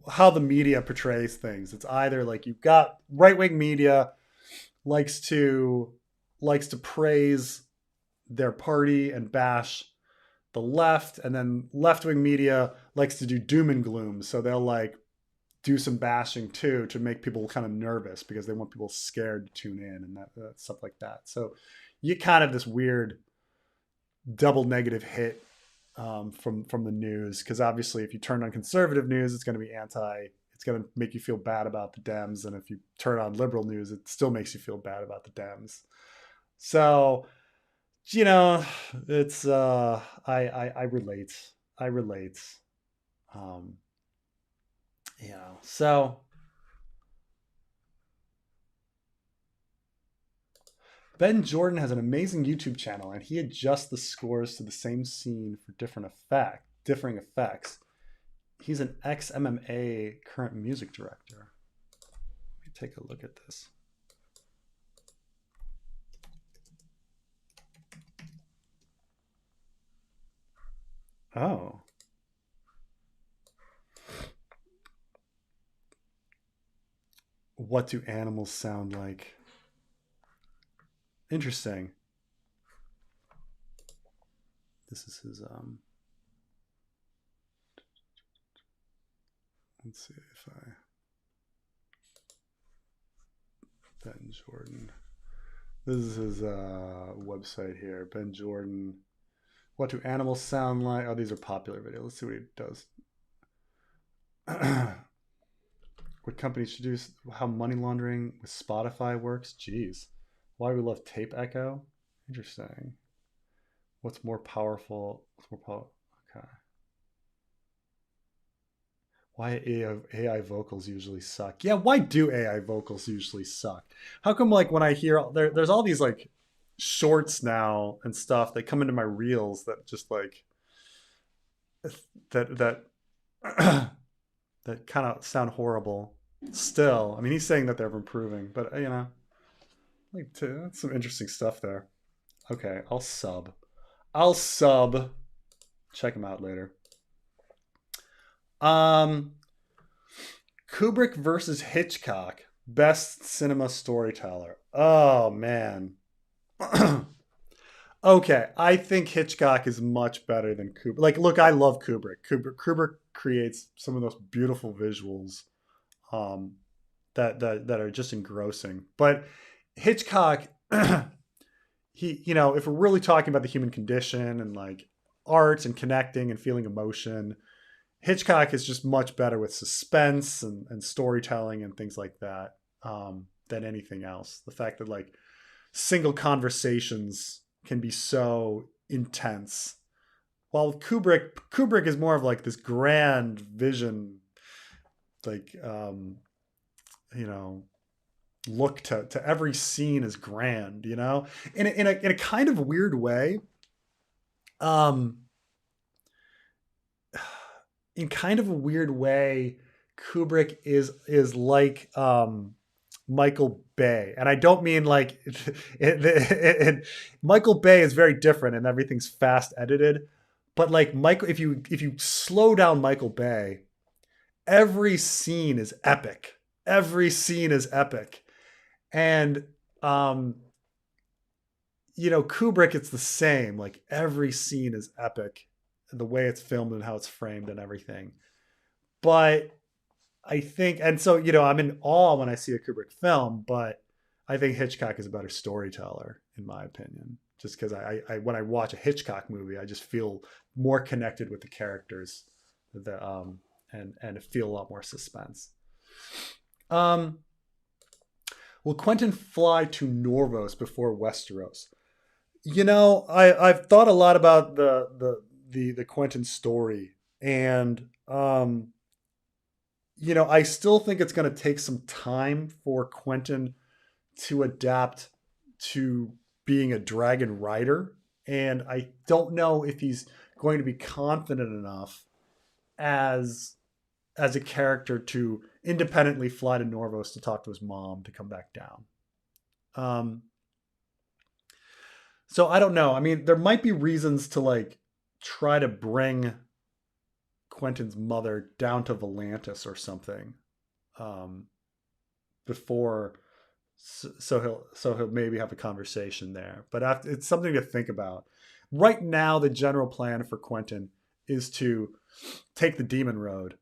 how the media portrays things. It's either like you've got right-wing media likes to praise their party and bash the left, and then left-wing media likes to do doom and gloom. So they'll like do some bashing too to make people kind of nervous because they want people scared to tune in and that stuff like that. So you kind of this weird double negative hit from the news, because obviously if you turn on conservative news, it's going to be it's going to make you feel bad about the Dems, and if you turn on liberal news, it still makes you feel bad about the Dems. So it's I relate. So Ben Jordan has an amazing YouTube channel, and he adjusts the scores to the same scene for differing effects. He's an ex MMA current music director. Let me take a look at this. Oh. What do animals sound like? Interesting. This is his let's see if I Ben Jordan. This is his website here. Ben Jordan. What do animals sound like? Oh, these are popular videos. Let's see what he does. What companies should do? How money laundering with Spotify works? Jeez. Why we love tape echo? Interesting. What's more powerful? What's more powerful? Okay. Why AI vocals usually suck? Yeah, why do AI vocals usually suck? How come like when I hear there's all these like shorts now and stuff that come into my reels that just like that that kind of sound horrible. Still, I mean, he's saying that they're improving, but like that's some interesting stuff there. Okay, I'll sub. I'll sub. Check him out later. Um, Kubrick versus Hitchcock, best cinema storyteller. Oh man. Okay, I think Hitchcock is much better than Kubrick. Like, look, I love Kubrick. Kubrick creates some of those beautiful visuals um, that are just engrossing. But Hitchcock, if we're really talking about the human condition and like art and connecting and feeling emotion, Hitchcock is just much better with suspense and storytelling and things like that than anything else. The fact that like single conversations can be so intense, while Kubrick is more of like this grand vision, like look to every scene is grand, in a kind of weird way. Um, in kind of a weird way, Kubrick is like Michael Bay, and I don't mean like Michael Bay is very different, and everything's fast edited. But like Michael, if you slow down Michael Bay, every scene is epic. Every scene is epic, and Kubrick, it's the same. Like every scene is epic, the way it's filmed and how it's framed and everything. But I think, and so, I'm in awe when I see a Kubrick film, but I think Hitchcock is a better storyteller, in my opinion. Just because when I watch a Hitchcock movie, I just feel more connected with the characters, and feel a lot more suspense. Will Quentin fly to Norvos before Westeros? I've thought a lot about the Quentin story, and I still think it's going to take some time for Quentin to adapt to being a dragon rider. And I don't know if he's going to be confident enough as a character to independently fly to Norvos to talk to his mom to come back down. So I don't know. I mean, there might be reasons to like try to bring Quentin's mother down to Volantis or something before, so he'll maybe have a conversation there. But it's something to think about. Right now, the general plan for Quentin is to take the demon road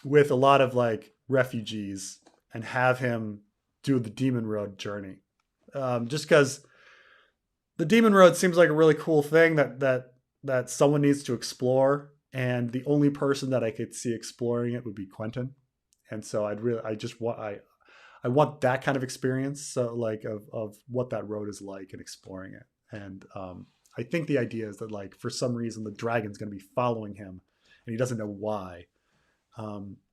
with a lot of like refugees and have him do the demon road journey. Just because the demon road seems like a really cool thing that someone needs to explore, and the only person that I could see exploring it would be Quentin. And so I want that kind of experience, so like of what that road is like and exploring it. And I think the idea is that like for some reason the dragon's going to be following him, and he doesn't know why.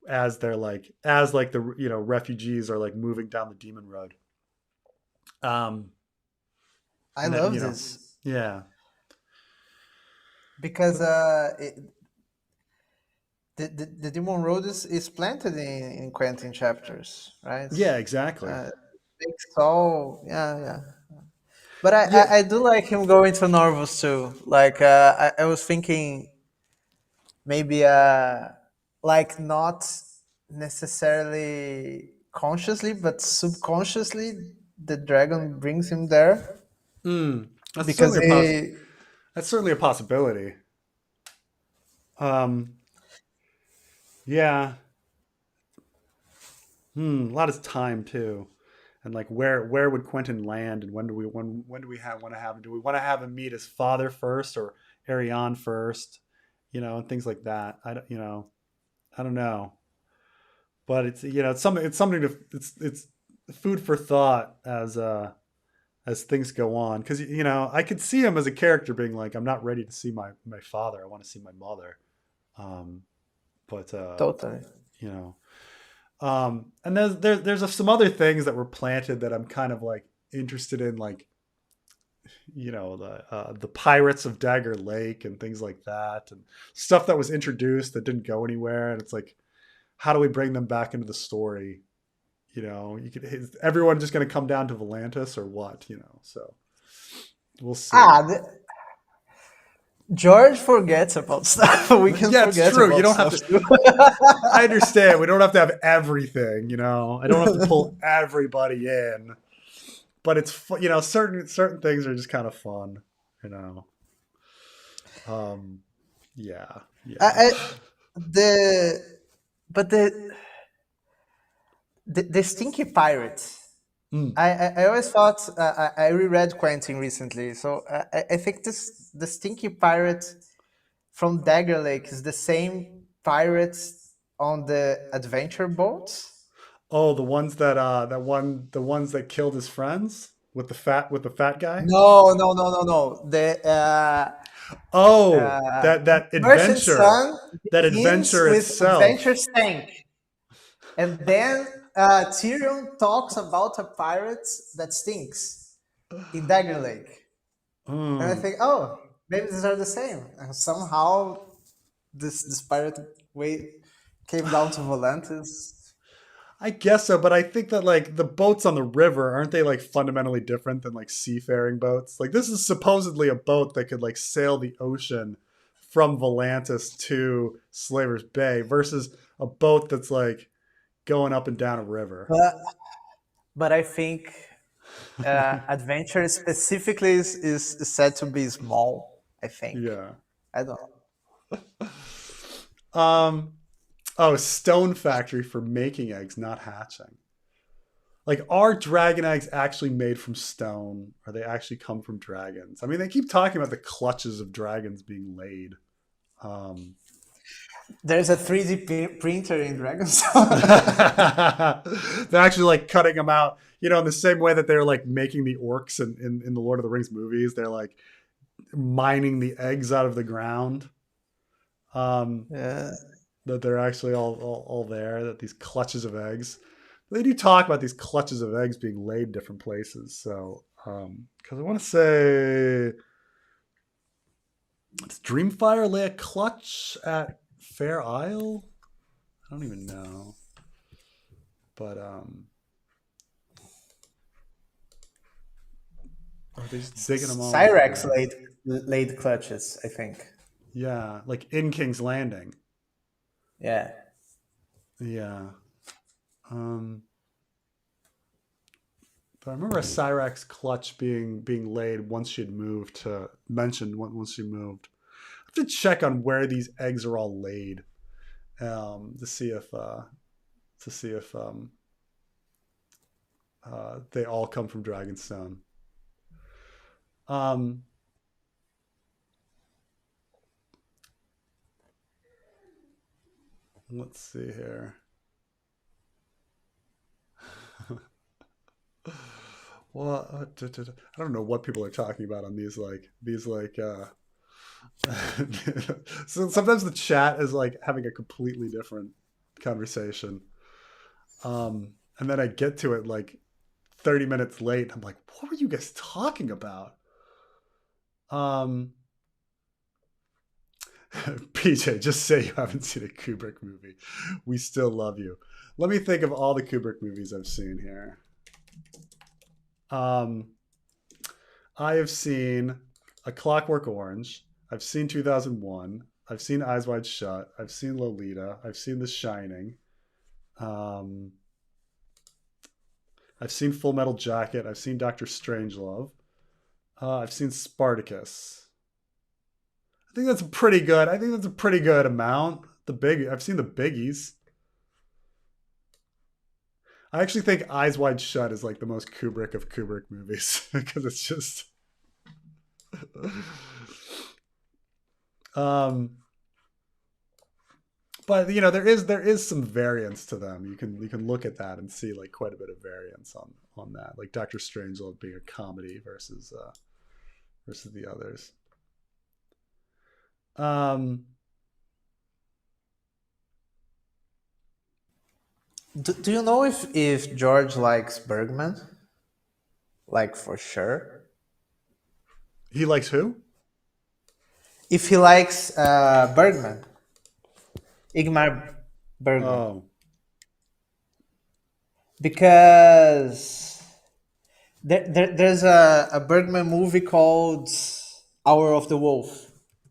As the refugees are like moving down the demon road. I And then love this yeah. because the Demon Road is planted in Quentin chapters, right? Yeah, exactly. Makes all, yeah, yeah. But Yeah. I do like him going to Norvus too. Like I was thinking maybe like not necessarily consciously, but subconsciously, the dragon brings him there Mm, that's because certainly he. that's certainly a possibility. Um, yeah. A lot of time too. And like where would Quentin land, and when do we want to have him? Do we want to have him meet his father first or Ariane first? And things like that. I don't know. But it's it's something to it's food for thought as things go on, because I could see him as a character being like, I'm not ready to see my father, I want to see my mother. um but Totally. you know and there's some other things that were planted that I'm kind of like interested in, like the pirates of Dagger Lake and things like that, and stuff that was introduced that didn't go anywhere, and it's like, how do we bring them back into the story? Is everyone just going to come down to Volantis or what? So we'll see. Ah, George forgets about stuff. We can Yeah, it's forget true. You about don't have stuff to. too. I understand. We don't have to have everything. I don't have to pull everybody in. But it's certain things are just kind of fun. You know. Um. Yeah. Yeah. I, the but the stinky pirate. Mm. I always thought I reread Quentin recently, so I think this the stinky pirate from Dagger Lake is the same pirates on the adventure boats. Oh, the ones that killed his friends with the fat guy. No, no, no, no, no. The Oh, uh, that Merchant adventure, Sun that begins adventure with Adventure itself. Stank, and then Tyrion talks about a pirate that stinks in Dagger Lake. And I Mm. think, oh, maybe these are the same. And somehow this pirate way came down to Volantis. I guess so, but I think that like the boats on the river, aren't they like fundamentally different than like seafaring boats? Like this is supposedly a boat that could like sail the ocean from Volantis to Slaver's Bay versus a boat that's like going up and down a river. But but I think adventure specifically is said to be small. I think Yeah. I don't. Um. Oh, stone factory for making eggs, not hatching. Like, are dragon eggs actually made from stone? Or they actually come from dragons? I mean, they keep talking about the clutches of dragons being laid. Um, There's a 3D printer in they're Dragonstone. actually like cutting them out, in the same way that they're like making the orcs in the Lord of the Rings movies. They're like mining the eggs out of the ground. Um, Yeah. that they're actually all there, that these clutches of eggs. They do talk about these clutches of eggs being laid different places. So, because I want to say, does Dreamfire lay a clutch at Fair Isle? I don't even know. But, or are they just digging them all out of the Cyrex ground? laid clutches, I think. Yeah, like in King's Landing. Yeah. Yeah. Um, but I remember a Cyrax clutch being laid once she'd moved to mentioned once she moved. I have to check on where these eggs are all laid, to see if they all come from Dragonstone. Um, let's see here. Well, I don't know what people are talking about on these. So sometimes the chat is like having a completely different conversation. And then I get to it like 30 minutes late. I'm like, what were you guys talking about? Um, PJ, just say you haven't seen a Kubrick movie. We still love you. Let me think of all the Kubrick movies I've seen here. Um, I have seen A Clockwork Orange. I've seen 2001. I've seen Eyes Wide Shut. I've seen Lolita. I've seen The Shining. Um, I've seen Full Metal Jacket. I've seen Doctor Strangelove. I've seen Spartacus. I think that's pretty good. I think that's a pretty good amount. I've seen the biggies. I actually think Eyes Wide Shut is like the most Kubrick of Kubrick movies because it's just um but there is some variance to them. You can look at that and see like quite a bit of variance on that. Like Doctor Strangelove being a comedy versus the others. Um Do you know if George likes Bergman? Like for sure. he likes who? If he likes Bergman, Igmar Bergman, Oh, because there's a Bergman movie called Hour of the Wolf.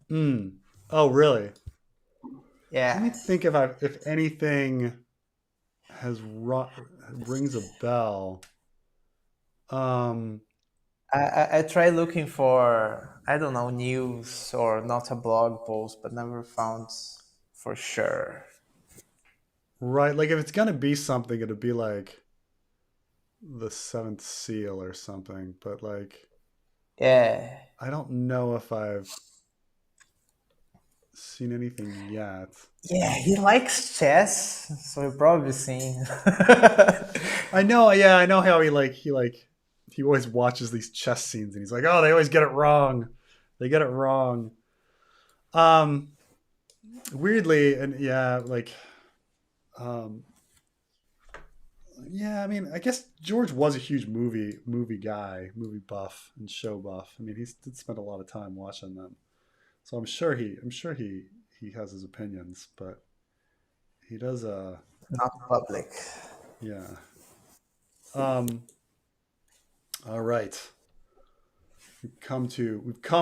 mm. Oh, really? Let me Yeah, think if anything has rings a bell. Um, I try looking for, I don't know, news or not a blog post, but never found for sure. right, like if it's gonna be something, it'd be like the Seventh Seal or something. But like, Yeah, I don't know if I've seen anything yet. yeah, he likes chess, so you've probably seen. I know, yeah, I know how he always watches these chess scenes and he's like, oh, they always get it wrong. They get it wrong. Um, weirdly, and yeah, like, um, yeah, I mean, I guess George was a huge movie guy, movie buff and show buff. I mean, he did spend a lot of time watching them, so I'm sure he has his opinions, but he does. Not public. Yeah. Um. All right.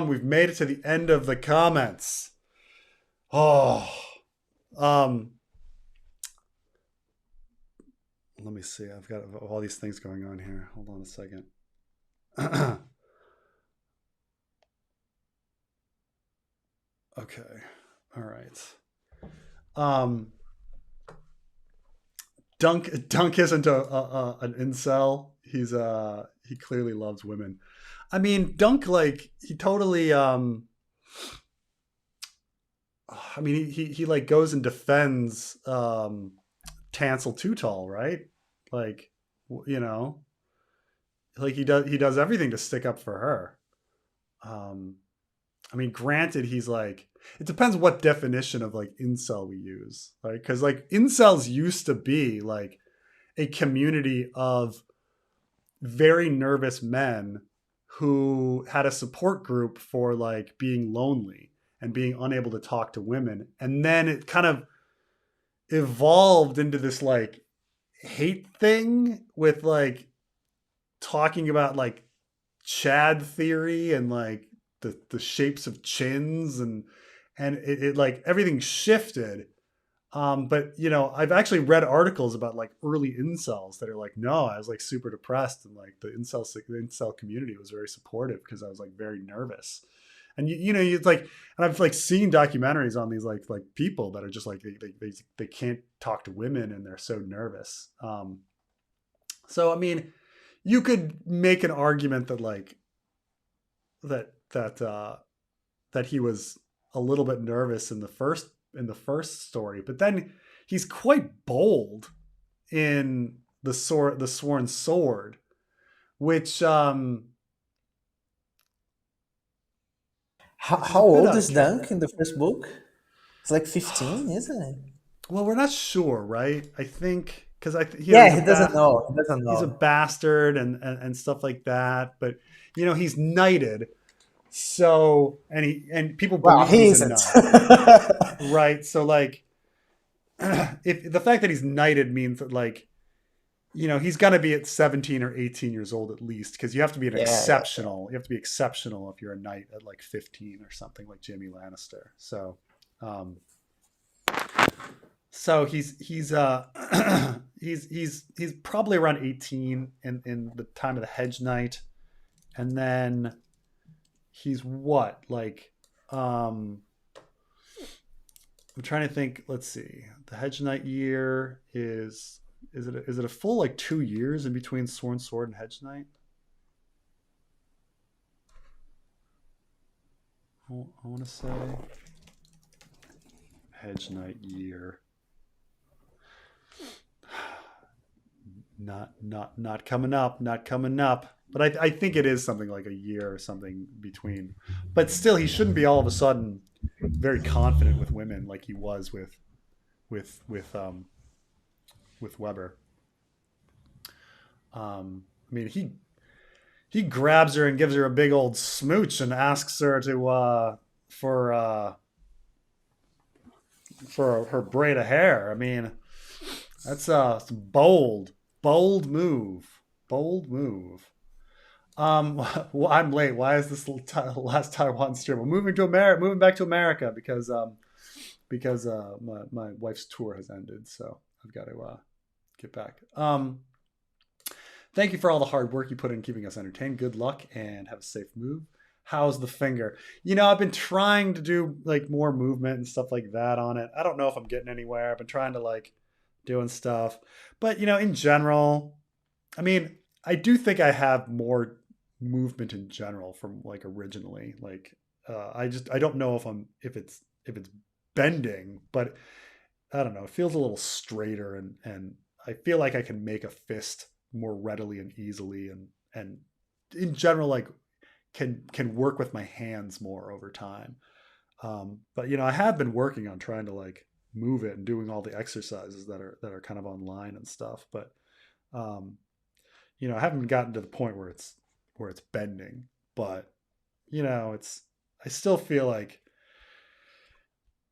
We've made it to the end of the comments. Oh. Um. Let me see. I've got all these things going on here. Hold on a second. Okay. All right. Um, Dunk isn't an incel. He clearly loves women. I mean, Dunk like he totally I mean he like goes and defends Tansel Too Tall, right? Like you know, like he does everything to stick up for her. Um I mean, granted, he's like, it depends what definition of like incel we use, right? Because like incels used to be like a community of very nervous men who had a support group for like being lonely and being unable to talk to women. And then it kind of evolved into this like hate thing with like talking about like Chad theory and like the shapes of chins and it like everything shifted. But I've actually read articles about like early incels that are like, no, I was like super depressed and like the incel community was very supportive because I was like very nervous. And it's like, and I've like seen documentaries on these like people that are just like they can't talk to women and they're so nervous. So I mean, you could make an argument that like that he was a little bit nervous in the first story, but then he's quite bold in the Sworn Sword, which which is How a bit old out of is character. Dunk in the first book? It's like 15, isn't it? Well, we're not sure, right? I think because Yeah, he doesn't know. He doesn't he's a know. bastard and stuff like that, but he's knighted. So and people Well, believe he he's a isn't. nun, right? So like, if the fact that he's knighted means that like, he's gonna be at 17 or 18 years old at least, because you have to be Yeah, yeah, you have to be exceptional if you're a knight at like 15 or something, like Jamie Lannister. So, um, he's probably around 18 in the time of the Hedge Knight, and then he's what like, I'm trying to think. Let's see. The Hedge Knight year is it a full like 2 years in between Sworn Sword and Hedge Knight? I want to say Hedge Knight year. Not coming up. Not coming up. But I think it is something like a year or something between. But still, he shouldn't be all of a sudden very confident with women like he was with with um with Weber. I mean, he grabs her and gives her a big old smooch and asks her to for her braid of hair. I mean, that's a bold move, bold move. Well, I'm late. Why is this last Taiwan stream? I'm moving to America, moving back to America because my wife's tour has ended, so I've got to get back. Thank you for all the hard work you put in keeping us entertained. Good luck and have a safe move. How's the finger? I've been trying to do like more movement and stuff like that on it. I don't know if I'm getting anywhere. I've been trying to like doing stuff, but in general, I mean, I do think I have more movement in general from like originally. Like, I don't know if it's bending, but I don't know. It feels a little straighter, and I feel like I can make a fist more readily and easily, and in general, like can work with my hands more over time. But I have been working on trying to like move it and doing all the exercises that are kind of online and stuff. But um, I haven't gotten to the point where it's bending. But it's I still feel like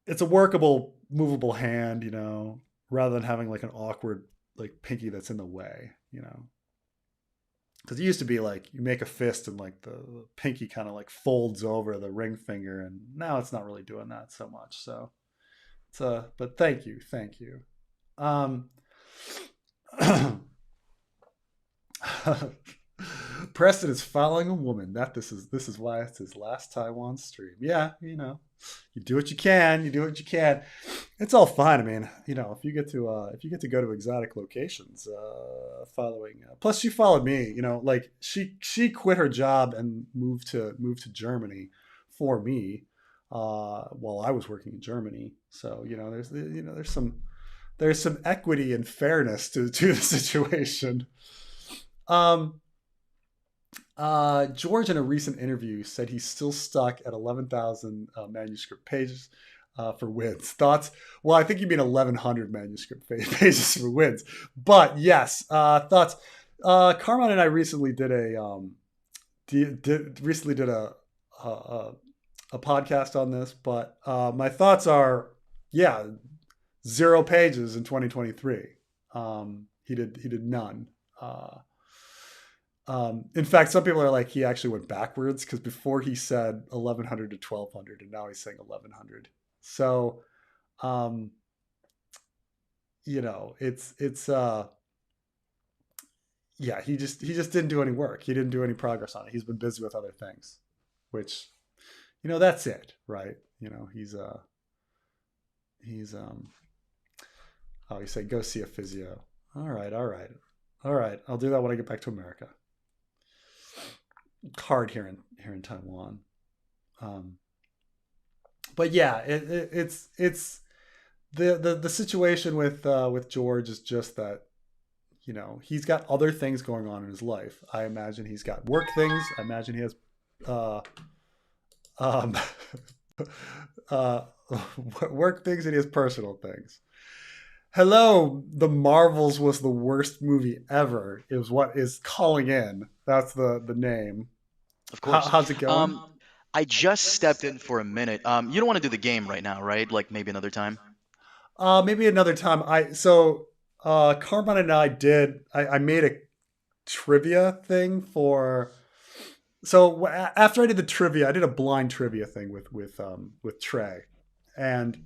it's a workable, movable hand. Rather than having like an awkward like pinky that's in the way. Because it used to be like you make a fist and like the pinky kind of like folds over the ring finger, and now it's not really doing that so much. So but thank you. Um, Preston is following a woman. This is why it's his last Taiwan stream. Yeah, you do what you can. You do what you can. It's all fine. I mean, if you get to go to exotic locations, following. Plus, she followed me. Like she quit her job and moved to Germany for me, while I was working in Germany. So there's some equity and fairness to the situation. Um, George, in a recent interview, said he's still stuck at 11,000 manuscript pages for wins. Thoughts? Well, I think you mean 1,100 manuscript pages for wins. But yes, thoughts. Carmine and I recently did a podcast on this, but my thoughts are, yeah, 0 pages in 2023. He did none. In fact, some people are like he actually went backwards, because before he said 1,100 to 1,200, and now he's saying 1,100. So, um, it's yeah, he just didn't do any work. He didn't do any progress on it. He's been busy with other things, which that's it, right? He's oh, you say go see a physio. All right, all right, all right. I'll do that when I get back to America. Hard here in Taiwan. Um, but yeah, it's the situation with George is just that he's got other things going on in his life. I imagine he's got work things. I imagine he has uh, um, uh, work things, and he has personal things. Hello, The Marvels was the worst movie ever. Is what is calling in. That's the name. Of course. How's it going? I just stepped in for a minute. You don't want to do the game right now, right? Like maybe another time. Maybe another time. Carmine and I did. I made a trivia thing for. After I did the trivia, I did a blind trivia thing with Trey, and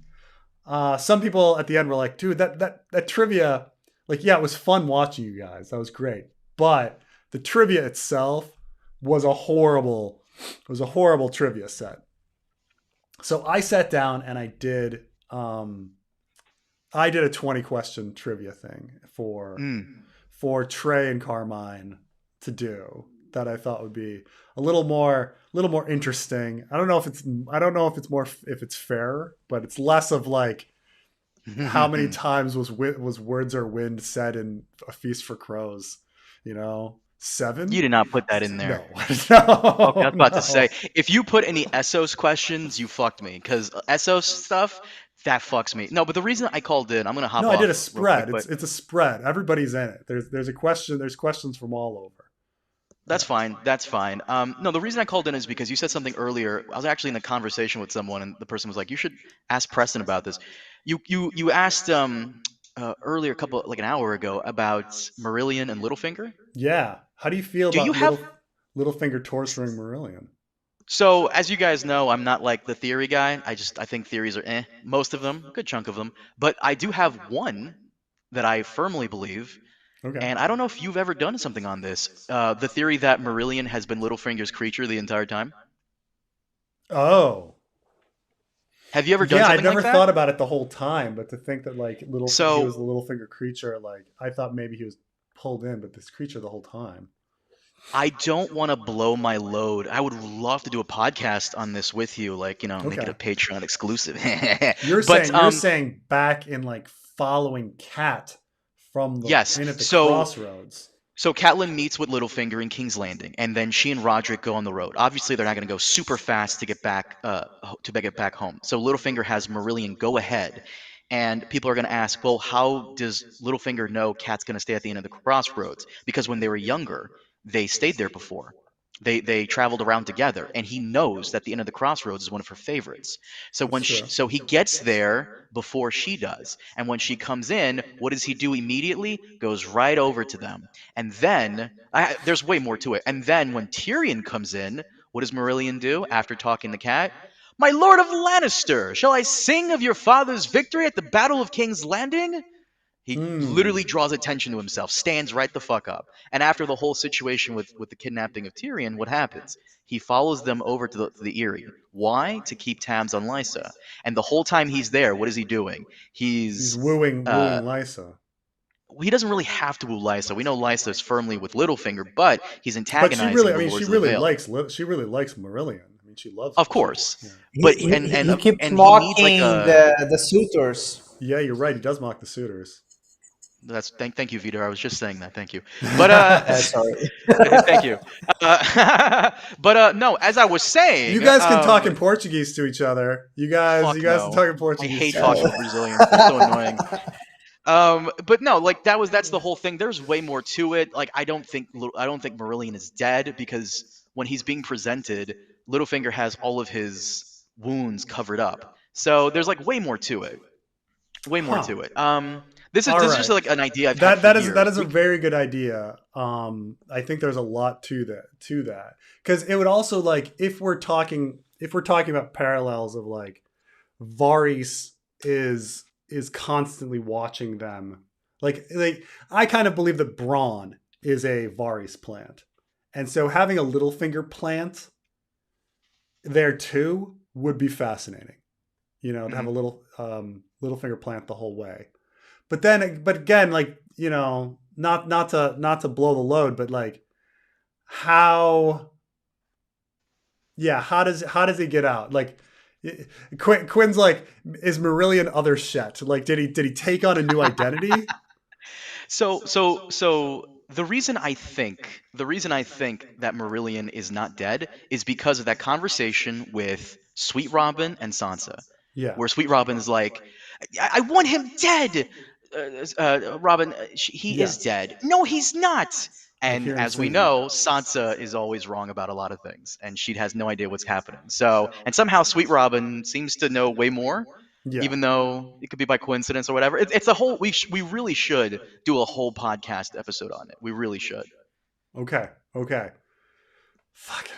some people at the end were like, "Dude, that trivia, like, yeah, it was fun watching you guys. That was great, but the trivia itself was a horrible trivia set." So I sat down and I did a 20 question trivia thing Mm. for Trey and Carmine to do that I thought would be a little more interesting. I don't know if it's more if it's fair, but it's less of like how many times was words or wind said in A Feast for Crows, you know? You 7? did not put that in there. No. Okay, I No, was about to no. say, if you put any Essos questions, you fucked me. Because Essos stuff, that fucks me. No, but the reason I called in, I'm gonna hop No, I did a off real quick, spread. but It's a spread. Everybody's in it. There's questions from all over. that's Yeah. fine. That's fine. No, the reason I called in is because you said something earlier. I was actually in a conversation with someone, and the person was like, "You should ask Preston about this." You asked earlier, a couple like an hour ago, about Marillion and Littlefinger. Yeah. How do you feel Do you about have Littlefinger torturing Marillion? So, as you guys know, I'm not like the theory guy. I think theories are most of them, a good chunk of them. But I do have one that I firmly believe, Okay. and I don't know if you've ever done something on this. The theory that Marillion has been Littlefinger's creature the entire time. Oh. Have you ever done Yeah, I'd something like never that? thought about it the whole time, but to think that like he So was the Littlefinger creature, like I thought maybe he was pulled in, but this creature the whole time. I don't want to blow my load. I would love to do a podcast on this with you, like make it Okay. a Patreon exclusive. But You're saying back in like following Cat from the yes. in at the So crossroads. So Catelyn meets with Littlefinger in King's Landing, and then she and Roderick go on the road. Obviously, they're not going to go super fast to get back get back home. So Littlefinger has Marillion go ahead, and people are going to ask, well, how does Littlefinger know Cat's going to stay at the end of the crossroads? Because when they were younger, they stayed there before. They traveled around together, and he knows that the end of the crossroads is one of her favorites. That's true. So he gets there before she does, and when she comes in, what does he do immediately? Goes right over to them, and then there's way more to it. And then when Tyrion comes in, what does Marillion do after talking to Cat? My Lord of Lannister, shall I sing of your father's victory at the Battle of King's Landing? He Hmm. literally draws attention to himself, stands right the fuck up. And after the whole situation with the kidnapping of Tyrion, what happens? He follows them over to the Eyrie. Why? To keep tabs on Lysa. And the whole time he's there, what is he doing? He's He's wooing uh, Lysa. he doesn't really have to woo Lysa. We know Lysa is firmly with Littlefinger, but he's But antagonizing the she Lords of the really Vale. likes Marillion. I mean, she loves Of him. course, Yeah. but He keeps and he needs like mocking a. the suitors. Yeah, you're right. He does mock the suitors. Thank you, Vitor. I was just saying that. Thank you. But Sorry. thank you. But no, as I was You saying, guys can talk in Portuguese to each other. You fuck guys can no. talk in I Portuguese hate to talking each with Brazilians. They're so annoying. But no, like that's the whole thing. There's way more to it. Like I don't think Marillion is dead because when he's being presented, Littlefinger has all of his wounds covered up. So there's like way more to it. Way more Huh. to it. All This is just right. like an idea I've had for That years. is a very good idea. I think there's a lot to that because it would also like if we're talking about parallels of like Varys is constantly watching them. Like I kind of believe that Braun is a Varys plant, and so having a Littlefinger plant there too would be fascinating. You know, to have Mhm. a Littlefinger plant the whole way. But again, like not to blow the load, but like how how does he get out? Like Quinn's like, is Marillion other Shet? Like, did he take on a new identity? So the reason I think that Marillion is not dead is because of that conversation with Sweet Robin and Sansa, Yeah. where Sweet Robin is like, I want him dead. Robin, he Yeah. is dead. No, he's not. I And hear him as we singing. know, Sansa is always wrong about a lot of things, and she has no idea what's happening. So, and somehow Sweet Robin seems to know way more, Yeah. even though it could be by coincidence or whatever. It's a whole. We really should do a whole podcast episode on it. We really should. Okay. Okay. Fucking.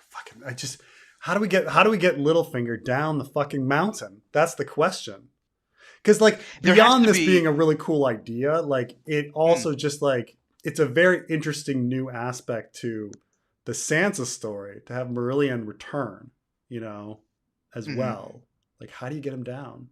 Fucking. I just. How do we get Littlefinger down the fucking mountain? That's the question. Because like There has beyond to this being be. a really cool idea, like it Mm, also just like it's a very interesting new aspect to the Sansa story to have Marillion return, you know, as mhm. well. Like how do you get him down?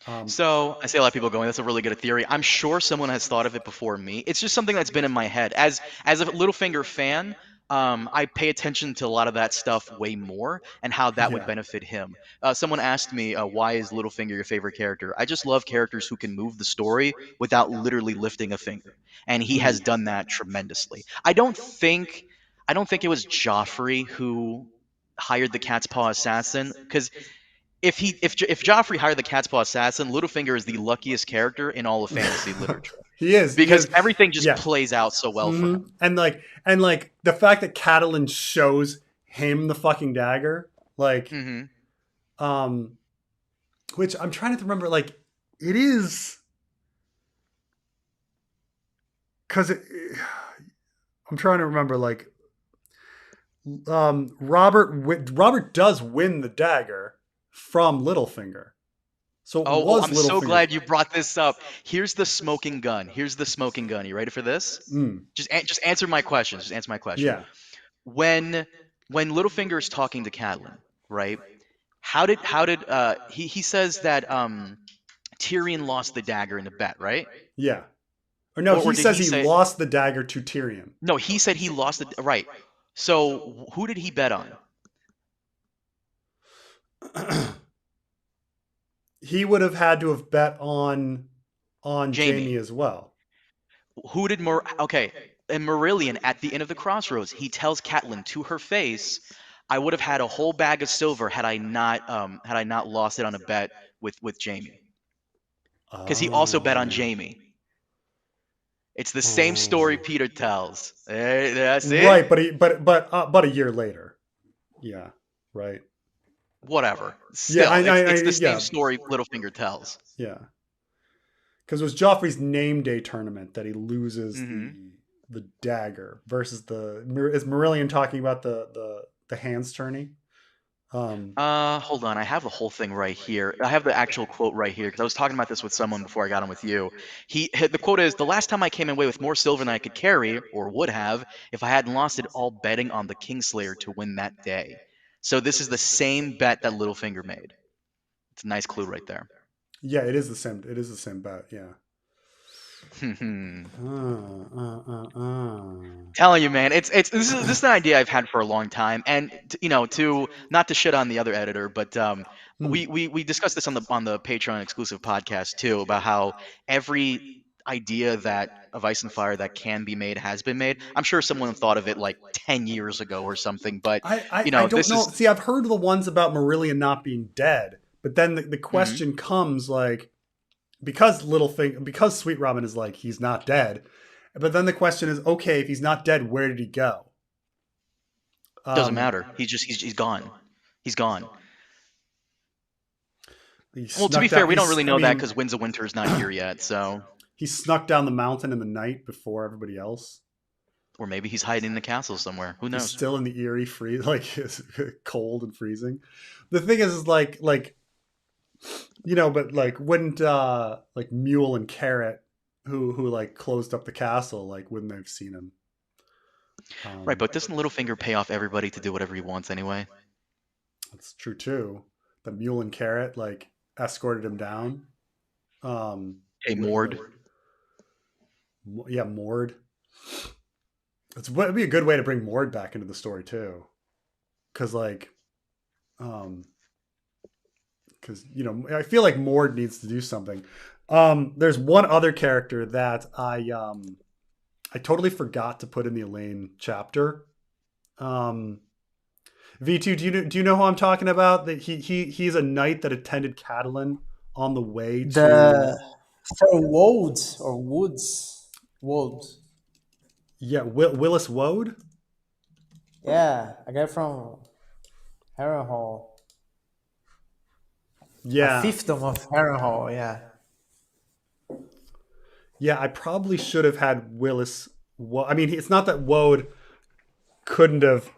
Um, So I see a lot of people going, "That's a really good theory." I'm sure someone has thought of it before me. It's just something that's been in my head. As a Littlefinger fan, I pay attention to a lot of that stuff way more and how that would yeah. benefit him. Someone asked me, "Why is Littlefinger your favorite character?" I just love characters who can move the story without literally lifting a finger, and he has Mhm. done that tremendously. I don't think it was Joffrey who hired the Cat's Paw assassin because if Joffrey hired the Cat's Paw assassin, Littlefinger is the luckiest character in all of fantasy literature He is. He because is. everything just Yeah. plays out so well for him. And like the fact that Catelyn shows him the fucking dagger, like, Hmm. um, which I'm trying to remember, like, it is because I'm trying to remember, like, Robert does win the dagger from Littlefinger, so it Oh, was I'm so Littlefinger's. glad you brought this up. Here's the smoking gun. Here's the smoking gun. You ready for this? Mm, Just answer my question. Just answer my question. yeah, When Littlefinger is talking to Catelyn, right? How did he says that Tyrion lost the dagger in the bet, right? yeah. Or no, Or he did says he he say lost the dagger to Tyrion. no? He said he lost the right. So who did he bet on? He would have had to have bet on Jamie Jamie. as well. Who did okay? And Marillion at the end of the crossroads, he tells Catelyn to her face, "I would have had a whole bag of silver had I not lost it on a bet with Jamie." Because he also bet on Oh. Jamie. It's the same story Oh. Peter tells. That's it. Right, but a year later. Yeah. Right. Whatever. Yeah. Still, it's the same Yeah. story Littlefinger tells. Yeah. Because it was Joffrey's name day tournament that he loses Hmm. the dagger versus is Marillion talking about the hands turning? Hold on. I have the whole thing right here. I have the actual quote right here because I was talking about this with someone before I got on with you. The quote is, "The last time I came away with more silver than I could carry, or would have, if I hadn't lost it all betting on the Kingslayer to win that day." So this is the same bet that Littlefinger made. It's a nice clue right there. Yeah, it is the same. It is the same bet. Yeah. Telling you, man, it's this is an idea I've had for a long time, and to not to shit on the other editor, but Hmm. we discussed this on the Patreon exclusive podcast too about how every idea that of Ice and Fire that can be made has been made. I'm sure someone thought of it like 10 years ago or something, but I don't this know. is. See, I've heard the ones about Marillion not being dead, but then the Mhm. question comes like because Sweet Robin is like he's not dead, but then the question is okay, if he's not dead, where did he go? Doesn't Um, matter. He's gone. He's gone. he Well, to be snuck fair, down. we don't He's really I know that mean because Winds of Winter is not here yet. So, he snuck down the mountain in the night before everybody else. or maybe he's hiding in the castle somewhere. Who He's knows? still in the eerie freeze, like it's cold and freezing. The thing is like but like wouldn't like Mule and Carrot, who like closed up the castle, like wouldn't they have seen him? Right, but doesn't Littlefinger pay off everybody to do whatever he wants anyway? That's true too. The Mule and Carrot like escorted him down. Hey, With Mord. yeah, Mord. It'd be a good way to bring Mord back into the story too, because like, um, because I feel like Mord needs to do something. There's one other character that I totally forgot to put in the Elaine chapter. Um, V2, do you know who I'm talking about? That he's a knight that attended Catelyn on the way to. The from Wolds or Woods, Wold. Yeah, Willis Wode. Yeah, a guy from Harrenhal. A Yeah, fiefdom of Harrenhal, yeah. yeah. I probably should have had Willis. I mean, it's not that Wode couldn't have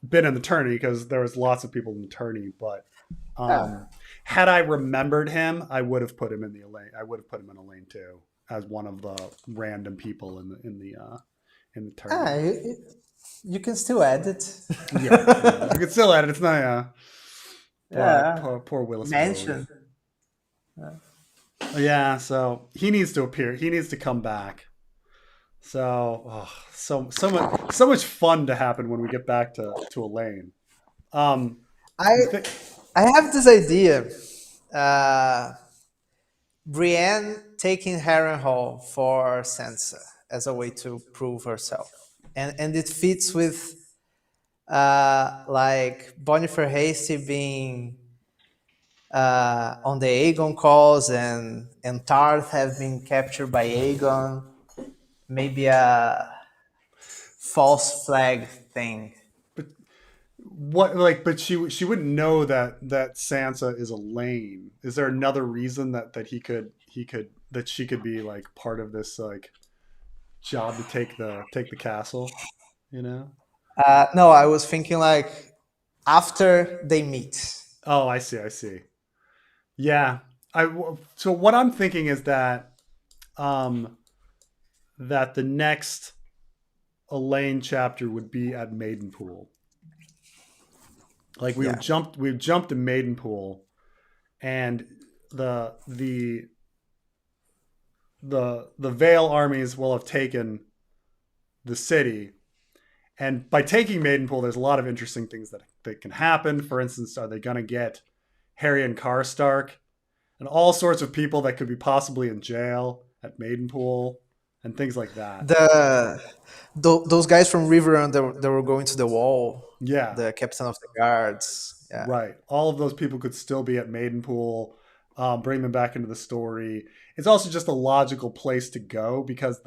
been in the tourney because there was lots of people in the tourney, but Yeah. um, had I remembered him, I would have put him in the lane. I would have put him in a lane too as one of the random people in the Ah, tourney. you can still add it. Yeah, yeah. You could still add it. It's not. But Yeah. poor Willis Wode. Mention. Yeah, so he needs to appear. He needs to come back. So so much fun to happen when we get back to a lane. Um, I th- I have this idea. Uh, Brienne taking Harrenhal for Sansa as a way to prove herself, and it fits with like Bonifer Hasty being on the Aegon calls, and Tarth have been captured by Aegon. Maybe a false flag thing. but what like but she wouldn't know that Sansa is a lane. Is there another reason that he could that she could be like part of this like job to take the castle, you know? No, I was thinking like after they meet. Oh, I see, I see. Yeah. So what I'm thinking is um that the next Elaine chapter would be at Maidenpool. Like Yeah. we would jump to Maidenpool, and the the the Vale armies will have taken the city. And by taking Maidenpool, there's a lot of interesting things that can happen. For instance, are they going to get Harry and Karstark and all sorts of people that could be possibly in jail at Maidenpool and things like that? Those guys from Riverrun that were going to the wall, Yeah, the captain of the guards. Yeah. right. All of those people could still be at Maidenpool. Bring them back into the story. It's also just a logical place to go because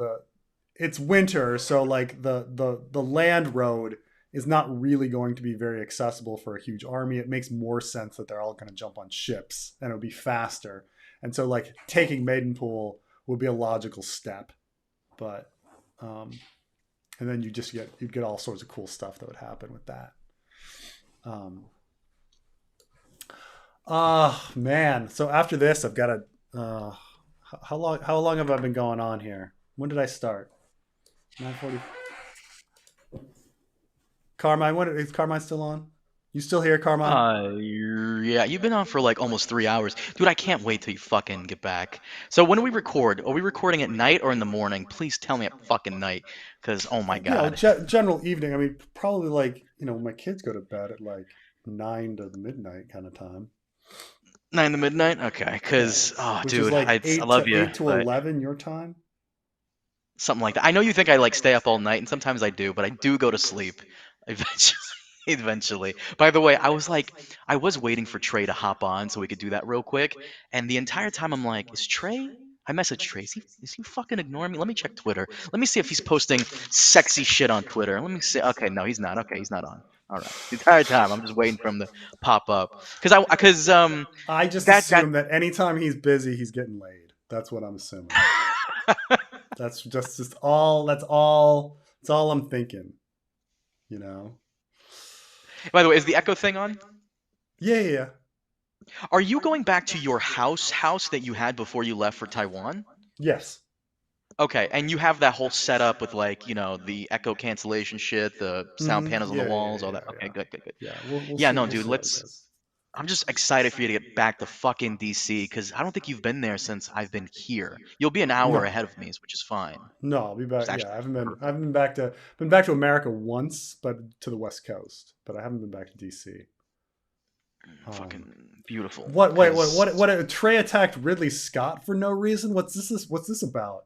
it's winter, so like the land road is not really going to be very accessible for a huge army. It makes more sense that they're all going to jump on ships and it'll be faster. And so like taking Maidenpool would be a logical step, but um, and then you'd get all sorts of cool stuff that would happen with that. Um, man. So after this, I've got to. How long have I been going on here? When did I start? 9:40. Carmine, what is Carmine still on? You still here, Carmine? Yeah, you've been on for like almost 3 hours. Dude, I can't wait till you fucking get back. So when do we record? Are we recording at night or in the morning? Please tell me at fucking night, because oh my God. General evening. I mean, probably like my kids go to bed at like 9 to midnight kind of time. 9 to midnight? Okay, because, oh, Which is dude, like I love you, 8 to but 11 your time. something like that. I know you think I like stay up all night, and sometimes I do, but I do go to sleep eventually. Eventually. By the way, I was waiting for Trey to hop on so we could do that real quick, and the entire time I'm like, is Trey? I messaged Trey. Is he fucking ignoring me? Let me check Twitter. Let me see if he's posting sexy shit on Twitter. Let me see. Okay, no, he's not. Okay, he's not on. All right. The entire time I'm just waiting for him to pop up because I just that assume that anytime he's busy, he's getting laid. That's what I'm assuming. That's just all. That's all. That's all I'm thinking. You know. By the way, is the echo thing on? Yeah. Are you going back to your house that you had before you left for Taiwan? Yes. Okay, and you have that whole setup with like, the echo cancellation shit, the sound panels on the walls, all that. Okay, good. Yeah. We'll Yeah, see. no, We'll dude, see how it goes. I'm just excited for you to get back to fucking DC because I don't think you've been there since I've been here. You'll be an hour No. ahead of me, which is fine. No, I'll be It's back. Yeah, actually I perfect. haven't been back to America once, but to the West Coast. But I haven't been back to DC. Fucking beautiful. What? Wait. What? 'Cause What? Trey attacked Ridley Scott for no reason. What's this about?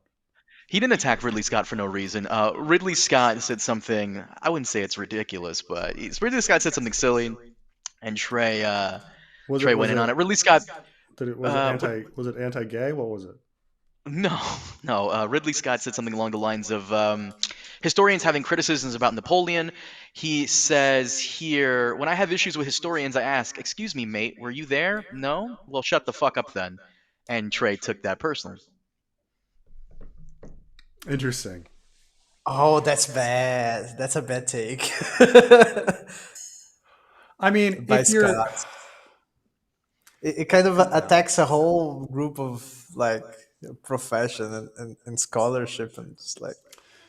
he didn't attack Ridley Scott for no reason. Ridley Scott said something. I wouldn't say it's ridiculous, but Ridley Scott said something silly, and Was it Trey was went in it on it. Ridley Scott. did it was it What? anti was it anti-gay? What was it? No, no. Ridley Scott said something along the lines of historians having criticisms about Napoleon. He says here, when I have issues with historians, I ask, "Excuse me, mate, were you there? No? Well, shut the fuck up then." And Trey took that personally. Interesting. Oh, that's bad. That's a bad take. I mean, By if you're, Scott. It kind of yeah, attacks a whole group of like profession and scholarship and just like,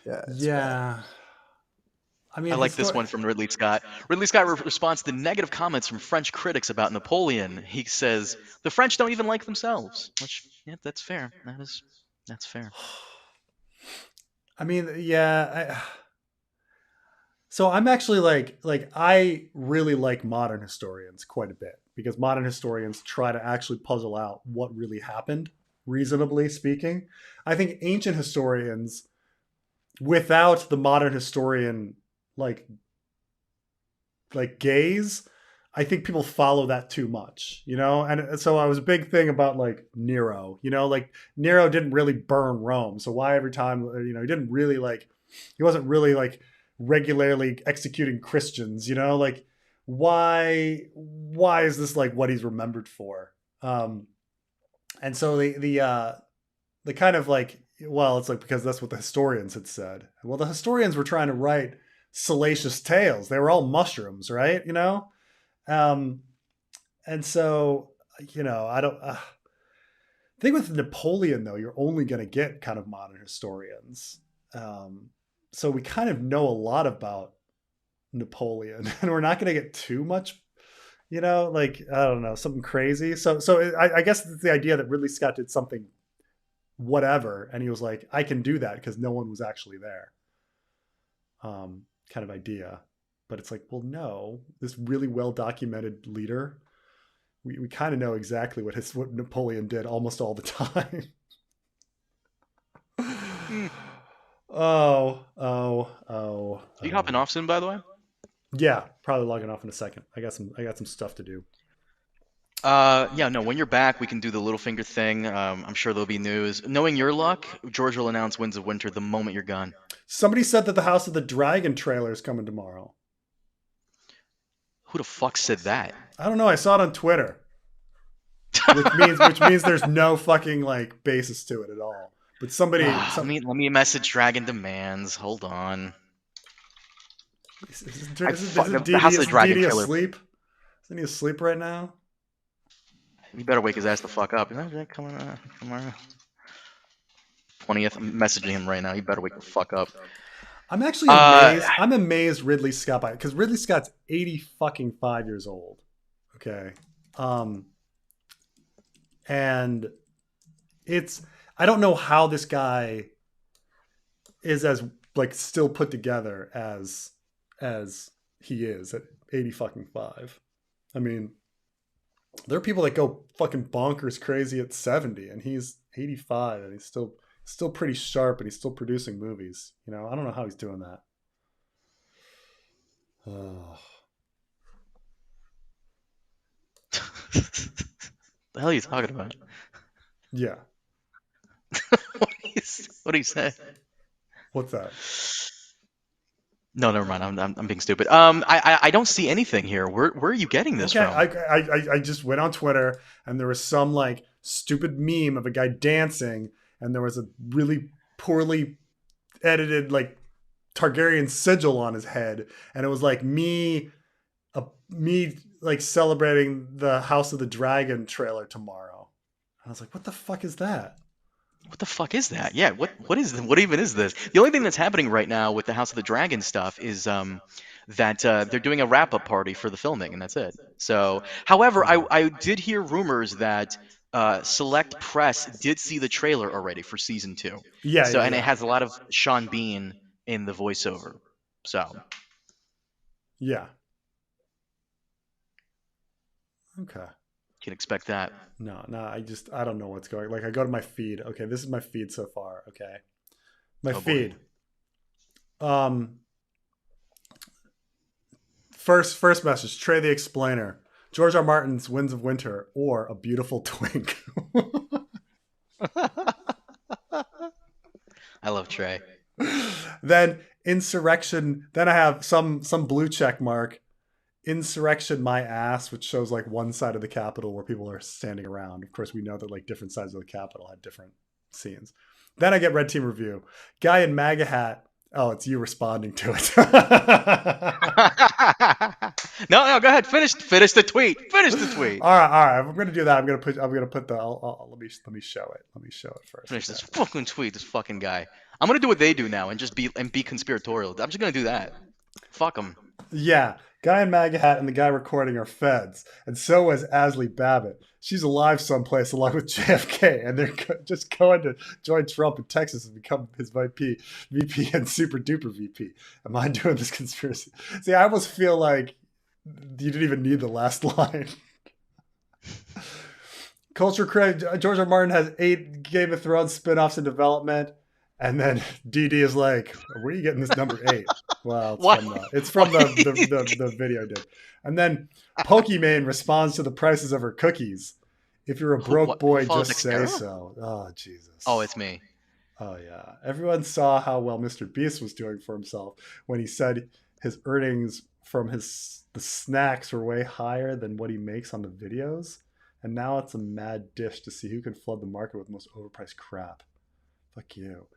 yeah, it's bad. yeah. I I mean, like this one from Ridley Scott. Ridley Scott responds to negative comments from French critics about Napoleon. He says the French don't even like themselves, which yeah, that's fair. That's fair. I mean, yeah. So I'm actually like I really like modern historians quite a bit because modern historians try to actually puzzle out what really happened, reasonably speaking. I think ancient historians, without the modern historian like gaze, I think people follow that too much, you know? And so I was a big thing about like Nero, you know, like Nero didn't really burn Rome. So why every time, he didn't really like, he wasn't really like regularly executing Christians, you know? Like why is this like what he's remembered for? And so the kind of like, well, it's like because that's what the historians had said. Well, the historians were trying to write salacious tales. They were all mushrooms, right? Um, and so I don't. I think with Napoleon though, you're only going to get kind of modern historians. Um, so we kind of know a lot about Napoleon, and we're not going to get too much. Like I don't know, something crazy. So I guess it's the idea that Ridley Scott did something whatever, and he was like, I can do that because no one was actually there. Kind of idea. But it's like, well, no, this really well documented leader, we kind of know exactly what Napoleon did almost all the time. Mm. You hopping Oh. off soon, by the way? Yeah, probably logging off in a second. I got some stuff to do. Yeah, no. When you're back, we can do the Littlefinger thing. I'm sure there'll be news. Knowing your luck, George will announce Winds of Winter the moment you're gone. Somebody said that the House of the Dragon trailer is coming tomorrow. Who the fuck said that? I don't know. I saw it on Twitter, which means there's no fucking like basis to it at all. But Let me message Dragon Demands. Hold on. The House of the Is Dragon DD trailer. asleep? Isn't he asleep right now? You better wake his ass the fuck up. Is that coming on? 20th. I'm messaging him right now. You better wake the fuck up. I'm actually amazed. I'm amazed Ridley Scott because Ridley Scott's 85 years old. Okay. And I don't know how this guy is as like still put together as he is at 85. I mean, there are people that go fucking bonkers crazy at 70 and he's 85 and he's still pretty sharp and he's still producing movies. I don't know how he's doing that. Oh. The hell are you talking about? Yeah. What do you say? What's that? No, never mind. I'm being stupid. I don't see anything here. Where are you getting this from? I just went on Twitter and there was some like stupid meme of a guy dancing and there was a really poorly edited like Targaryen sigil on his head and it was like me like celebrating the House of the Dragon trailer tomorrow. And I was like, what the fuck is that? What the fuck is that? Yeah, what even is this? The only thing that's happening right now with the House of the Dragon stuff is that they're doing a wrap-up party for the filming, and that's it. So, however, I did hear rumors that select press did see the trailer already for season 2. Yeah, So, yeah, and it yeah. has a lot of Sean Bean in the voiceover. So, Yeah. Okay. you can expect that. No, I don't know what's going. Like I go to my feed. Okay, this is my feed so far. Okay. My feed. Boy. First message, Trey the Explainer. George R. Martin's Winds of Winter or A Beautiful Twink. Trey. Then insurrection. Then I have some blue check mark. Insurrection my ass, which shows like one side of the Capitol where people are standing around. Of course, we know that like different sides of the Capitol had different scenes. Then I get red team review. Guy in MAGA hat. Oh, it's you responding to it. No, go ahead. Finish the tweet. Finish the tweet. All right. I'm gonna do that. I'm gonna put the. Let me show it. Let me show it first. Finish this fucking tweet. This fucking guy. I'm gonna do what they do now and just be conspiratorial. I'm just gonna do that. Fuck them. Yeah, guy in MAGA hat and the guy recording are feds, and so is Ashley Babbitt. She's alive someplace along with JFK, and they're just going to join Trump in Texas and become his VP and super duper VP. Am I doing this conspiracy? See, I almost feel like you didn't even need the last line. Culture critic George R. Martin has 8 Game of Thrones spin-offs in development. And then DD is like, where are you getting this number 8? Well, it's from the video dude. And then Pokimane responds to the prices of her cookies. If you're a broke boy, just say so. Oh, Jesus. Oh, it's me. Oh, yeah. Everyone saw how well Mr. Beast was doing for himself when he said his earnings from the snacks were way higher than what he makes on the videos. And now it's a mad dish to see who can flood the market with the most overpriced crap. Fuck you.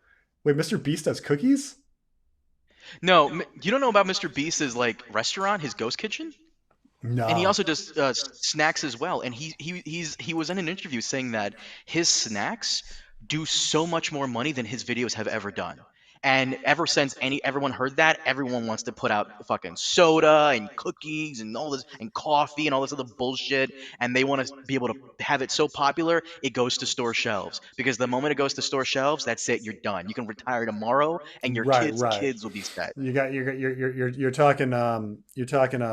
Wait, Mr. Beast has cookies? No, you don't know about Mr. Beast's like restaurant, his ghost kitchen? No. And he also does snacks as well. And he was in an interview saying that his snacks do so much more money than his videos have ever done. And ever since everyone heard that, everyone wants to put out fucking soda and cookies and all this and coffee and all this other bullshit. And they want to be able to have it so popular it goes to store shelves. Because the moment it goes to store shelves, that's it. You're done. You can retire tomorrow, and your kids will be set. You're talking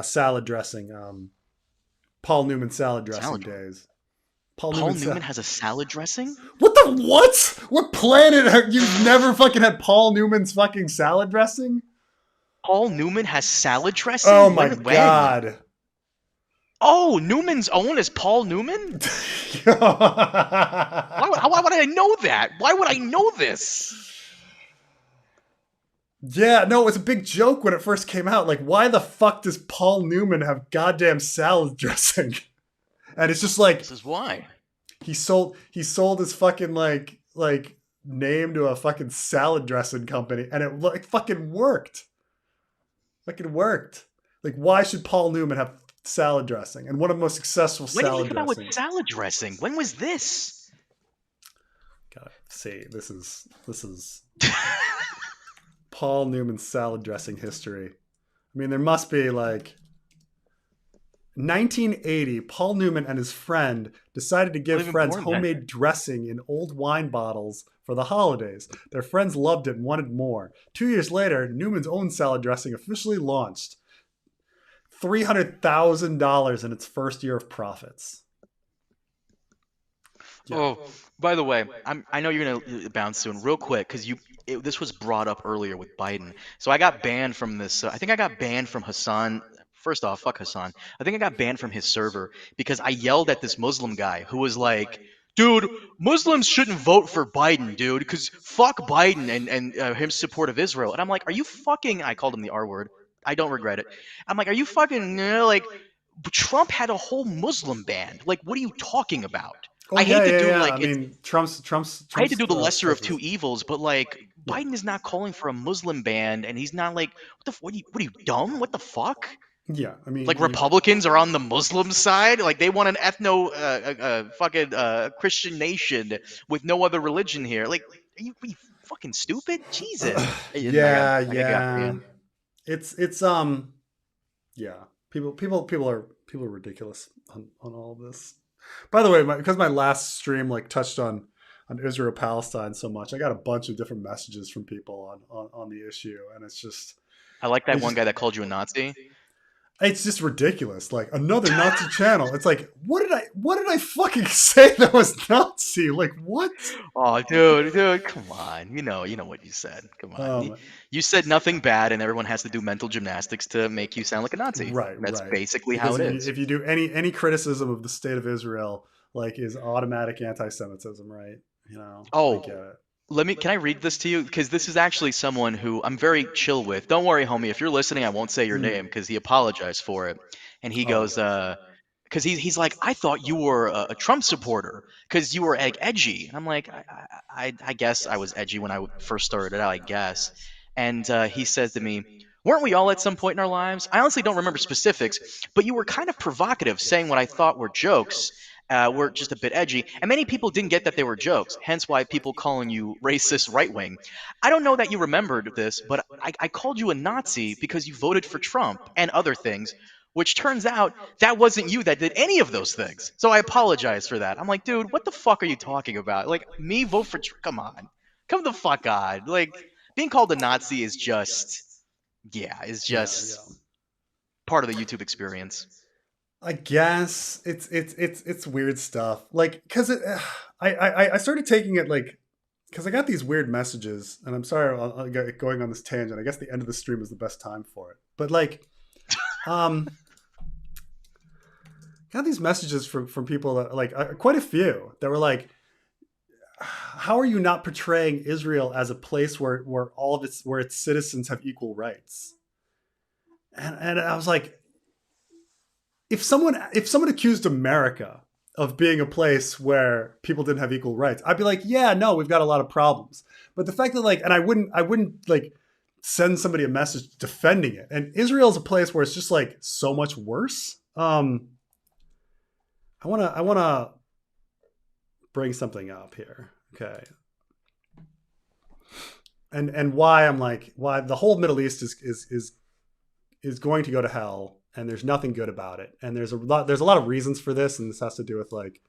salad dressing. Paul Newman salad dressing days. Paul Newman has a salad dressing? What? What planet? You've never fucking had Paul Newman's fucking salad dressing? Paul Newman has salad dressing? Oh my God. Oh, Newman's own is Paul Newman? Why would I know that? Why would I know this? Yeah, no, it was a big joke when it first came out. Like, why the fuck does Paul Newman have goddamn salad dressing? And it's just like, this is why he sold his fucking like name to a fucking salad dressing company, and it fucking worked. Fucking worked. Like, why should Paul Newman have salad dressing? And one of the most successful salad dressing. When did you come out with salad dressing? When was this? Gotta see. This is Paul Newman's salad dressing history. I mean, there must be like. 1980, Paul Newman and his friend decided to give friends homemade dressing in old wine bottles for the holidays. Their friends loved it and wanted more. 2 years later, Newman's own salad dressing officially launched. $300,000 in its first year of profits. Yeah. Oh, by the way, I know you're gonna bounce soon, real quick, because this was brought up earlier with Biden. So I got banned from this. I think I got banned from Hassan. First off, fuck Hassan. I think I got banned from his server because I yelled at this Muslim guy who was like, dude, Muslims shouldn't vote for Biden, dude, because fuck Biden and his support of Israel. And I'm like, are you fucking, I called him the R word. I don't regret it. I'm like, are you fucking, like, Trump had a whole Muslim ban. Like, what are you talking about? Oh, I hate to do like, I mean, Trump's I hate to do the lesser of two evils, but like, Biden is not calling for a Muslim ban, and he's not like, what are you dumb? What the fuck? Yeah, I mean, like Republicans are on the Muslim side, like they want an fucking Christian nation with no other religion here. Like, are you fucking stupid? Jesus. Yeah. It's yeah. People are ridiculous on all of this. By the way, because my last stream like touched on Israel Palestine so much, I got a bunch of different messages from people on the issue, and it's just. I like that one guy that called you a Nazi. It's just ridiculous. Like, another Nazi channel. It's like, what did I fucking say that was Nazi? Like, what? Oh, dude, come on. You know what you said. Come on. You said nothing bad, and everyone has to do mental gymnastics to make you sound like a Nazi. Right. That's basically how it is. If you do any criticism of the state of Israel, like, is automatic anti-Semitism, right? You know. Oh. I get it. Can I read this to you? Because this is actually someone who I'm very chill with. Don't worry, homie. If you're listening, I won't say your name because he apologized for it. And he Oh. goes, because he's like, I thought you were a Trump supporter because you were edgy. And I'm like, I guess I was edgy when I first started out, I guess. And he says to me, weren't we all at some point in our lives? I honestly don't remember specifics, but you were kind of provocative, saying what I thought were jokes. Were just a bit edgy, and many people didn't get that they were jokes, hence why people calling you racist right wing. I don't know that you remembered this, but I called you a Nazi because you voted for Trump and other things, which turns out that wasn't you that did any of those things. So I apologize for that. I'm like, dude, what the fuck are you talking about? Like, me vote for Trump? Come on. Come the fuck on. Like, being called a Nazi is just, yeah, is just part of the YouTube experience. I guess it's weird stuff. Like, because I started taking it like, because I got these weird messages, and I'm sorry I'll get going on this tangent. I guess the end of the stream is the best time for it. But like, got these messages from people that like quite a few that were like, how are you not portraying Israel as a place where all of its citizens have equal rights? And I was like, if someone accused America of being a place where people didn't have equal rights, I'd be like, yeah, no, we've got a lot of problems. But the fact that like, and I wouldn't like send somebody a message defending it. And Israel's a place where it's just like so much worse. I wanna bring something up here. Okay. And why I'm like, why the whole Middle East is going to go to hell, and there's nothing good about it. And there's a lot of reasons for this, and this has to do with like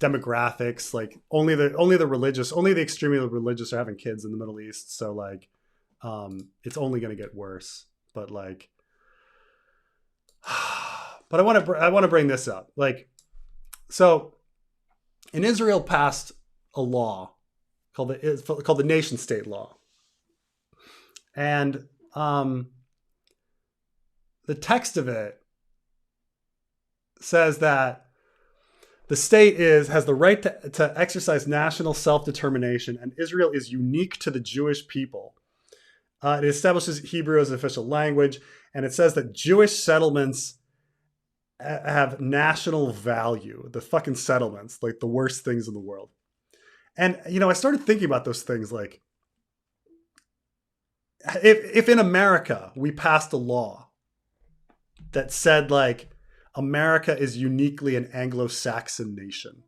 demographics. Like only the extremely religious are having kids in the Middle East, so like it's only going to get worse. But like, but I want to bring this up. Like, so in Israel passed a law called the nation state law, and the text of it says that the state has the right to exercise national self-determination, and Israel is unique to the Jewish people. It establishes Hebrew as an official language, and it says that Jewish settlements have national value. The fucking settlements, like the worst things in the world. And, you know, I started thinking about those things like, if in America we passed a law that said like America is uniquely an Anglo-Saxon nation,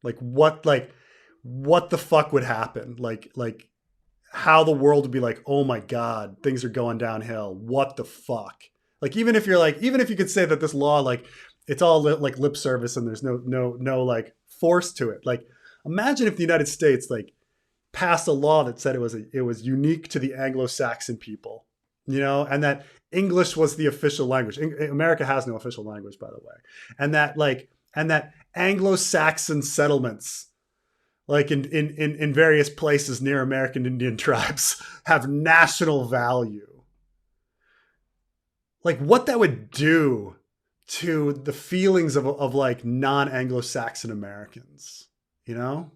like what the fuck would happen? Like how the world would be like, oh my God, things are going downhill. What the fuck? Like, even if you could say that this law, like it's all like lip service and there's no like force to it. Like, imagine if the United States like passed a law that said it was unique to the Anglo-Saxon people, you know, and that English was the official language. America has no official language, by the way. And that Anglo-Saxon settlements, like in various places near American Indian tribes, have national value. Like, what that would do to the feelings of like non-Anglo-Saxon Americans, you know?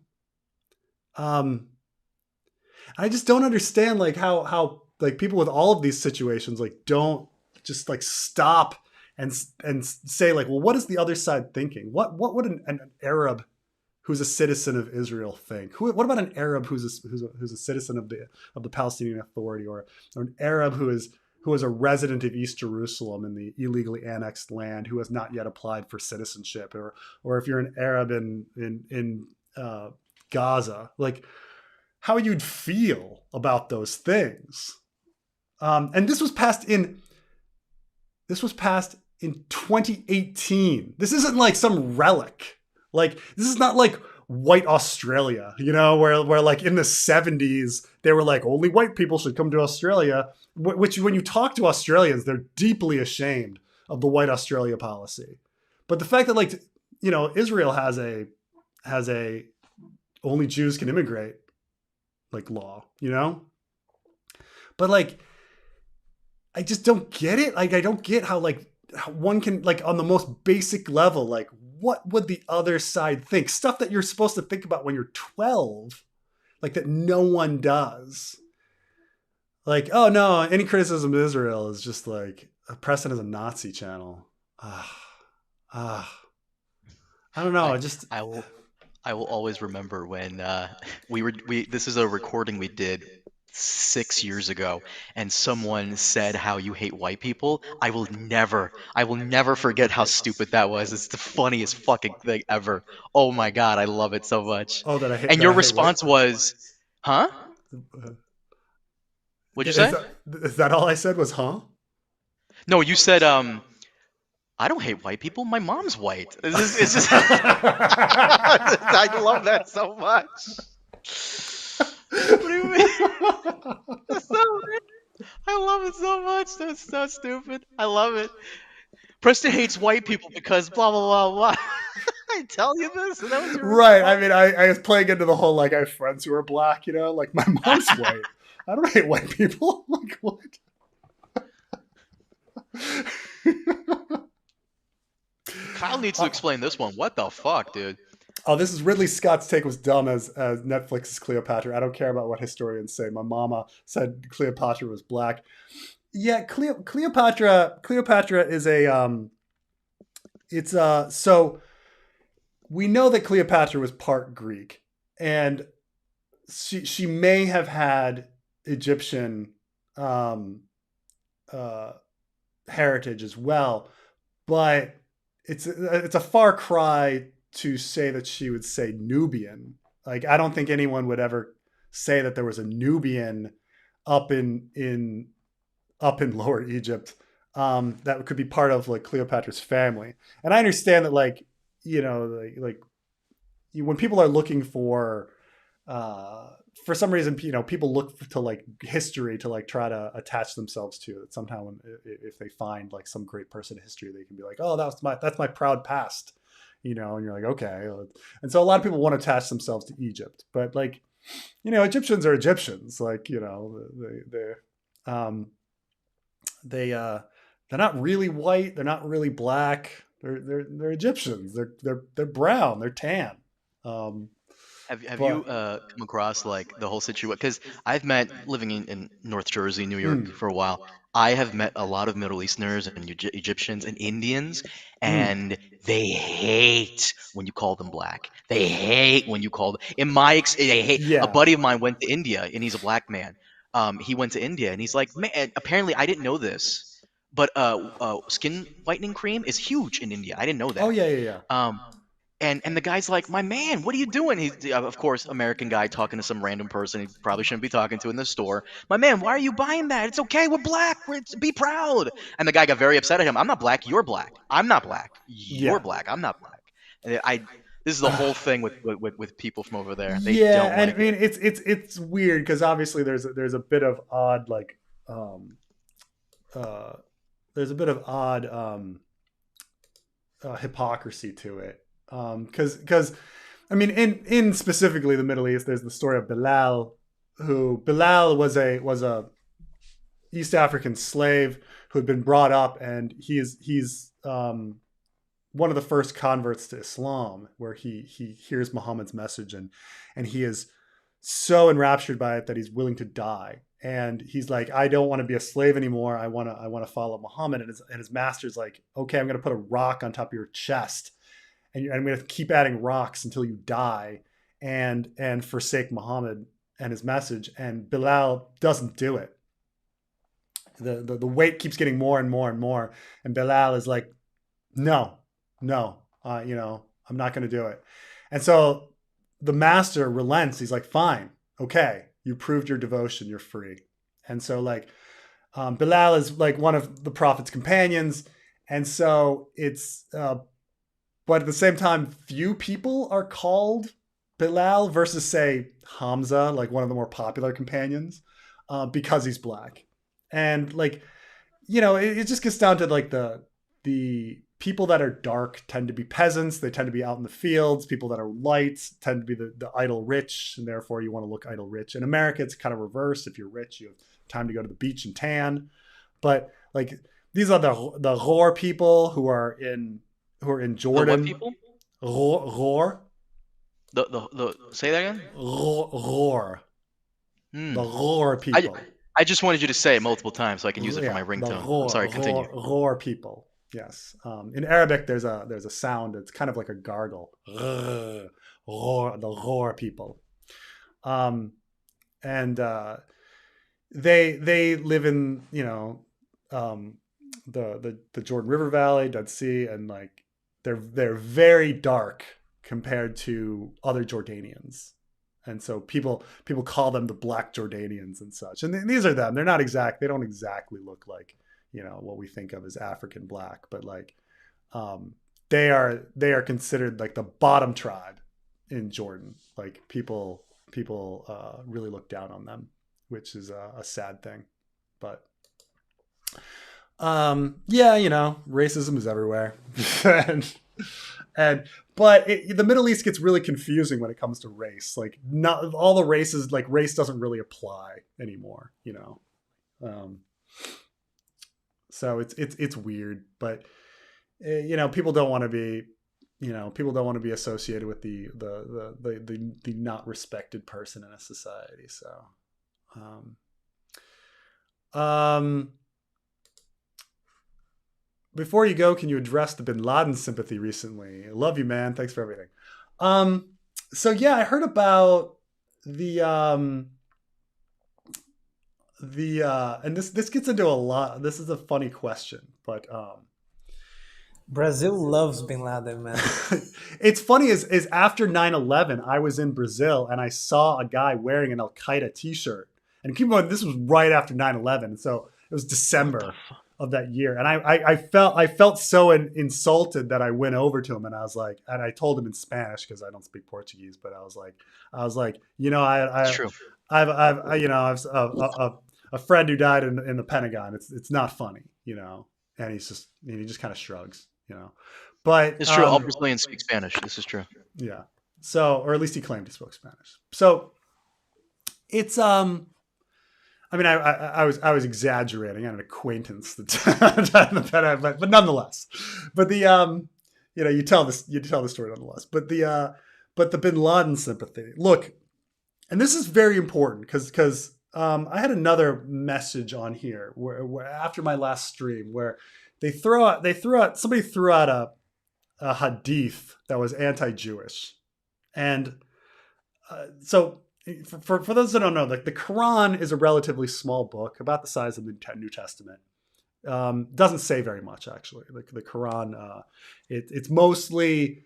I just don't understand like how like people with all of these situations like don't just like stop and say like, well, what is the other side thinking? What would an Arab who's a citizen of Israel think? What about an Arab who's a citizen of the Palestinian Authority, or an Arab who is a resident of East Jerusalem in the illegally annexed land who has not yet applied for citizenship, or if you're an Arab in Gaza, like how you'd feel about those things. And this was passed in 2018. This isn't like some relic. Like, this is not like white Australia, you know, where like in the 70s, they were like, only white people should come to Australia, which when you talk to Australians, they're deeply ashamed of the white Australia policy. But the fact that like, you know, Israel has a only Jews can immigrate like law, you know? But like, I just don't get it. Like, I don't get how one can, like, on the most basic level, like, what would the other side think? Stuff that you're supposed to think about when you're 12. like that no one does. Like, oh no, any criticism of Israel is just like Preston is a Nazi channel. Ah, I don't know. I I just I will I will always remember when we this is a recording we did 6 years ago, and someone said how you hate white people. I will never forget how stupid that was. It's the funniest fucking thing ever. Oh my God, I love it so much. oh And that your I hate white. response was, "Huh? What'd you Is say?" that all I said was huh? No, you said, I don't hate white people. My mom's white. It's just I love that so much. What do you mean? That's so I love it so much. That's so stupid. I love it. Preston hates white people because blah blah blah blah. I tell you this, and that was your Right. I response. mean, I was playing into the whole like I have friends who are black. You know, like my mom's white. I don't hate white people. Like what? Kyle needs to explain this one. What the fuck, dude? Oh, this is Ridley Scott's take was dumb as Netflix's Cleopatra. I don't care about what historians say. My mama said Cleopatra was black. Yeah, Cleopatra is a it's so we know that Cleopatra was part Greek, and she may have had Egyptian um uh heritage as well, but it's a far cry to say that she would say Nubian. Like I don't think anyone would ever say that there was a Nubian up in Lower Egypt that could be part of like Cleopatra's family. And I understand that like like when people are looking for some reason people look to like history to like try to attach themselves to it somehow. If they find like some great person in history, they can be like, oh, that's my proud past, and you're like, okay. And so a lot of people want to attach themselves to Egypt, but like Egyptians are Egyptians. Like um they're not really white, they're not really black, they're Egyptians, they're brown, they're tan. um Have you but come across like the whole situation? Because I've met living in North Jersey, New York mm, for a while. I have met a lot of Middle Easterners and Egyptians and Indians, mm, and they hate when you call them black. They hate when you call them. In my they hate. A yeah, buddy of mine went to India, and he's a black man. He went to India, and he's like, man, apparently I didn't know this, but skin whitening cream is huge in India. I didn't know oh that. yeah, yeah, Um, and the guy's like, my man, what are you doing? He's of course American guy talking to some random person he probably shouldn't be talking to in the store. My man, why are you buying that? It's okay, we're black. Be proud. And the guy got very upset at him. I'm not black. You're black. I'm not black. You're yeah. black. I'm not black. And I this is the whole thing with people from over there. They Yeah, don't and I like it. mean it's weird because obviously there's a bit of odd like uh there's a bit of odd hypocrisy to it. Because I mean in specifically the Middle East, there's the story of Bilal, who Bilal was a East African slave who had been brought up, and he's one of the first converts to Islam, where he hears Muhammad's message, and he is so enraptured by it that he's willing to die. And he's like, I don't want to be a slave anymore. I want to follow Muhammad. And his master's like, okay, I'm going to put a rock on top of your chest, and I'm going to keep adding rocks until you die, and forsake Muhammad and his message. And Bilal doesn't do it. The weight keeps getting more and more and more, and Bilal is like, no, no, I'm not going to do it. And so the master relents. He's like, fine, okay, you proved your devotion, you're free. And so like Bilal is like one of the prophet's companions, and so it's but at the same time, few people are called Bilal versus say Hamza, like one of the more popular companions, because he's black. And like it just gets down to like the people that are dark tend to be peasants. They tend to be out in the fields. People that are light tend to be the idle rich, and therefore you want to look idle rich. In America, it's kind of reversed. If you're rich, you have time to go to the beach and tan. But like these are the Ghor people who are in The what Jordan. people? Ghor. The say that again. Roar. Hmm. The roar I people. I just wanted you to say it multiple times so I can use it for Yeah, my the ringtone. I'm roar, sorry. Continue. roar people. Yes. In Arabic, there's a sound. It's kind of like a gargle. Roar, the roar people. Um, and they live in the Jordan River Valley, Dead Sea, and like they're very dark compared to other Jordanians. And so people call them the Black Jordanians and such. And these are them. They're not exact. They don't exactly look like what we think of as African black, but like um, they are considered like the bottom tribe in Jordan. Like people really look down on them, which is a sad thing. But yeah, racism is everywhere. and and but the Middle East gets really confusing when it comes to race. Like not all the races, like race doesn't really apply anymore. Um, so it's weird, but people don't want to be people don't want to be associated with the not respected person in a society. So um, um before you go, can you address the Bin Laden sympathy recently? I love you, man. Thanks for everything. Um, so yeah, I heard about the and this gets into a lot. This is a funny question, but Brazil loves Bin Laden, man. it's funny is after 9/11, I was in Brazil and I saw a guy wearing an Al Qaeda t-shirt. And keep in mind, this was right after 9/11, so it was What the December fuck? of that year. And I felt so insulted that I went over to him and I was like, and I told him in Spanish because I don't speak Portuguese, but I was like, It's I true. I've a friend who died in the Pentagon. It's not funny, and he just kind of shrugs, but It's true. All Brazilians speak Spanish. This is true. yeah. So, or at least he claimed he spoke Spanish. So it's I mean, I was exaggerating. I had an acquaintance but nonetheless, but you tell the story nonetheless. But the Bin Laden sympathy. Look, and this is very important because I had another message on here where after my last stream where somebody threw out a hadith that was anti-Jewish, and so for those that don't know, like the Quran is a relatively small book, about the size of the New Testament. Doesn't say very much actually. Like the Quran, it's mostly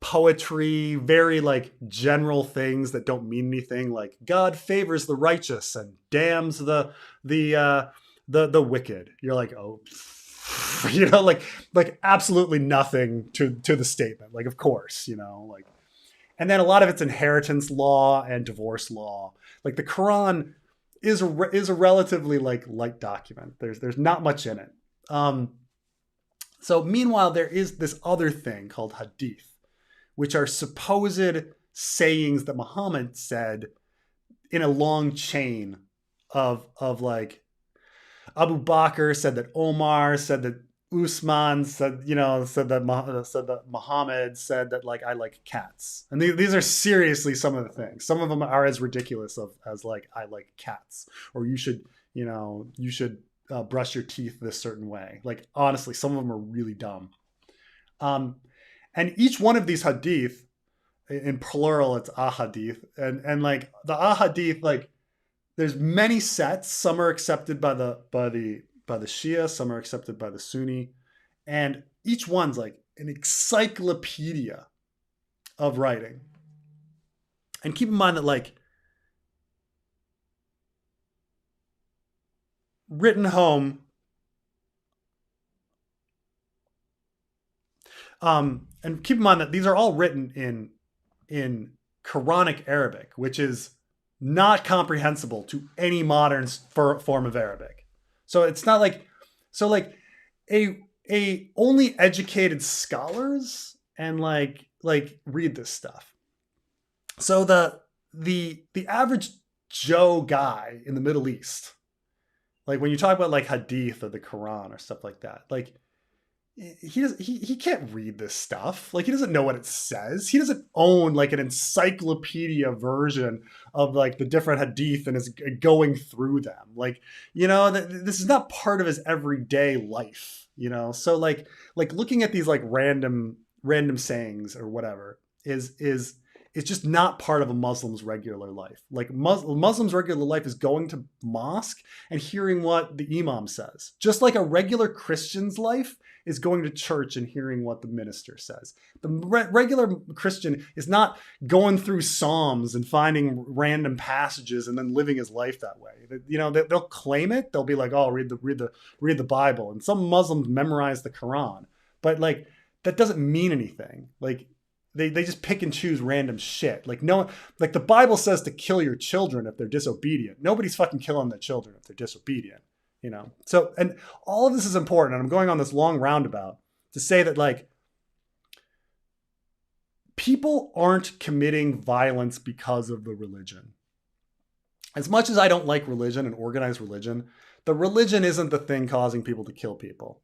poetry, very like general things that don't mean anything. Like God favors the righteous and damns the wicked. You're like, oh, like absolutely nothing to the statement. Like of course, like. And then a lot of it's inheritance law and divorce law. Like the Quran is a relatively like light document. There's not much in it. So meanwhile, there is this other thing called hadith, which are supposed sayings that Muhammad said in a long chain of like Abu Bakr said that Omar said that Usman said that Muhammad said that like I like cats, and these are seriously some of the things. Some of them are as ridiculous as like I like cats, or you should brush your teeth this certain way. Like honestly, some of them are really dumb. And each one of these hadith, in plural, it's ahadith, and like the ahadith, like there's many sets. Some are accepted by the Shia, some are accepted by the Sunni, and each one's like an encyclopedia of writing. And keep in mind that like written home, and keep in mind that these are all written in Quranic Arabic, which is not comprehensible to any modern form of Arabic. So it's not like a only educated scholars and like read this stuff. So the average Joe guy in the Middle East, like when you talk about like hadith or the Quran or stuff like that, like he can't read this stuff. Like he doesn't know what it says. He doesn't own like an encyclopedia version of like the different hadith and is going through them. Like, this is not part of his everyday life, So like looking at these like random sayings or whatever is it's just not part of a Muslim's regular life. Like Muslim's regular life is going to mosque and hearing what the imam says. Just like a regular Christian's life is going to church and hearing what the minister says. The regular Christian is not going through Psalms and finding random passages and then living his life that way. They'll claim it. They'll be like, "Oh, read the Bible." And some Muslims memorize the Quran, but like that doesn't mean anything. Like they just pick and choose random shit. Like like the Bible says to kill your children if they're disobedient. Nobody's fucking killing their children if they're disobedient. So, and all of this is important, and I'm going on this long roundabout to say that like people aren't committing violence because of the religion. As much as I don't like religion and organized religion, the religion isn't the thing causing people to kill people.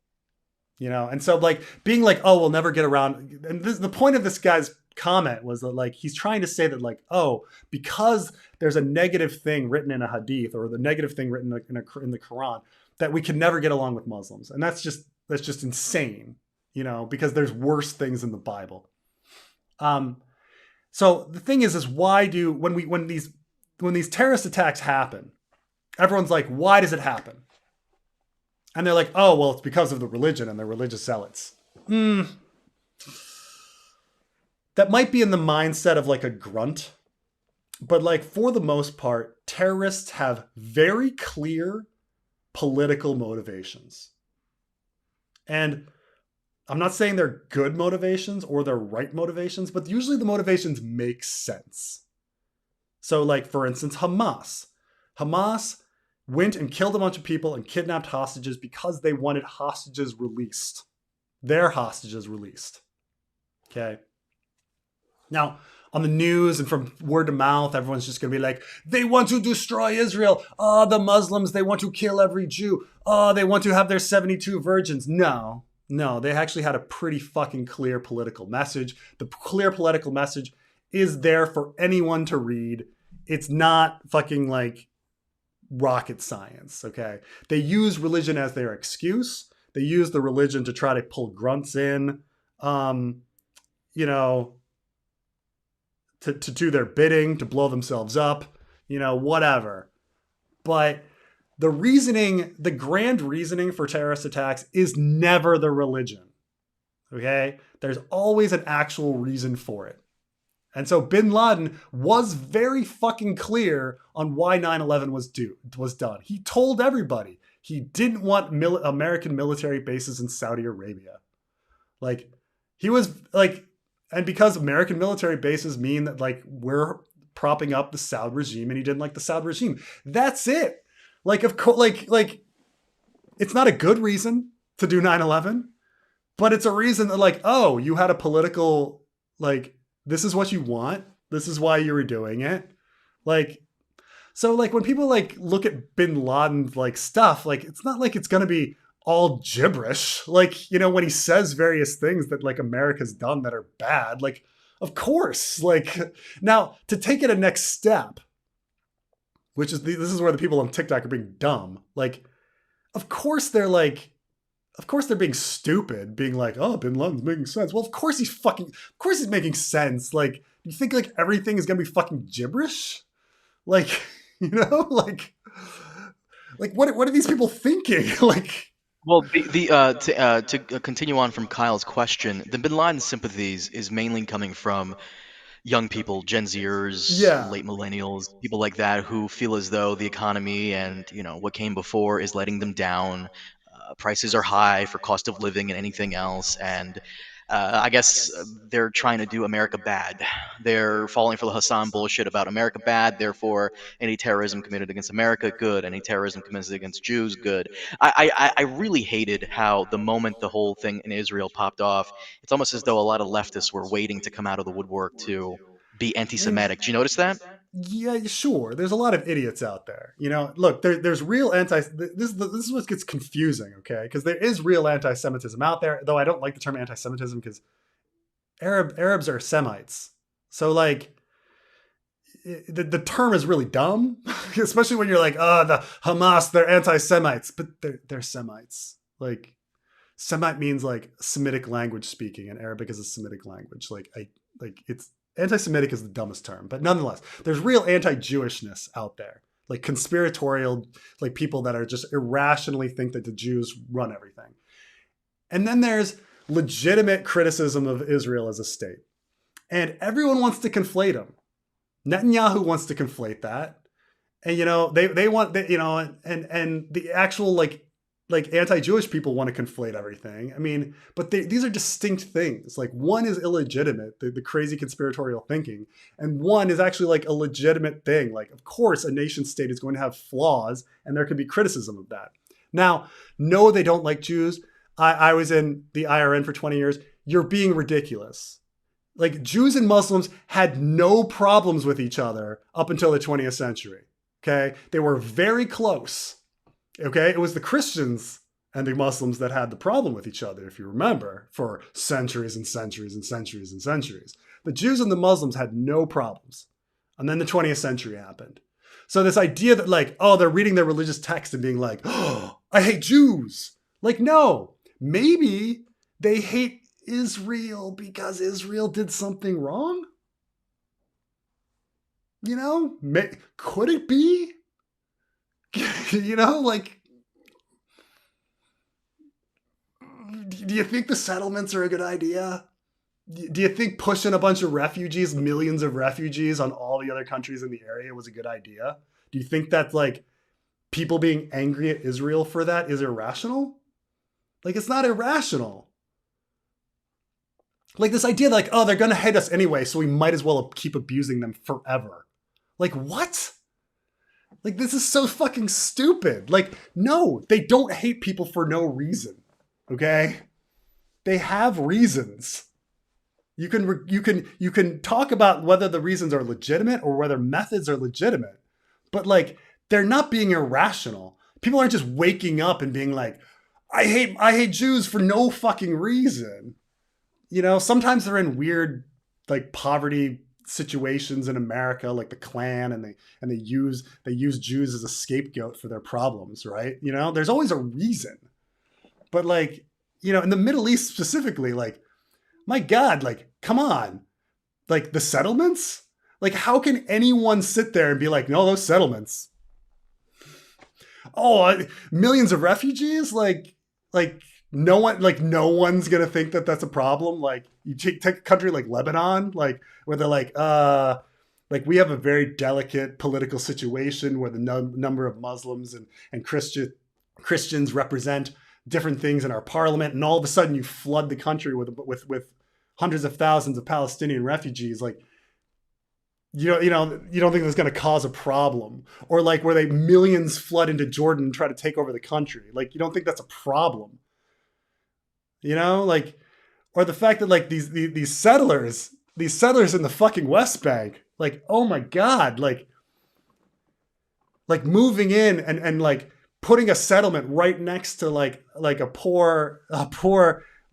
And so like being like, oh, we'll never get around. And the point of this guy's comment was that like he's trying to say that like, oh, because there's a negative thing written in a hadith or the negative thing written in the Quran, that we can never get along with Muslims. And that's just insane, because there's worse things in the Bible. So the thing is why do when these terrorist attacks happen, everyone's like, why does it happen? And they're like, oh, well, it's because of the religion and the religious zealots. That might be in the mindset of like a grunt. But like for the most part, terrorists have very clear political motivations. And I'm not saying they're good motivations or they're right motivations, but usually the motivations make sense. So like, for instance, Hamas went and killed a bunch of people and kidnapped hostages because they wanted hostages released. Their hostages released. Okay. Now, on the news and from word to mouth, everyone's just going to be like, they want to destroy Israel. Oh, the Muslims, they want to kill every Jew. Oh, they want to have their 72 virgins. No, they actually had a pretty fucking clear political message. The clear political message is there for anyone to read. It's not fucking like rocket science, okay? They use religion as their excuse. They use the religion to try to pull grunts in, to do their bidding, to blow themselves up, whatever. But the grand reasoning for terrorist attacks is never the religion, okay? There's always an actual reason for it. And so bin Laden was very fucking clear on why 9/11 was done. He told everybody he didn't want American military bases in Saudi Arabia. Like, he was like, and because American military bases mean that like we're propping up the Saud regime and he didn't like the Saud regime. That's it. Like, of course, like it's not a good reason to do 9/11, but it's a reason that like, oh, you had a political, like, this is what you want. This is why you were doing it. Like, so like when people like look at bin Laden's like stuff, like it's not like it's going to be all gibberish. Like, when he says various things that like America's done that are bad, like, of course, like now to take it a next step, which is this is where the people on TikTok are being dumb. Like, of course they're being stupid, being like, oh, bin Laden's making sense. Well, of course he's making sense. Like, you think like everything is going to be fucking gibberish? Like, like what are these people thinking? Like, Well, to continue on from Kyle's question, the Bin Laden sympathies is mainly coming from young people, Gen Zers, yeah, late millennials, people like that who feel as though the economy and what came before is letting them down. Prices are high for cost of living and anything else, and I guess they're trying to do America bad. They're falling for the Hassan bullshit about America bad. Therefore, any terrorism committed against America, good. Any terrorism committed against Jews, good. I really hated how the moment the whole thing in Israel popped off, it's almost as though a lot of leftists were waiting to come out of the woodwork to be I mean, anti-Semitic. Did you notice that? Yeah, sure. There's a lot of idiots out there. You know, look, there's real anti. This is what gets confusing, okay? Because there is real anti-Semitism out there. Though I don't like the term anti-Semitism because Arabs are Semites. So like, the term is really dumb, especially when you're like, oh, the Hamas, they're anti-Semites, but they're Semites. Like, Semite means like Semitic language speaking, and Arabic is a Semitic language. It's anti-Semitic is the dumbest term, but nonetheless, there's real anti-Jewishness out there, like conspiratorial, like people that are just irrationally think that the Jews run everything. And then there's legitimate criticism of Israel as a state, and everyone wants to conflate them. Netanyahu wants to conflate that, and they want and the actual like anti-Jewish people want to conflate everything. I mean, but these are distinct things. Like one is illegitimate, the crazy conspiratorial thinking, and one is actually like a legitimate thing. Like, of course, a nation state is going to have flaws, and there could be criticism of that. Now, no, they don't like Jews. I was in the IRN for 20 years. You're being ridiculous. Like Jews and Muslims had no problems with each other up until the 20th century. Okay. They were very close. Okay. It was the Christians and the Muslims that had the problem with each other, if you remember, for centuries and centuries and centuries and centuries. The Jews and the Muslims had no problems. And then the 20th century happened. So this idea that like, oh, they're reading their religious text and being like, oh, I hate Jews. Like, no, maybe they hate Israel because Israel did something wrong? Could it be? Like, do you think the settlements are a good idea? Do you think pushing a bunch of refugees, millions of refugees on all the other countries in the area was a good idea? Do you think that like people being angry at Israel for that is irrational? Like, it's not irrational. Like this idea that like, oh, they're going to hate us anyway, so we might as well keep abusing them forever. Like, what? Like, this is so fucking stupid. Like, no, they don't hate people for no reason. Okay? They have reasons. You can talk about whether the reasons are legitimate or whether methods are legitimate. But like, they're not being irrational. People aren't just waking up and being like, I hate Jews for no fucking reason. Sometimes they're in weird like poverty situations in America, like the Klan, and they use Jews as a scapegoat for their problems, right? There's always a reason. But like, in the Middle East specifically, like, my God, like, come on. Like the settlements? Like, how can anyone sit there and be like, no, those settlements. Oh, millions of refugees? Like no one's gonna think that that's a problem. Like you take a country like Lebanon, like where they're like we have a very delicate political situation where the number of Muslims and Christians represent different things in our parliament, and all of a sudden you flood the country with hundreds of thousands of Palestinian refugees. Like you don't think that's going to cause a problem, or like where they millions flood into Jordan and try to take over the country. Like you don't think that's a problem. Like, or the fact that like these settlers in the fucking West Bank, like, oh my God, like moving in and like putting a settlement right next to like a poor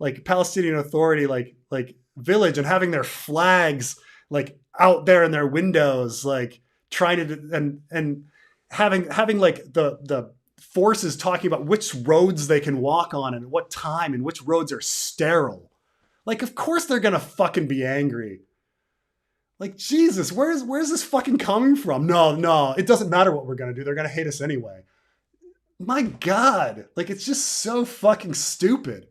like Palestinian Authority like village, and having their flags like out there in their windows, like trying to and having like the forces talking about which roads they can walk on and what time, and which roads are sterile. Like, of course they're gonna fucking be angry. Like, Jesus, where's this fucking coming from? No, it doesn't matter what we're gonna do. They're gonna hate us anyway. My God, like, it's just so fucking stupid.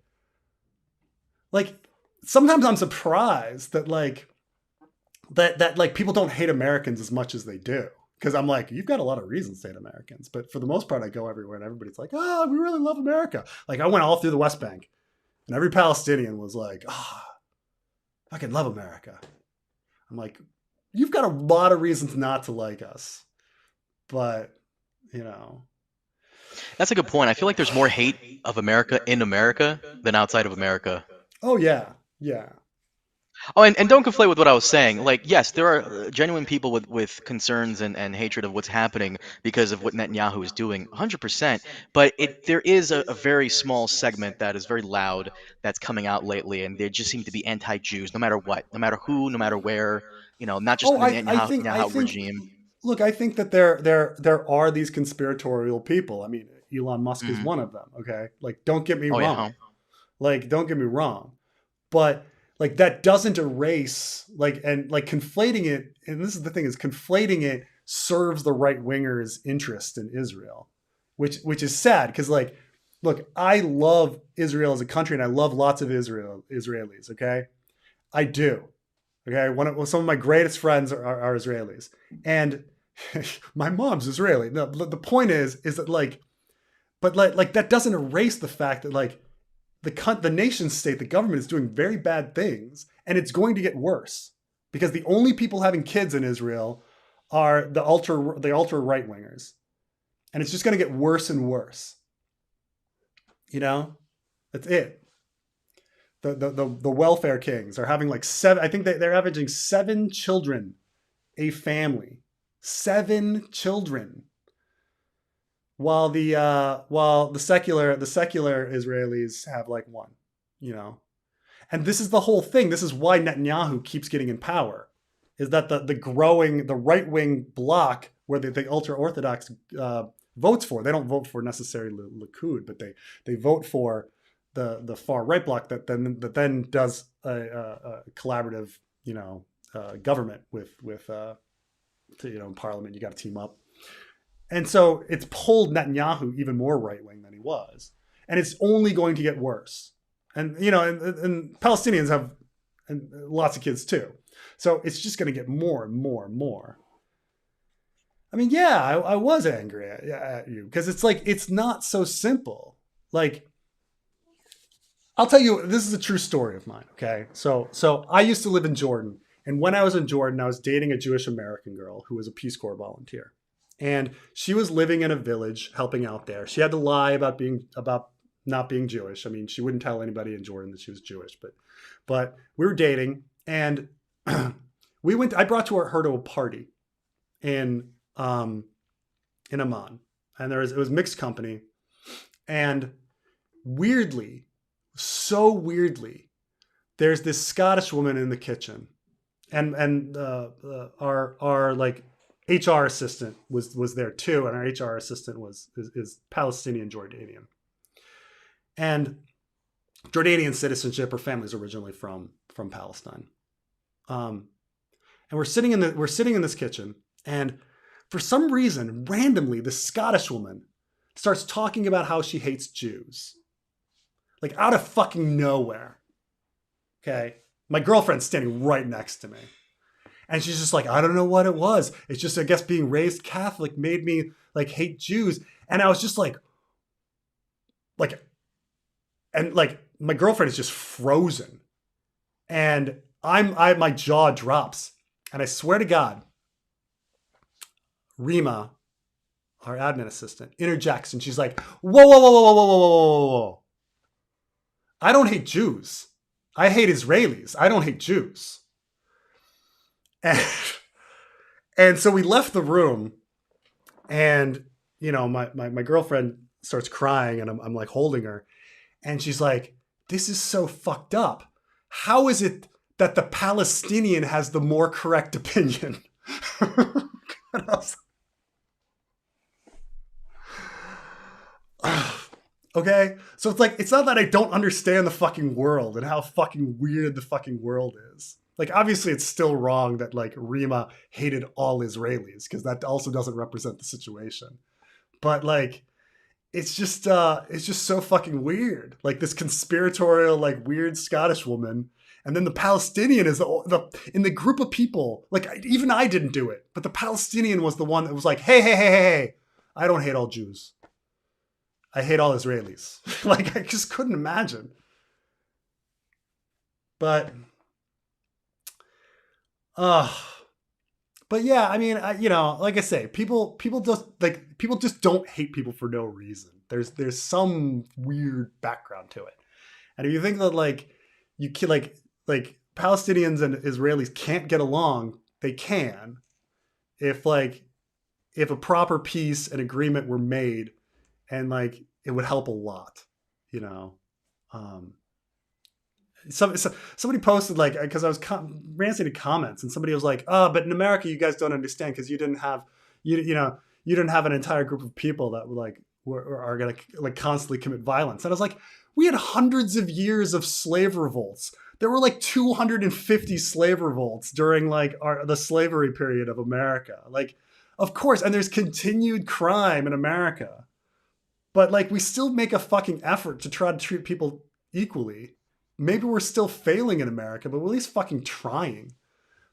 Like, sometimes I'm surprised that like people don't hate Americans as much as they do. Because I'm like, you've got a lot of reasons to hate Americans. But for the most part, I go everywhere and everybody's like, oh, we really love America. Like, I went all through the West Bank and every Palestinian was like, oh, I fucking love America. I'm like, you've got a lot of reasons not to like us. But, That's a good point. I feel like there's more hate of America in America than outside of America. Oh, yeah. Yeah. Oh, and don't conflate with what I was saying. Like, yes, there are genuine people with concerns and hatred of what's happening because of what Netanyahu is doing, 100%. But there is a very small segment that is very loud that's coming out lately, and they just seem to be anti-Jews, no matter what, no matter who, no matter where. Not just Oh, in the I Netanyahu think regime. look, I think that there are these conspiratorial people. I mean, Elon Musk is Hmm. one of them, okay? Like don't get me Oh yeah, huh? wrong. Like don't get me wrong. But like that doesn't erase like and like conflating it, and this is the thing, is conflating it serves the right wingers' interest in Israel, which is sad because like look, I love Israel as a country and I love lots of Israelis, okay? I do. Okay, some of my greatest friends are Israelis, and my mom's Israeli. No, the point is that like, but like that doesn't erase the fact that like the nation state, the government is doing very bad things, and it's going to get worse because the only people having kids in Israel are the ultra right wingers, and it's just going to get worse and worse. You know, that's it. The welfare kings are having like seven. I think they're averaging 7 children a family, 7 children, while the secular Israelis have like one. You know, and this is the whole thing. This is why Netanyahu keeps getting in power, is that the right wing bloc where the ultra orthodox votes for. They don't vote for necessarily Likud, but they vote for the far right bloc that then does a collaborative government with in parliament. You got to team up, and so it's pulled Netanyahu even more right wing than he was, and it's only going to get worse. And and Palestinians have lots of kids too, so it's just going to get more and more and more. I mean, yeah, I was angry at you because it's like it's not so simple. Like, I'll tell you, this is a true story of mine. Okay, so I used to live in Jordan, and when I was in Jordan, I was dating a Jewish American girl who was a Peace Corps volunteer, and she was living in a village, helping out there. She had to lie about not being Jewish. I mean, she wouldn't tell anybody in Jordan that she was Jewish, but we were dating, and we went. I brought her to a party in Amman, and it was mixed company, and weirdly, so weirdly, there's this Scottish woman in the kitchen, and our like HR assistant was there too, and our HR assistant is Palestinian Jordanian, and Jordanian citizenship. Her family's originally from Palestine, and we're sitting in this kitchen, and for some reason, randomly, the Scottish woman starts talking about how she hates Jews. Like out of fucking nowhere. Okay. My girlfriend's standing right next to me. And she's just like, I don't know what it was. It's just, I guess being raised Catholic made me like hate Jews. And I was just like my girlfriend is just frozen. And my jaw drops. And I swear to God, Rima, our admin assistant, interjects and she's like, whoa, whoa, whoa, whoa, whoa, whoa, whoa, whoa, whoa. I don't hate Jews. I hate Israelis. I don't hate Jews. And so we left the room, and my girlfriend starts crying, and I'm like holding her, and she's like, this is so fucked up. How is it that the Palestinian has the more correct opinion? And I was like, okay, so it's not that I don't understand the fucking world and how fucking weird the fucking world is. Like, obviously, it's still wrong that like Rima hated all Israelis, because that also doesn't represent the situation. But like, it's just so fucking weird. Like this conspiratorial, like weird Scottish woman, and then the Palestinian is in the group of people. Like even I didn't do it, but the Palestinian was the one that was like, hey, I don't hate all Jews. I hate all Israelis. Like, I just couldn't imagine. But yeah, I mean, like I say, people just don't hate people for no reason. There's some weird background to it. And if you think that like you can like Palestinians and Israelis can't get along, they can if a proper peace and agreement were made, and like it would help a lot, you know. Um, somebody posted, like, because I was ranting in comments, and somebody was like, "Oh, but in America, you guys don't understand because you didn't have you didn't have an entire group of people that were like are gonna like constantly commit violence." And I was like, we had hundreds of years of slave revolts. There were like 250 slave revolts during like the slavery period of America. Like, of course, and there's continued crime in America, but like we still make a fucking effort to try to treat people equally. Maybe we're still failing in America, but we're at least fucking trying.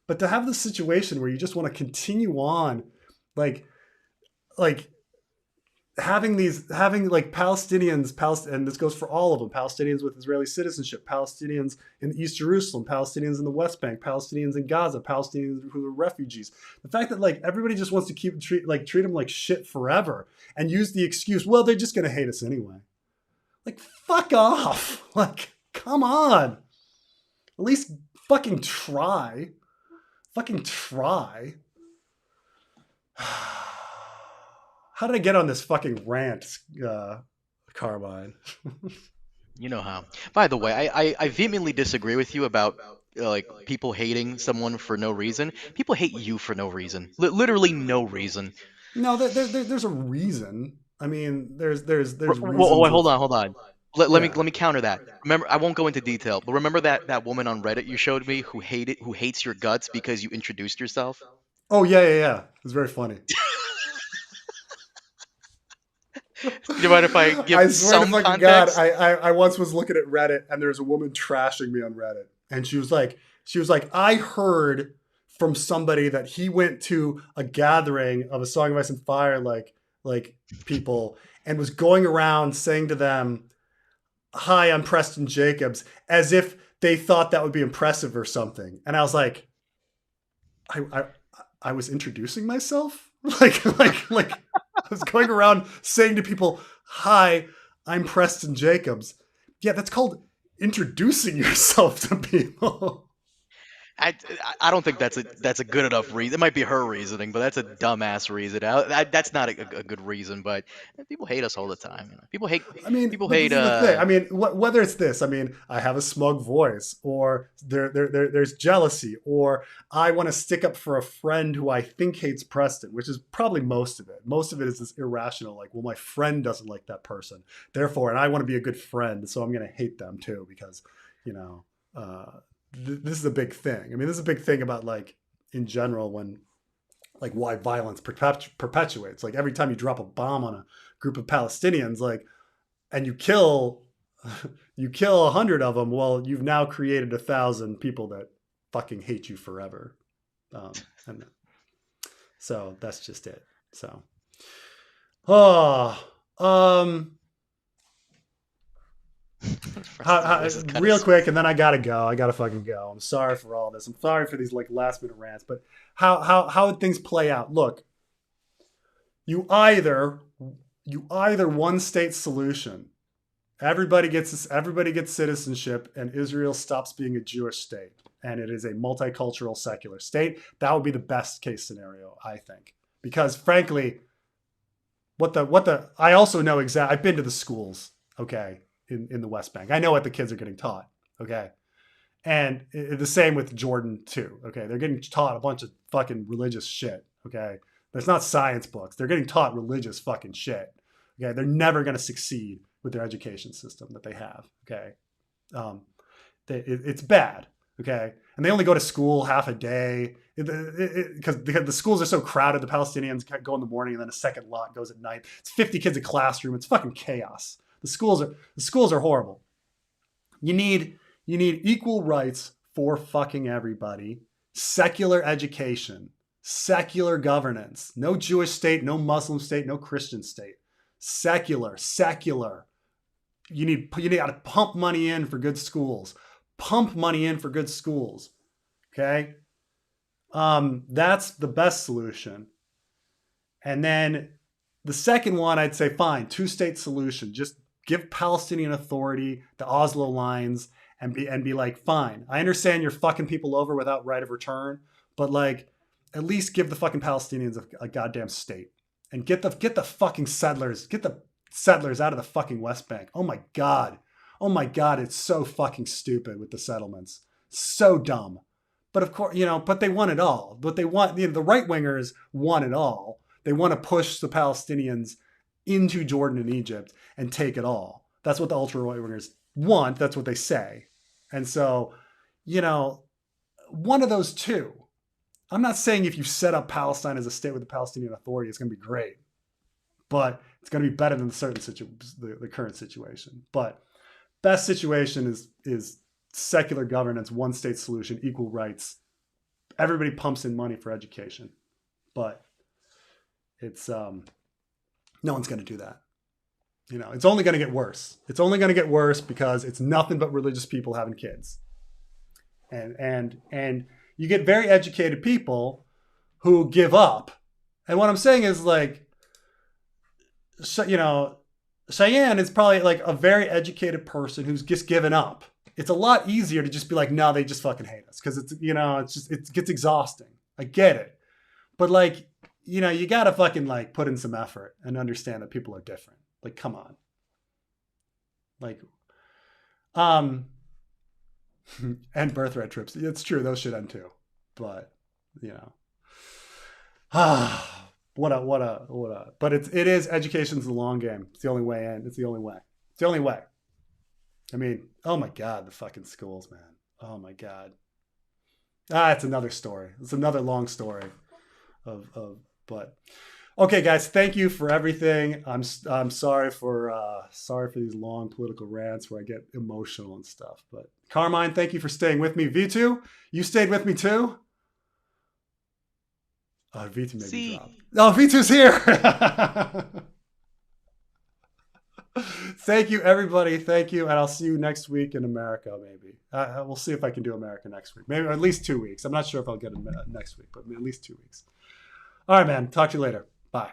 But to have this situation where you just want to continue on, like having like Palestinians, and this goes for all of them, Palestinians with Israeli citizenship, Palestinians in East Jerusalem, Palestinians in the West Bank, Palestinians in Gaza, Palestinians who are refugees. The fact that like everybody just wants to treat them like shit forever and use the excuse, well, they're just going to hate us anyway. Like, fuck off. Like, come on. At least fucking try. Fucking try. How did I get on this fucking rant, Carmine? You know how. By the way, I vehemently disagree with you about like people hating someone for no reason. People hate you for no reason. Literally no reason. No, there's a reason. I mean, there's reasons. Wait, hold on. Let Yeah. me counter that. Remember, I won't go into detail, but remember that woman on Reddit you showed me who hates your guts because you introduced yourself? Oh yeah. It was very funny. Do you mind if I give I swear to some fucking context? God, I once was looking at Reddit and there's a woman trashing me on Reddit, and she was like, I heard from somebody that he went to a gathering of a Song of Ice and Fire like people and was going around saying to them, "Hi, I'm Preston Jacobs," as if they thought that would be impressive or something. And I was like, I was introducing myself, like I was going around saying to people, "Hi, I'm Preston Jacobs." Yeah, that's called introducing yourself to people. I don't think that's a good enough reason. It might be her reasoning, but that's a dumbass reason. That's not a good reason. But people hate us all the time. You know? People hate. I mean, People but hate. this is the thing. I mean, whether it's this, I mean, I have a smug voice, or there's jealousy, or I want to stick up for a friend who I think hates Preston, which is probably most of it. Most of it is this irrational, like, well, my friend doesn't like that person, therefore, and I want to be a good friend, so I'm going to hate them too because, you know, this is a big thing. I mean, this is a big thing about like in general when like why violence perpetuates. Like every time you drop a bomb on a group of Palestinians, like, and you kill 100 of them, well, you've now created 1,000 people that fucking hate you forever. And so that's just it. So, real quick, and then I gotta go. I gotta fucking go. I'm sorry for all this. I'm sorry for these like last minute rants, but how would things play out? Look, you either one state solution. Everybody gets citizenship, and Israel stops being a Jewish state, and it is a multicultural secular state. That would be the best case scenario, I think, because frankly, I also know exactly. I've been to the schools, okay, in the West Bank. I know what the kids are getting taught, okay, and the same with Jordan too, okay. They're getting taught a bunch of fucking religious shit, okay. There's not science books. They're getting taught religious fucking shit, okay. They're never going to succeed with their education system that they have, okay. It's bad, okay, and they only go to school half a day because the schools are so crowded. The Palestinians go in the morning and then a second lot goes at night. It's 50 kids a classroom. It's fucking chaos. The schools are horrible. You need equal rights for fucking everybody. Secular education, secular governance. No Jewish state, no Muslim state, no Christian state. Secular. You need to pump money in for good schools. Pump money in for good schools. Okay? That's the best solution. And then the second one, I'd say, fine, two-state solution. Just give Palestinian Authority the Oslo lines and be like, fine, I understand you're fucking people over without right of return, but like, at least give the fucking Palestinians a goddamn state and get the fucking settlers, get the settlers out of the fucking West Bank. Oh my God, it's so fucking stupid with the settlements, so dumb. But of course, but they want it all. But they want, the right wingers want it all. They want to push the Palestinians into Jordan and Egypt and take it all. That's what the ultra right wingers want. That's what they say. And so, one of those two. I'm not saying if you set up Palestine as a state with the Palestinian Authority, it's going to be great, but it's going to be better than the current situation. But best situation is secular governance, one state solution, equal rights. Everybody pumps in money for education, but it's no one's going to do that. It's only going to get worse. It's only going to get worse because it's nothing but religious people having kids, and you get very educated people who give up. And what I'm saying is like, Cheyenne is probably like a very educated person who's just given up. It's a lot easier to just be like, no, they just fucking hate us. Cause it gets exhausting. I get it. But like, you gotta fucking like put in some effort and understand that people are different. Like, come on. Like, and birthright trips. It's true. Those should end too. But, what a, but it is, education's the long game. It's the only way in. It's the only way. It's the only way. I mean, oh my God, the fucking schools, man. Oh my God. It's another story. It's another long story but okay, guys, thank you for everything. I'm sorry for these long political rants where I get emotional and stuff, but Carmine, thank you for staying with me. V2, you stayed with me too? Oh, V2 made me drop. Oh, V2's here. Thank you, everybody. Thank you. And I'll see you next week in America, maybe. We'll see if I can do America next week. Maybe at least 2 weeks. I'm not sure if I'll get it next week, but at least 2 weeks. All right, man. Talk to you later. Bye.